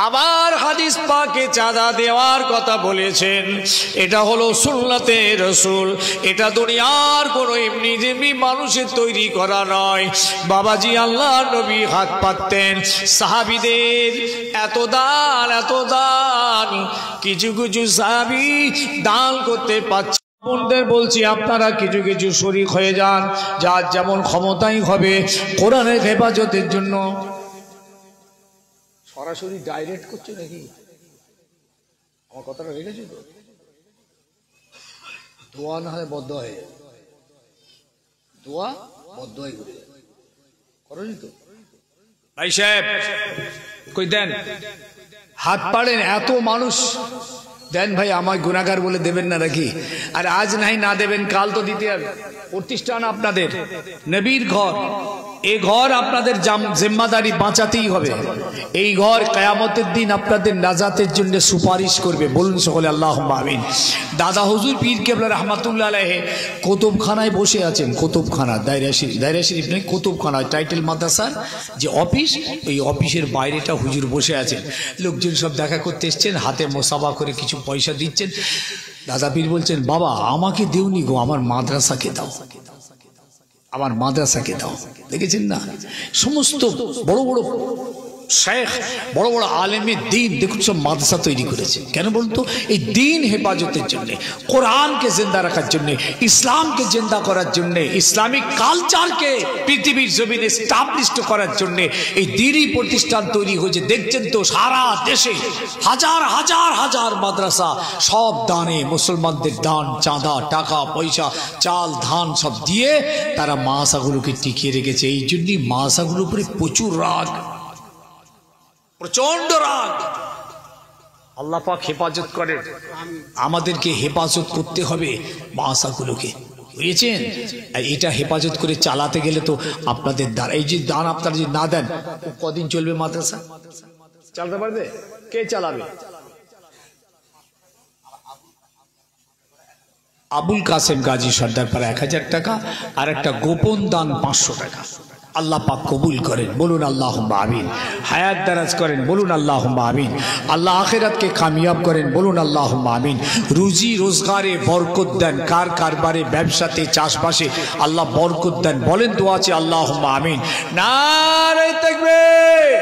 আবার হাদিস পাকে চাঁদা দেওয়ার কথা বলেছেন। এটা হলো সুন্নাতে রাসূল। এটা দুনিয়ার কোনো এমনি যেমনি মানুষের তৈরি করা নয়। বাবাজি আল্লাহর নবী হাত পাততেন, সাহাবীদের এত দান, এত দান। কিছু কিছু সাহাবী দান করতে পারছে। বোনদের বলছি, আপনারা কিছু কিছু শরীক হয়ে যান, যার যেমন ক্ষমতাই হবে কোরআনের হেফাজতের জন্য। সরাসরি ডাইরেক্ট করছে নাকি? আমার কথাটা রেখেছি তো? দোয়া না হয় বদ্ধ হয়, দোয়া বদ্ধ হয় ঘুরে করনি তো? ভাই সাহেব কই দেন, হাত পাড়েন। এত মানুষ দেন ভাই, আমায় গুনাহগার বলে দেবেন না নাকি? আর আজ নাই না দেবেন, কাল তো দিতে হবে। প্রতিষ্ঠান আপনাদের, নবীর ঘর, এই ঘর আপনাদের জিম্মাদারি বাঁচাতেই হবে। এই ঘর কিয়ামতের দিন আপনাদের নাজাতের জন্য সুপারিশ করবে। বলুন সকলে আল্লাহুম্মা আমিন। দাদা হুজুর পীর কেবলা রহমাতুল্লাহ আলাইহি কুতুবখানায় বসে আছেন। কুতুবখানা, দায়রা শরীফ নেই, কুতুবখানা টাইটেল মাদ্রাসার যে অফিস, ওই অফিসের বাইরেটা হুজুর বসে আছেন। লোকজন সব দেখা করতে এসছেন, হাতে মোসাফা করে কিছু পয়সা দিচ্ছেন। দাদা পীর বলছেন, বাবা আমাকে দেওনি গো, আমার মাদ্রাসাকে দাও, আমার মাদ্রাসাকে দাও। দেখেছেন না, সমস্ত বড় বড় শেখ, বড় বড় আলেমের দিন দেখুন সব মাদ্রাসা তৈরি করেছে। কেন বলতো? এই দিন হেফাজতের জন্য, কোরআনকে জিন্দা রাখার জন্য, ইসলামকে জিন্দা করার জন্য, ইসলামিক কালচারকে পৃথিবীর জমিনে এস্টাবলিশড করার জন্য এই দিনই প্রতিষ্ঠান তৈরি হয়েছে। দেখছেন তো সারা দেশে হাজার হাজার হাজার মাদ্রাসা, সব দানে, মুসলমানদের দান, চাঁদা, টাকা পয়সা, চাল ধান সব দিয়ে তারা মাদ্রাসাগুলোকে টিকিয়ে রেখেছে। এই জন্যই মাদ্রাসাগুলোর উপরে প্রচুর রাগ, প্রচন্ড রাগ। আল্লাহ পাক হেফাজত করেন, আমাদেরকে হেফাজত করতে হবে মাদ্রাসাগুলোকে, বুঝেছেন? এটা হেফাজত করে চালাতে গেলে তো আপনাদের দ্বারা, এই যে দান আপনারা যদি না দেন, কদিন চলবে মাদ্রাসা? চালাতে পারবে? কে চালাবে? আবুল কাসেম গাজী সর্দারপাড়া 1000 টাকা, আর একটা গোপন দান 500 টাকা। আল্লাহ পাক কবুল করেন, বলুন আল্লাহুম্মা আমিন। হায়াত দারাজ করেন, বলুন আল্লাহুম্মা আমিন। আল্লাহ আখিরাতকে কামিয়াব করেন, বলুন আল্লাহুম্মা আমিন। রুজি রোজগারে বরকত দেন, কারবারে, ব্যবসাতে, চাষবাসে আল্লাহ বরকত দেন। বলেন দোয়া আছে, আল্লাহুম্মা আমিন। নারে তাকবীর।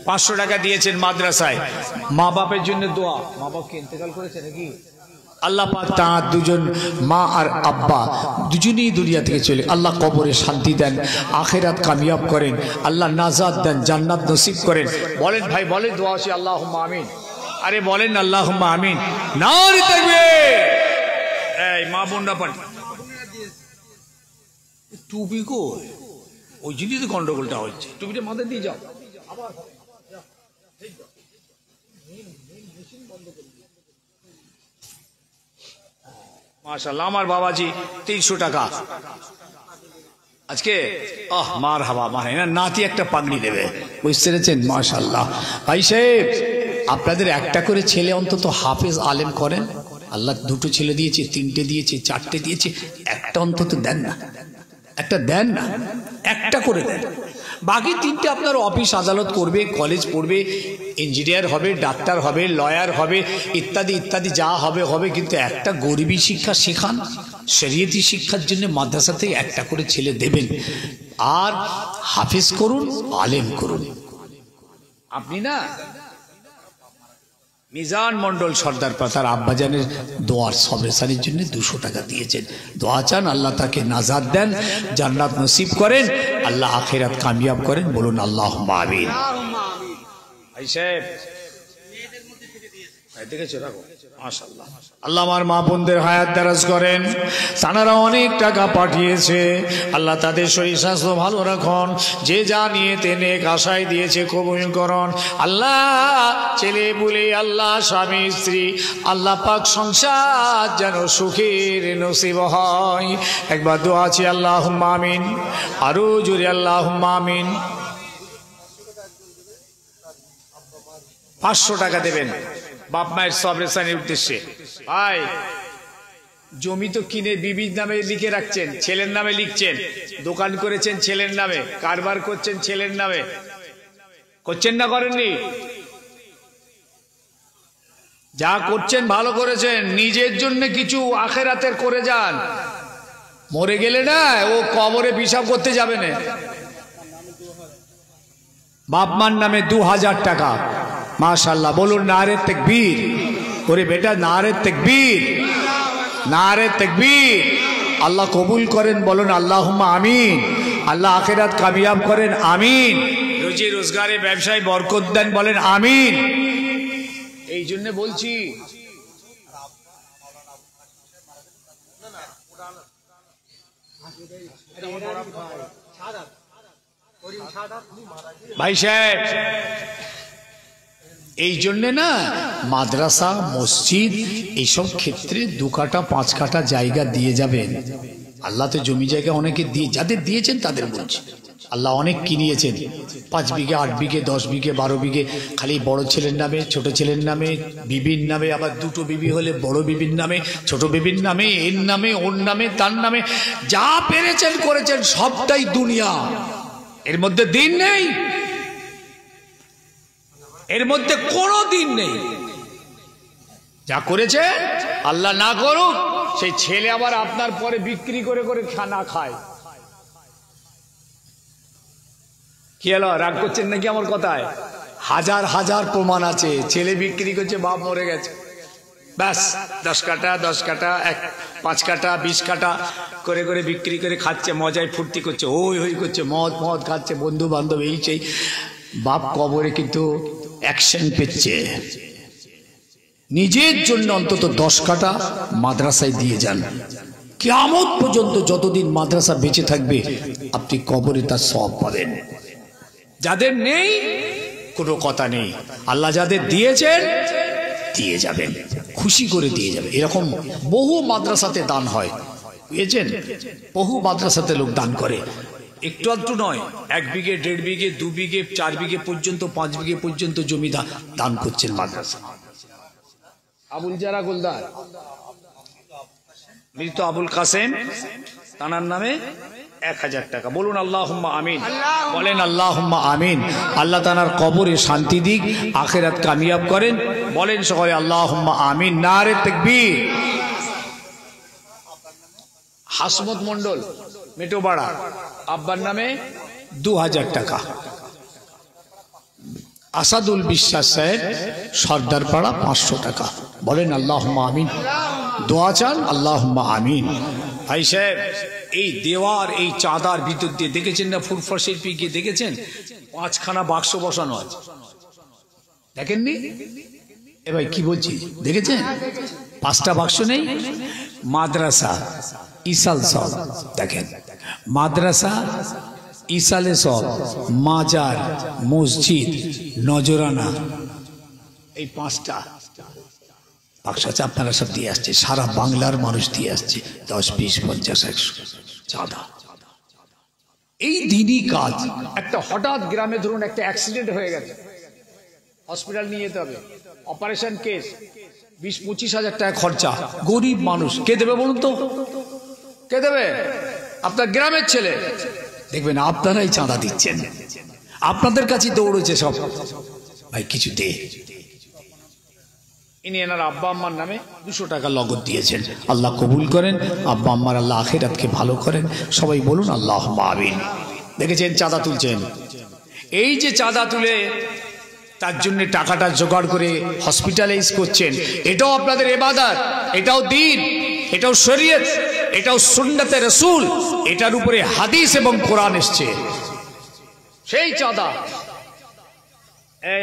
500 টাকা দিয়েছেন মাদ্রাসায়, মা বাপের জন্য দোয়া। মা বাপ কি ইন্তেকাল করেছে নাকি? আল্লাহ পাক তার দুজন মা আর আব্বা দুজনেই দুনিয়া থেকে চলে, আল্লাহ কবরে শান্তি দেন, আখিরাত কামিয়াব করেন, আল্লাহ নাজাত দেন, জান্নাত নসিব করেন। বলেন ভাই, বলেন দোয়া আছে, আল্লাহুম্মা আমিন। আরে বলেন আল্লাহুম্মা আমিন। নারে তাকবীর। এই মা বোনরা পান টুপি কই? ওই জন্যই তো গন্ডগোলটা হচ্ছে। টুপিটা মাথায় দিয়ে যাও। আবার মাশাআল্লাহ, আমার বাবাজি 300 টাকা আজকে। মারহাবা, মানে নাতি একটা পাগড়ি দেবে, বুঝতে পেরেছেন? মাশাআল্লাহ। ভাই সাহেব, আপনাদের একটা করে ছেলে অন্তত হাফেজ আলেম করেন। আল্লাহ 2টো ছেলে দিয়েছে, 3টে দিয়েছে, 4টে দিয়েছে, একটা অন্তত দেন না, একটা দেন না, একটা করে দেন। বাকি 3টে আপনার অফিস আদালত করবে, কলেজ পড়বে, ইঞ্জিনিয়ার হবে, ডাক্তার হবে, লয়ার হবে, ইত্যাদি ইত্যাদি যা হবে হবে, কিন্তু একটা গরিবী শিক্ষা শেখান। শরীয়তি শিক্ষার জন্য মাদ্রাসা থেকে একটা করে ছেলে দেবেন, আর হাফেজ করুন, আলেম করুন। আপনি না মিজান মন্ডল সর্দার পাতার আব্বাজানের দোয়ার সবেসানির জন্য 200 টাকা দিয়েছেন। দোয়া চান আল্লাহ তাকে নাজাত দেন, জান্নাত নসিব করেন, আল্লাহ আখিরাত কামিয়াব করেন। বলুন আল্লাহুম্মা আমিন। ভাই সাহেব দেখেছো, রাখো মাশাআল্লাহ। আল্লাহ আমার মা বোনদের হায়াত দারাজ করেন, তারা অনেক টাকা পাঠিয়েছে, আল্লাহ তাদের শরীর স্বাস্থ্য ভালো রাখুন। যে যা নিয়ে তেনে আশায় দিয়েছে কবুল করুন আল্লাহ। ছেলে বলে আল্লাহ, স্বামী স্ত্রী আল্লাহ পাক সংসার যেন সুখের নসিব হয়। একবার দোয়া আছে আল্লাহুম্মা আমিন, আরো জোরে আল্লাহুম্মা আমিন। 500 টাকা দেবেন বাপ মায়ের সবরেসানির উদ্দেশ্যে। ভাই জমি তো কিনে বিবির নামে লিখে রাখছেন, ছেলের নামে লিখছেন, দোকান করেছেন ছেলের নামে, কারবার করছেন ছেলের নামে, করছেন না করেননি? যা করছেন ভালো করেছেন, নিজের জন্য কিছু আখেরাতের করে যান। মরে গেলে না ও কবরে পিশাব করতে যাবে না। বাপ মার নামে 2000 টাকা, মাশাআল্লাহ। বলুন নারে তাকবীর। ওরে বেটা নারে তাকবীর, নারে তাকবীর। আল্লাহ কবুল করেন, বলুন আল্লাহুম্মা আমিন। আল্লাহ আখিরাত কামিয়াব করেন, আমিন। রুজি রোজগারে ব্যবসায় বরকত দেন, বলেন আমিন। এই জন্য বলছি ভাই সাহেব, এই জন্যে না মাদ্রাসা মসজিদ এইসব ক্ষেত্রে 2 কাঠা 5 কাঠা জায়গা দিয়ে যাবেন। আল্লাহ তো জমি জায়গা অনেকে দিয়ে, যাদের দিয়েছেন তাদের বলছি, আল্লাহ অনেক কিনিয়েছেন। 5 বিঘে 8 বিঘে 10 বিঘে 12 বিঘে খালি বড় ছেলের নামে, ছোট ছেলের নামে, বিবির নামে, আবার 2টো বিবি হলে বড় বিবির নামে, ছোট বিবির নামে, এর নামে, ওর নামে, তার নামে, যা পেরেছেন করেছেন, সবটাই দুনিয়া। এর মধ্যে দিন নেই, এর মধ্যে কোনো দিন নেই। যা করেছে আল্লাহ না করুক, সেই ছেলে আবার আপনার পরে বিক্রি করে করে খানা খায়। কি হলো, রাগ করছেন নাকি আমার কথায়? হাজার হাজার প্রমাণ আছে। ছেলে বিক্রি করছে, বাপ মরে গেছে, ব্যাস 10 কাঠা 10 কাঠা 5 কাঠা 20 কাঠা করে করে বিক্রি করে খাচ্ছে, মজায় ফুর্তি করছে, হই হই করছে, মদ মদ খাচ্ছে, বন্ধু বান্ধব এই সেই। বাপ কবরে কিন্তু অ্যাকশন পেচ্ছে। নিজের জন্য অন্তত 10 কাঠা মাদ্রাসায় দিয়ে যান। কিয়ামত পর্যন্ত যতদিন মাদ্রাসা বেঁচে থাকবে আপনি কবরে তার সওয়াব পাবেন। যাদের নেই কোনো কথা নেই, আল্লাহ যাদের দিয়েছেন দিয়ে যাবেন, খুশি করে দিয়ে যাবে। এরকম বহু মাদ্রাসাতে দান হয়, বুঝেছেন? বহু মাদ্রাসাতে লোক দান করে, একটু আধটু নয়। 1 বিঘে 1.5 বিঘে 2 বিঘে 4 বিঘে পর্যন্ত 5 বিঘে পর্যন্ত জমি দান করছেন মাদ্রাসা। আবুল জারা গোলদার, মৃত আবুল কাসেম, তানার নামে 1000 টাকা। বলুন আল্লাহুম্মা আমিন, বলেন আল্লাহুম্মা আমিন। আল্লাহ তাআলার কবরে শান্তি দিক, আখিরাত কামিয়াব করেন, বলেন সকলে আল্লাহুম্মা আমিন। নারে তাকবীর। হাসমত মন্ডল, মেটোপাড়া, আব্বার নামে 2000 টাকা। আসাদুল বিশ্বাস সাহেব, সর্দারপাড়া, 500 টাকা। বলেন আল্লাহুম্মা আমিন। দোয়া চান, আল্লাহুম্মা আমিন। ভাই সাহেব, এই দেওয়ার এই চাঁদার ভিতর দিয়ে দেখেছেন না, ফুরফা শিল্পী গিয়ে দেখেছেন 5খানা বাক্স বসানো আছে, দেখেননি? এ ভাই কি বলছি, দেখেছেন? 5টা বাক্স নেই? মাদ্রাসা ইসাল সব দেখেন, মাদ্রাসা ইসালে সব, মাজার, মসজিদ, নজরানা, এই 5টা বাক্স আছে। আপনারা সব দিয়ে আসছে, সারা বাংলার মানুষ দিয়ে আসছে, 10, 20, 50, 100 চাঁদা। এই দিনই কাজ। একটা হঠাৎ গ্রামে ধরুন একটা অ্যাক্সিডেন্ট হয়ে গেছে, হসপিটাল নিয়ে যেতে হবে, অপারেশন কেস, 20-25 হাজার টাকা খরচা। গরিব মানুষ কে দেবে বলুন তো? কে দেবে? আপনার গ্রামের ছেলে। দেখবেন আপনারাই চাঁদা দিচ্ছেন, আপনাদের কাছে দৌড়েছে সব, ভাই কিছু দে। ইনি এনার আব্বা আম্মার নামে 200 টাকা নগদ দিয়েছেন। আল্লাহ কবুল করেন, আব্বা আম্মার আল্লাহ আখিরাতকে ভালো করেন। সবাই বলুন আল্লাহুম্মা আমিন। দেখেছেন চাঁদা তুলছেন, এই যে চাঁদা তুলে তার জন্য টাকাটা জোগাড় করে হসপিটালাইজ করছেন, এটাও আপনাদের ইবাদত, এটাও দ্বীন, এটাও শরীয়ত, এটাও সুন্নতে রাসূল, এটার উপরে হাদিস এবং কোরআন এসেছে। সেই চাঁদা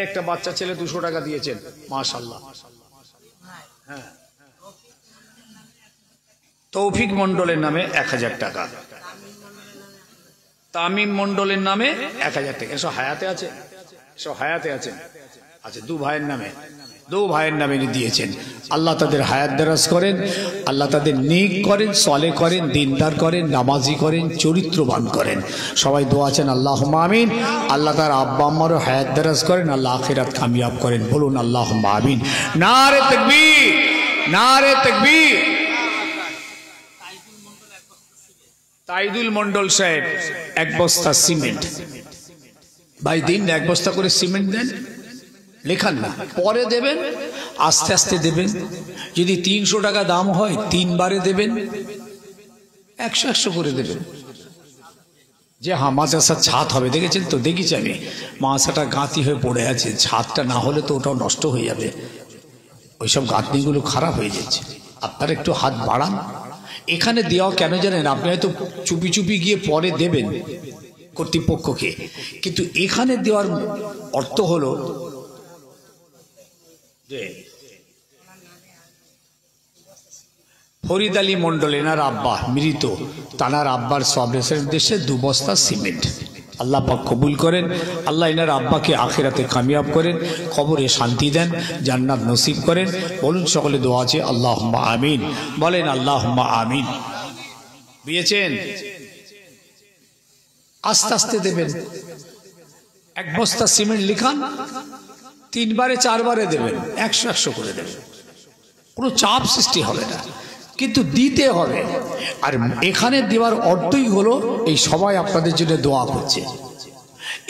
একটা বাচ্চা ছেলে 200 টাকা দিয়েছেন, মাশাআল্লাহ। হ্যাঁ, তৌফিক মন্ডলের নামে 1000 টাকা, তামিম মন্ডলের নামে 1000 টাকা। এসব হায়াতে আছে, এসব হায়াতে আছে। আচ্ছা, দু ভাইয়ের নামে দিয়েছেন। আল্লাহ তাদের হায়াত দারাজ করেন, আল্লাহ তাদের নেক করেন, সলে করেন, দিনদার করেন, নামাজি করেন, চরিত্রবান করেন। সবাই দোয়া আছেন আল্লাহুম্মা আমিন। আল্লাহ তার আব্বা আম্মারও হায়াত দারাজ করেন, আল্লাহ আখিরাত কামিয়াব করেন। বলুন আল্লাহুম্মা আমিন। নারে তাকবীর, নারে তাকবীর। তাইদুল মন্ডল সাহেব 1 বস্তা সিমেন্ট, ভাই দিন 1 বস্তা করে সিমেন্ট দেন, লেখান না, পরে দেবেন, আস্তে আস্তে দেবেন। যদি 300 টাকা দাম হয় 3 বারে দেবেন, 100 করে দেবেন। যে মাদ্রাসার ছাদ হবে, দেখেছেন তো? দেখিছি আমি, মাদ্রাসাটা গাঁতি হয়ে পড়ে আছে, ছাদটা না হলে তো ওটাও নষ্ট হয়ে যাবে, ওইসব গাঁথনিগুলো খারাপ হয়ে যাচ্ছে। আপনারা একটু হাত বাড়ান। এখানে দেওয়া কেন জানেন? আপনি হয়তো চুপি চুপি গিয়ে পরে দেবেন কর্তৃপক্ষকে, কিন্তু এখানে দেওয়ার অর্থ হলো যে ফরিদ আলী মন্ডল এনার আব্বা মৃত, তানার আব্বার সবরেসের উদ্দেশ্যে 2 বস্তা সিমেন্ট। আল্লাহ পাক কবুল করেন, আল্লাহ এনার আব্বাকে আখিরাতে কামিয়াব করেন, কবরে শান্তি দেন, জান্নাত নসিব করেন। বলুন সকলে দোয়া আছে আল্লাহুম্মা আমিন। বলেন আল্লাহুম্মা আমিন। বুঝেছেন? আস্তে আস্তে দেবেন। 1 বস্তা সিমেন্ট লিখান, 3 বারে 4 বারে দেবেন, 100 করে দেবেন, কোনো চাপ সৃষ্টি হবে না, কিন্তু দিতে হবে। আর এখানে দেওয়ার অর্থই হলো এই সবাই আপনাদের জন্য দোয়া করছে।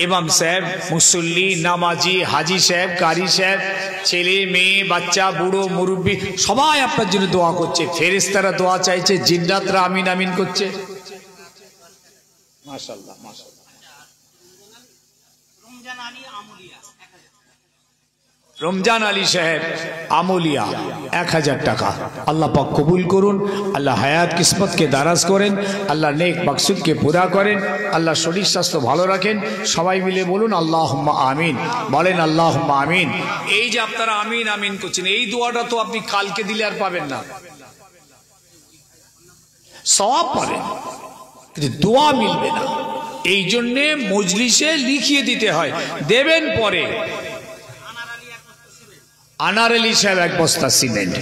ইমাম সাহেব, মুসল্লি, নামাজি, হাজি সাহেব, কারি সাহেব, ছেলে মেয়ে, বাচ্চা, বুড়ো, মুরব্বী সবাই আপনার জন্য দোয়া করছে। ফেরেশতারা দোয়া চাইছে, জিন্নাতরা আমিন আমিন করছে। মাশাআল্লাহ, মাশাআল্লাহ। রমজান আলী সাহেব আমলিয়া 1000 টাকা। আল্লাহ পাক কবুল করুন, আল্লাহ হায়াত কিসমতকে দারাজ করেন, আল্লাহ নেক মাকসুদকে পুরা করেন, আল্লাহ শরীর স্বাস্থ্য ভালো রাখেন। সবাই মিলে বলুন আল্লাহুম্মা আমিন। বলেন আল্লাহুম্মা আমিন। এই যে আপনারা আমিন আমিন করছেন, এই দোয়াটা তো আপনি কালকে দিলে আর পাবেন না, সওয়াব পাবেন, কিন্তু দোয়া মিলবে না। এই জন্যে মজলিসে লিখিয়ে দিতে হয়, দেবেন পরে। আনার আলী সাহেব 1 বস্তা সিমেন্ট।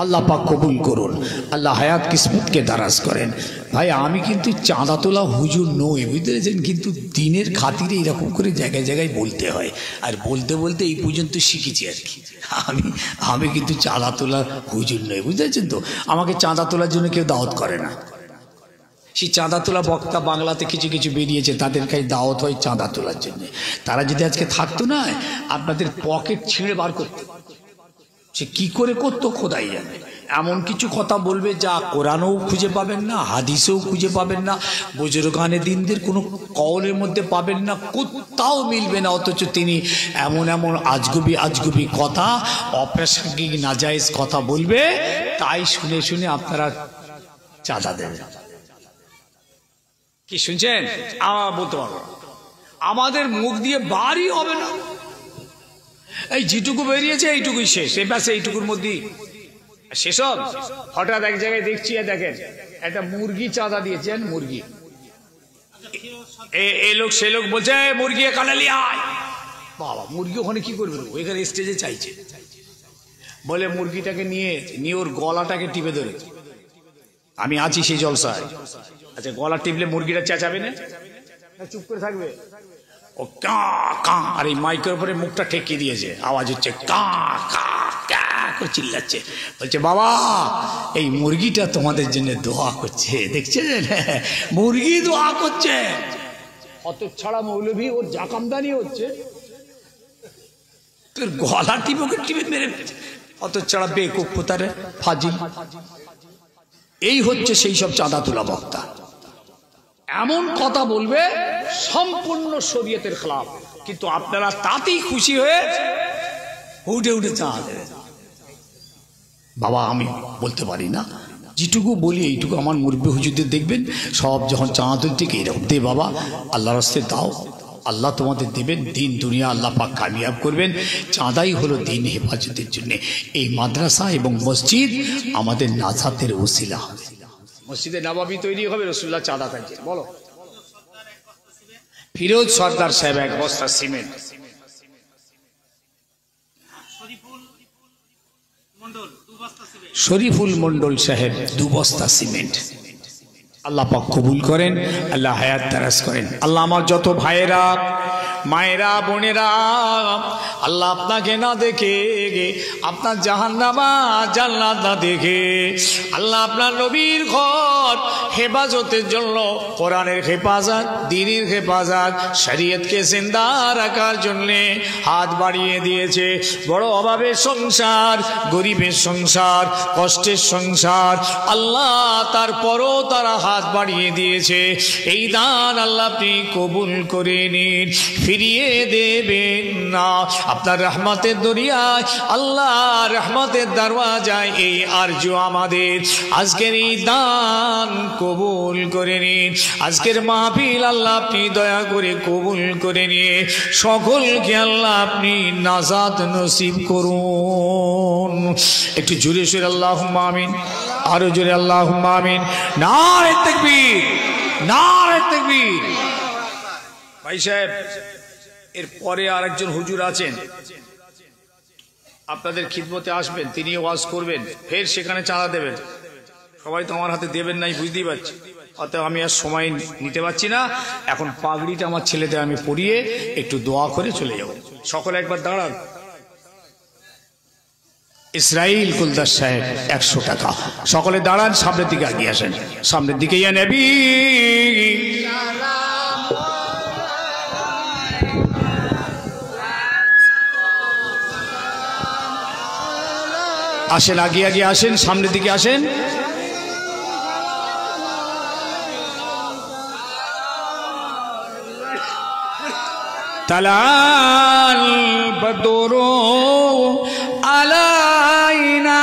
আল্লাহ পাক কবুল করুন, আল্লাহ হায়াত কিসমতকে দারাজ করেন। ভাই আমি কিন্তু চাঁদা তোলা হুজুর নই, বুঝতে পেরেছেন, কিন্তু দিনের খাতিরে এরকম করে জায়গায় জায়গায় বলতে হয়, আর বলতে বলতে এই পর্যন্ত শিখেছি আর কি। আমি কিন্তু চাঁদা তোলা হুজুর নই, বুঝতে পেরেছেন তো? আমাকে চাঁদা তোলার জন্য কেউ দাওয়াত করে না। সেই চাঁদা তোলা বক্তা বাংলাতে কিছু কিছু বেরিয়েছে, তাদেরকে দাওয়াত হয় চাঁদা তোলার জন্য। তারা যদি আজকে থাকতো না, আপনাদের পকেট ছিঁড়ে বার করতো। সে কি করে করতো খোদাই জানে। এমন কিছু কথা বলবে যা কোরআনেও খুঁজে পাবেন না, হাদিসেও খুঁজে পাবেন না, বুজুর্গানে দিনদের কোনো কওলের মধ্যে পাবেন না, কোথাও মিলবে না। অথচ তিনি এমন এমন আজগুবি কথা, অপ্রাসঙ্গিক নাজায়েজ কথা বলবে, তাই শুনে শুনে আপনারা চাঁদা দেবেন। কি শুনছেন? আমার বলতে পারবো, আমাদের মুখ দিয়ে বাড়ি হবে না। এই যেটুকু বেরিয়েছে এইটুকুই শেষ, এই পাশে এইটুকুর মধ্যেই সেসব। হঠাৎ এক জায়গায় দেখছি, দেখেন একটা মুরগি চাঁদা দিয়েছেন, মুরগি, এই লোক সে লোক বলছে মুরগি এখানে নিয়ে আয়। বাবা, মুরগি ওখানে কি করবে? ওইখানে স্টেজে চাইছে বলে মুরগিটাকে নিয়ে ওর গলাটাকে টিপে ধরেছে। আমি আছি সেই জলসায়। আচ্ছা, গলা টিপলে মুরগিটা চেঁচাবে না, চুপ করে থাকবে? ও কা কা, আর এই মাইকের উপরে মুখটা ঠেকিয়ে দিয়েছে, আওয়াজ হচ্ছে কা কা কা করে চিল্লাচ্ছে। বলছে বাবা, এই মুরগিটা তোমাদের জন্য দোয়া করছে, দেখছেন? মুরগি দোয়া করছে। অত ছাড়া মৌলভী ওর জাকামদানি হচ্ছে, তোর গলা টিপে মেরে ফেলছে। অত চাড়া বেকুব কোথারে ফাজিল। এই হচ্ছে সেই সব চাঁদা তোলা বক্তা, এমন কথা বলবে সম্পূর্ণ শরীয়তের খেলাফ, কিন্তু আপনারা তাতেই খুশি হয়ে উঠে উঠে চাঁদা দেবেন। বাবা আমি বলতে পারি না, যেটুকু বলি এইটুকু আমার মুরব্বী হুজুরদের দেখবেন সব যখন চাঁদা থেকে এরকম দে বাবা আল্লাহ রাস্তায় দাও, আল্লাহ তোমাদের দেবেন, দিন দুনিয়া আল্লাহ পাক কামিয়াব করবেন। চাঁদাই হলো দিন হেফাজতের জন্য। এই মাদ্রাসা এবং মসজিদ আমাদের নাজাতের ওসিলা। মসজিদে নববী তৈরি হবে রাসূলুল্লাহ চাঁদা চাইছে। বলো ফিরোজ সরদার সাহেব 1 বস্তা সিমেন্ট, শরীফুল মন্ডল সাহেব 2 বস্তা সিমেন্ট। আল্লাহ পাক কবুল করেন, আল্লাহ হায়াত দারাজ করেন। আল্লাহ আমার যত ভাইয়েরা মায়েরা বোনেরা আল্লাহ আপনাকে না দেখে আপনার জাহান্নামা জান্নাত না দেখে আল্লাহ আপনার নবীর ঘর হেফাজতের জন্য কোরআনের হেফাজত, দ্বীনের হেফাজত, শরীয়তকে জিন্দা রাখার জন্য হাত বাড়িয়ে দিয়েছে। বড় অভাবের সংসার, গরিবের সংসার, কষ্টের সংসার, আল্লাহ তারপরও তারা হাত বাড়িয়ে দিয়েছে। এই দান আল্লাহ আপনি কবুল করে নিন, ফিরিয়ে দেবেন না। আপনার রহমতের দরিয়ায় আল্লাহ রহমতের দরওয়াজায় এই আরজু আমাদের আজকের এই দান কবুল করে নিন। আজকের মাহফিল আল্লাহ আপনি দয়া করে কবুল করে নিয়ে সকলকে আল্লাহ আপনি নাজাত নসিব করুন। একটু জোরে সোরে আল্লাহুম্মা আমিন, আরো জোরে আল্লাহুম্মা আমিন। নারে তাকবীর, নারে তাকবীর। ভাই সাহেব এরপরে আরেকজন হুজুর আছেন আপনাদের খিদমতে আসবেন, তিনি ওয়াজ করবেন, ফের সেখানে চাঁদা দেবেন। সবাই তো আমার হাতে দেবেন নাই বুঝতেই পারছি, অতএব আমি আর সময় নিতে পারছি না। এখন পাগড়িটা আমার ছেলেদের আমি পরিয়ে একটু দোয়া করে চলে যাব। সকলে একবার দাঁড়ান। ইসরাইল কুলদাস সাহেব 100 টাকা। সকলে দাঁড়ান, সামনের দিকে এগিয়ে আসেন, সামনের দিকে। ইয়া নবী আসেন, আগে আগে আসেন, সামনের দিকে আসেন। তালাল বদরু আলাইনা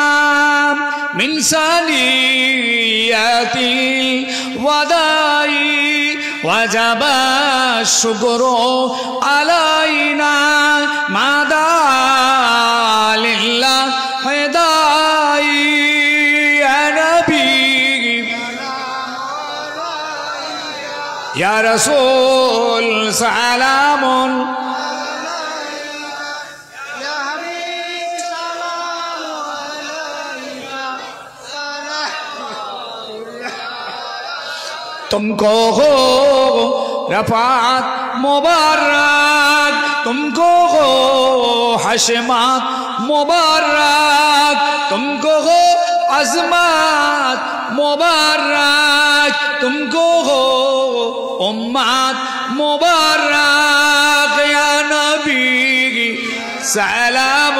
মিন সানিয়াতিল ওয়াদাই ওয়াজাবা শুকরু আলাইনা মাদালিল্লাহ হেদাই ইয়া নবী ইয়া রাসূল সালামুন ইয়া হাবিব সালামুন আলাইকা तुमको हो रफात मुबारक, तुमको हो हशमत मुबारक, तुमको हो अजमत मुबारक, तुमको हो उम्मत मुबारक। या नबी सलाम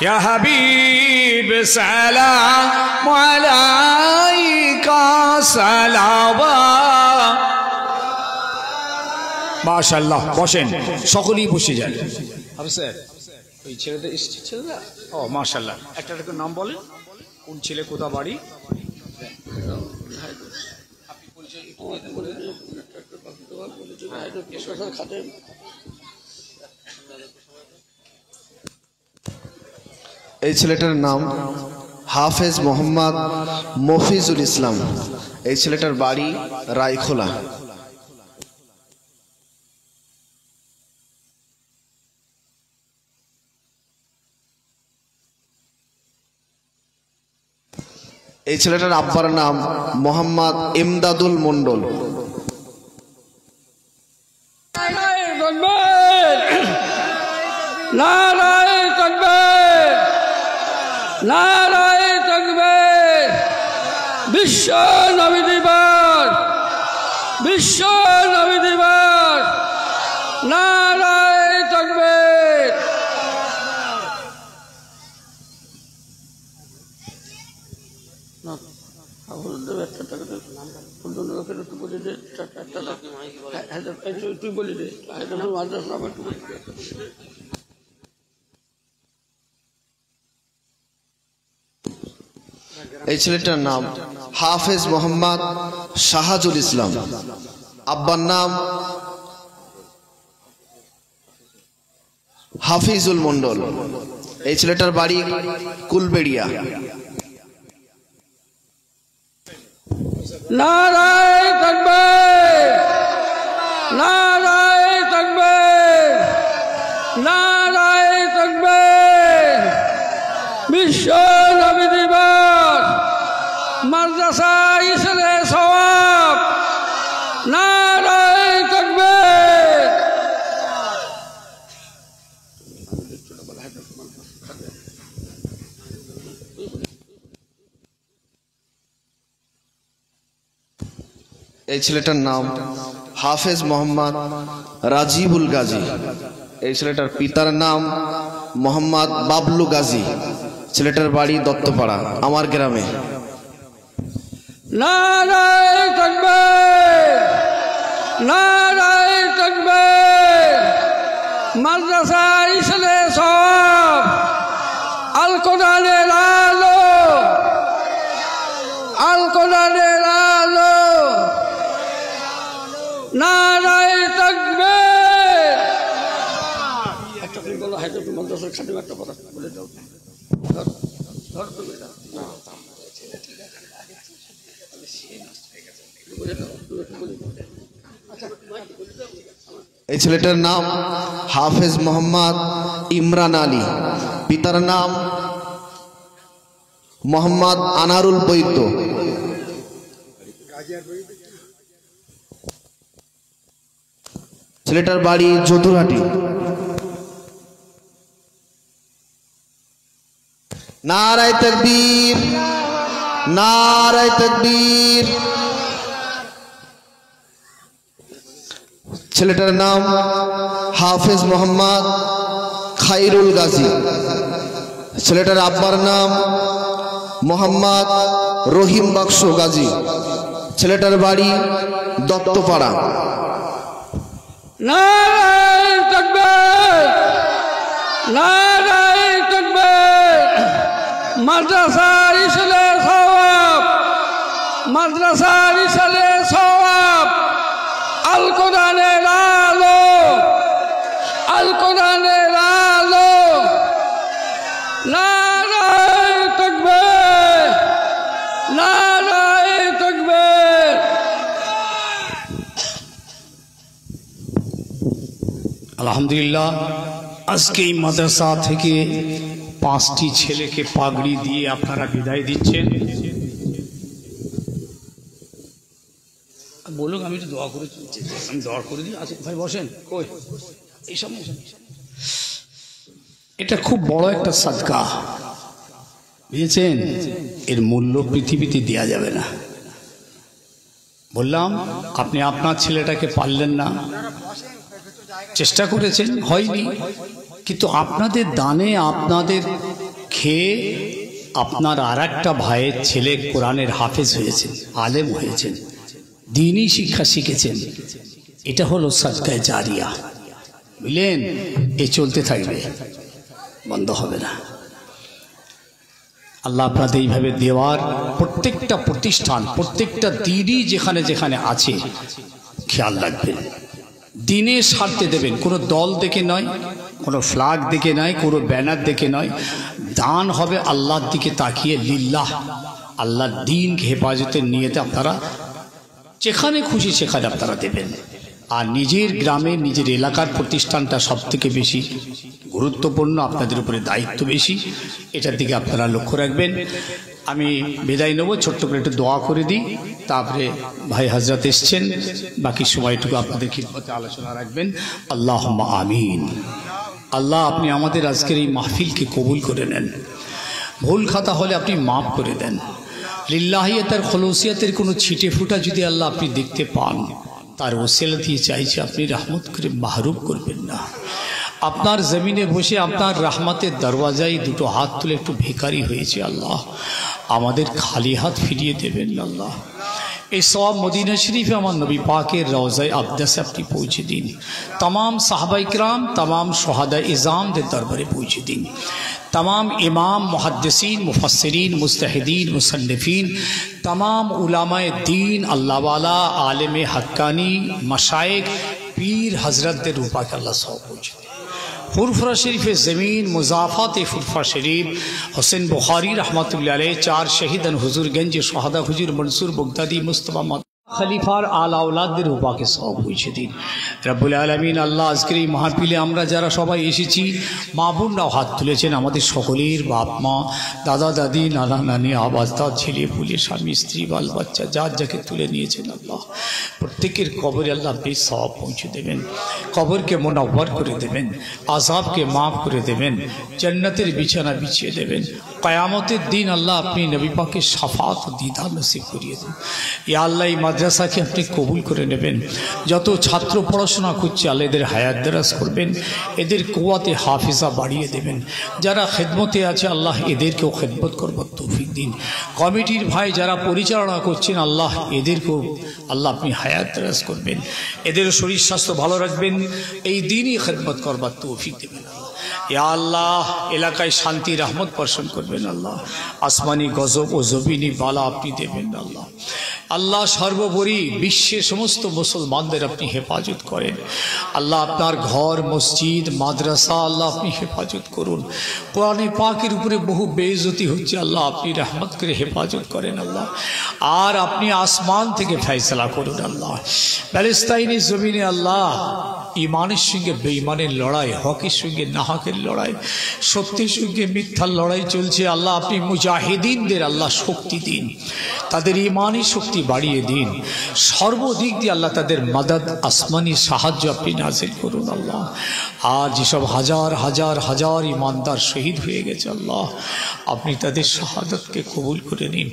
या हबीब सलाम अलैका सलावा। माशाल्लाह, বসেন, সকলেই বসে যান। আরে স্যার ওই ছেলেটা এসেছে, ছেলেটা ও মাশাল্লাহ। একটা নাম বলেন, কোন ছেলে, কোথা বাড়ি? এই ছেলেটার নাম হাফেজ মোহাম্মদ মফিজুল ইসলাম। এই ছেলেটার বাড়ি রায়খোলা। এই ছেলেটার আব্বার নাম মোহাম্মদ ইমদাদুল মন্ডল। নারায়ে তাকবীর, নারায়ে তাকবীর। বিশ্ব নবী দিবস, বিশ্ব নবী দিবস। নারায়ে তাকবীর। তুই বলি দে, এই ছেলেটার নাম হাফেজ মোহাম্মদ শাহাজুল ইসলাম, আব্বার নাম হাফিজুল মন্ডল। এই ছেলেটার বাড়ি কুলবেড়িয়া। নারায়ে তাকবীর, নারায়ে তাকবীর, নারায়ে তাকবীর। বিশ্ব নবী দিবস, মাদ্রাসা ইসলে সওয়াব। নারায়ে তাকবীর। এই ছেলেটার নাম হাফেজ মোহাম্মদ রাজিবুল গাজী। এই ছেলেটার পিতার নাম মোহাম্মদ বাবলু গাজী। ছেলেটার বাড়ি দত্তপাড়া, আমার গ্রামে। নারায়ে তাকবীর, নারায়ে তাকবীর। মাদ্রাসা ইসলে সওয়াব, আল কোরআনের আলো, আল কোরআনের আলো। নারায়ে তাকবীর। একটা করে বলো, হায়দ্রাবাদ মাদ্রাসার খাদিম একটা কথা বলে দাও। ধর তুমি এটা। এই ছেলেটার নাম হাফেজ মোহাম্মদ ইমরান আলী। পিতার নাম মোহাম্মদ আনারুল বৈদ্য। ছেলেটার বাড়ি যদুরহাটি। নারায়ে তাকবীর, নারায়ে তাকবীর। ছেলেটার নাম হাফেজ মোহাম্মদ খাইরুল গাজী। ছেলেটার আব্বার নাম মোহাম্মদ রহিম বক্স গাজী। ছেলেটার বাড়ি দত্তপাড়া। নারায়ে তাকবীর, নারায়ে তাকবীর। মাদ্রাসা ইসলে সওয়াব, মাদ্রাসা ইসলে সওয়াব। আল কোরআনের আলো, আল কোরআনের আলো। নারায়ে তাকবীর, নারায়ে তাকবীর। আলহামদুলিল্লাহ, আজকে এই মাদ্রাসা থেকে 5টি ছেলেকে পাগড়ি দিয়ে আপনারা বিদায় দিচ্ছেন। বলুক, আমি একটু দোয়া করে, আমি দোয়া করে দিই। আচ্ছা ভাই বসেন, কই এইসব। এটা খুব বড় একটা সাদকা, বুঝেছেন? এর মূল্য পৃথিবীতে দেওয়া যাবে না। বললাম, আপনি আপনার ছেলেটাকে পারলেন না, চেষ্টা করেছেন, হয়নি, কিন্তু আপনাদের দানে, আপনাদের খেয়ে আপনার আর একটা ভাইয়ের ছেলে কোরআনের হাফেজ হয়েছেন, আলেম হয়েছেন, দ্বীনি শিক্ষা শিখেছেন। এটা হলো সাদকায়ে জারিয়া, বুঝলেন? এ চলতে থাকবে, বন্ধ হবে না। আল্লাহ আপনাদের এইভাবে দেওয়ার প্রত্যেকটা প্রতিষ্ঠান, প্রত্যেকটা দ্বীনি যেখানে যেখানে আছে, খেয়াল রাখবেন, দিনের স্বার্থে দেবেন। কোনো দল দেখে নয়, কোনো ফ্ল্যাগ দেখে নয়, কোনো ব্যানার দেখে নয়। দান হবে আল্লাহর দিকে তাকিয়ে, লিল্লাহ, আল্লাহর দ্বীনকে হেফাজতের নিয়তে আপনারা যেখানে খুশি সেখানে আপনারা দেবেন। আর নিজের গ্রামে, নিজের এলাকার প্রতিষ্ঠানটা সব থেকে বেশি গুরুত্বপূর্ণ, আপনাদের উপরে দায়িত্ব বেশি, এটার দিকে আপনারা লক্ষ্য রাখবেন। আমি বিদায় নেব, ছোট্ট করে একটু দোয়া করে দিই, তারপরে ভাই হযরত এসছেন, বাকি সময়টুকু আপনাদের খিদমতে আলোচনা রাখবেন। আল্লাহুম্মা আমিন। আল্লাহ, আপনি আমাদের আজকের এই মাহফিলকে কবুল করে নেন। ভুল খাতা হলে আপনি মাফ করে দেন। লিল্লাহিয়াতের খলুসিয়াতের কোনো ছিটে ফুটা যদি আল্লাহ আপনি দেখতে পান, তার ওসিলা দিয়ে চাইছি আপনি রহমত করে মাহরুম করবেন না। আপনার জমিনে বসে আপনার রহমতের দরওয়াজায় দুটো হাত তুলে একটু ভিখারি হয়েছে আল্লাহ, আমাদের খালি হাত ফিরিয়ে দেবেন না আল্লাহ। এই সওয়াব মদিনা শরীফে আমার নবী পাকের রওজায়ে আকদাসে আপনি পৌঁছে দিন। तमाम साहबा इकराम, तमाम शुहदा इज़ाम के दरबारे पहुँचे दिन। तमाम इमाम, मुहद्दिसीन, मुफस्सिरीन, मुस्तहिदीन, मुसन्निफीन, तमाम उलामाए दीन, अल्लाह वाला, आलिम हक्कानी, मशाइख, पीर हजरत दे रूपा के अल्लाह सौ पहुँचे। फुरफुरा शरीफ ज़मीन, मुज़ाफ़ात फुरफुरा शरीफ, हुसैन बुखारी रहमतुल्लाह अलैह, 4 शहीदन हुजूर गंज शुहदा हुजूर मंसूर बगदादी मुस्तफ़ा खलीफार आला औलादদের রূপাকে সব পৌঁছে দিন রব্বুল আলামিন। আল্লাহ আজকের এই মাহফিলে আমরা যারা সবাই এসেছি, মা বোনরাও হাত তুলেছেন, আমাদের সকলের বাপ মা, দাদা দাদি, নানা নানি, আবাজদাদ, ছেলে পুলে, স্বামী স্ত্রী, বাল বাচ্চা যার যাকে তুলে নিয়েছেন আল্লাহ প্রত্যেকের কবরে আল্লাহ আপনি সব পৌঁছে দেবেন, কবরকে মুনাওয়ার করে দেবেন, আযাবকে মাফ করে দেবেন, জান্নাতের বিছানা বিছিয়ে দেবেন। কিয়ামতের দিন আল্লাহ আপনি নবী পাকের শাফাত ও দিদার নসিব করিয়ে দেন। ইয়া আল্লাহ মাদ্রাসাকে আপনি কবুল করে নেবেন। যত ছাত্র পড়াশোনা করছে আল্লাহ এদের হায়াত দারাজ করবেন, এদের কুওয়াতে হাফিজা বাড়িয়ে দেবেন। যারা খেদমতে আছে আল্লাহ এদেরকেও খেদমত করবার তৌফিক দিন। কমিটির ভাই যারা পরিচালনা করছেন আল্লাহ এদেরকেও আল্লাহ আপনি হায়াত দারাজ করবেন, এদের শরীর স্বাস্থ্য ভালো রাখবেন, এই দিনই খেদমত করবার তৌফিক দেবেন। ইয়া আল্লাহ এলাকায় শান্তি রহমত বর্ষণ করবেন আল্লাহ, আসমানি গজব ও জমিনি বালা আপনি দেবেন আল্লাহ। আল্লাহ সর্বোপরি বিশ্বের সমস্ত মুসলমানদের আপনি হেফাজত করেন আল্লাহ। আপনার ঘর, মসজিদ, মাদ্রাসা আল্লাহ আপনি হেফাজত করুন। কোরআনে পাকের উপরে বহু বেইজ্জতি হচ্ছে আল্লাহ আপনি রহমত করে হেফাজত করেন আল্লাহ। আর আপনি আসমান থেকে ফয়সালা করুন আল্লাহ। প্যালেস্তাইনের জমিনে আল্লাহ ইমানের সঙ্গে বেঈমানের লড়াই, হকের সঙ্গে নাহকের লড়াই, সত্যের সঙ্গে মিথ্যার লড়াই চলছে আল্লাহ আপনি মুজাহিদিনদের আল্লাহ শক্তি দিন, তাদের ইমানি শক্তি বাড়িয়ে দিন, সর্বদিক দিয়ে আল্লাহ তাদের মাদাদ আসমানি সাহায্য আপনি নাজিল করুন আল্লাহ। আর যেসব হাজার হাজার হাজার ইমানদার শহীদ হয়ে গেছে আল্লাহ আপনি তাদের শাহাদাতকে কবুল করে নিন।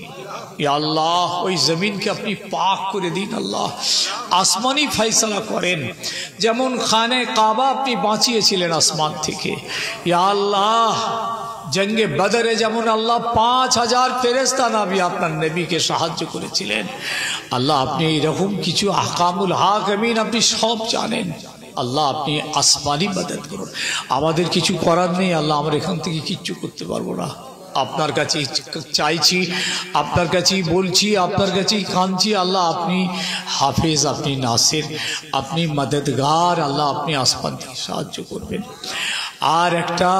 ইয়া আল্লাহ ওই জমিনকে আপনি পাক করে দিন আল্লাহ, আসমানি ফয়সালা করেন। যেমন খানে কাবা আপনি বাঁচিয়েছিলেন আসমান থেকে, ইয়া আল্লাহ জঙ্গে বদরে যেমন আল্লাহ 5000 ফেরেশতা নবী আপনার নবীকে সাহায্য করেছিলেন আল্লাহ আপনি এরকম কিছু আহকামুল হাকিমিন আপনি সব জানেন আল্লাহ আপনি আসমানি মদদ করুন। আমাদের কিছু করার নেই আল্লাহ, আমরা এখান থেকে কিচ্ছু করতে পারবো না। আপনার কাছে চাইছি, আপনার কাছেই বলছি, আপনার কাছেই কাঁদছি আল্লাহ আপনি হাফেজ, আপনি নাসির, আপনি মদদগার আল্লাহ আপনি আসমান থেকে সাহায্য করবেন। আর একটা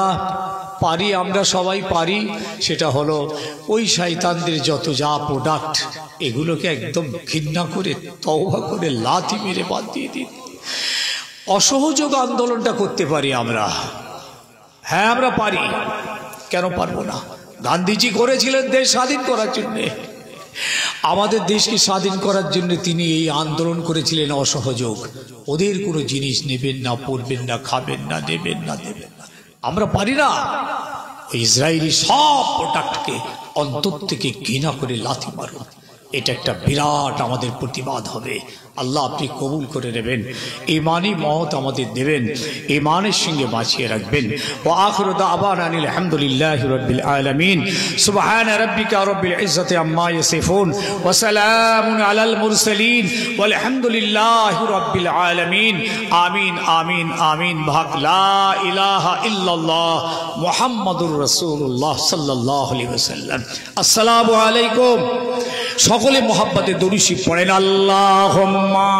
পারি, আমরা সবাই পারি, সেটা হলো ওই শয়তানদের যত যা প্রোডাক্ট এগুলোকে একদম ঘৃণা করে তওবা করে লাথি মেরে বাদ দিয়ে দিন। অসহযোগ আন্দোলনটা করতে পারি আমরা, হ্যাঁ আমরা পারি, কেন পারবো না? গান্ধীজি করেছিলেন দেশ স্বাধীন করার জন্যে, আমাদের দেশকে স্বাধীন করার জন্য তিনি এই আন্দোলন করেছিলেন অসহযোগ। ওদের কোনো জিনিস নেবেন না, পড়বেন না, খাবেন না, নেবেন না, দেবেন না। আমরা পারি না? ওই ইসরায়েলি সব প্রোডাক্টকে অন্তর থেকে ঘৃণা করে লাথি মারুন। এটা একটা বিরাট আমাদের প্রতিবাদ হবে। আল্লাহ আপনি কবুল করে নেবেন, ঈমানি মওত আমাদের দেবেন, ঈমানের সঙ্গে বাঁচিয়ে রাখবেন। ওয়া আখিরু দাওয়ানা আনিল হামদুলিল্লাহি রাব্বিল আলামিন। সুবহান রাব্বিকা রাব্বিল ইজ্জাতি আম্মা ইয়াসিফুন ওয়া সালামুন আলাল মুরসালিন ওয়াল হামদুলিল্লাহি রাব্বিল আলামিন। আমিন আমিন আমিন। ভাগ লা ইলাহা ইল্লাল্লাহ মুহাম্মাদুর রাসূলুল্লাহ সাল্লাল্লাহু আলাইহি ওয়াসাল্লাম। আসসালামু আলাইকুম। সকলে মোহাব্বতে দরুদ শরীফ পড়েন। আল্লাহুম্মা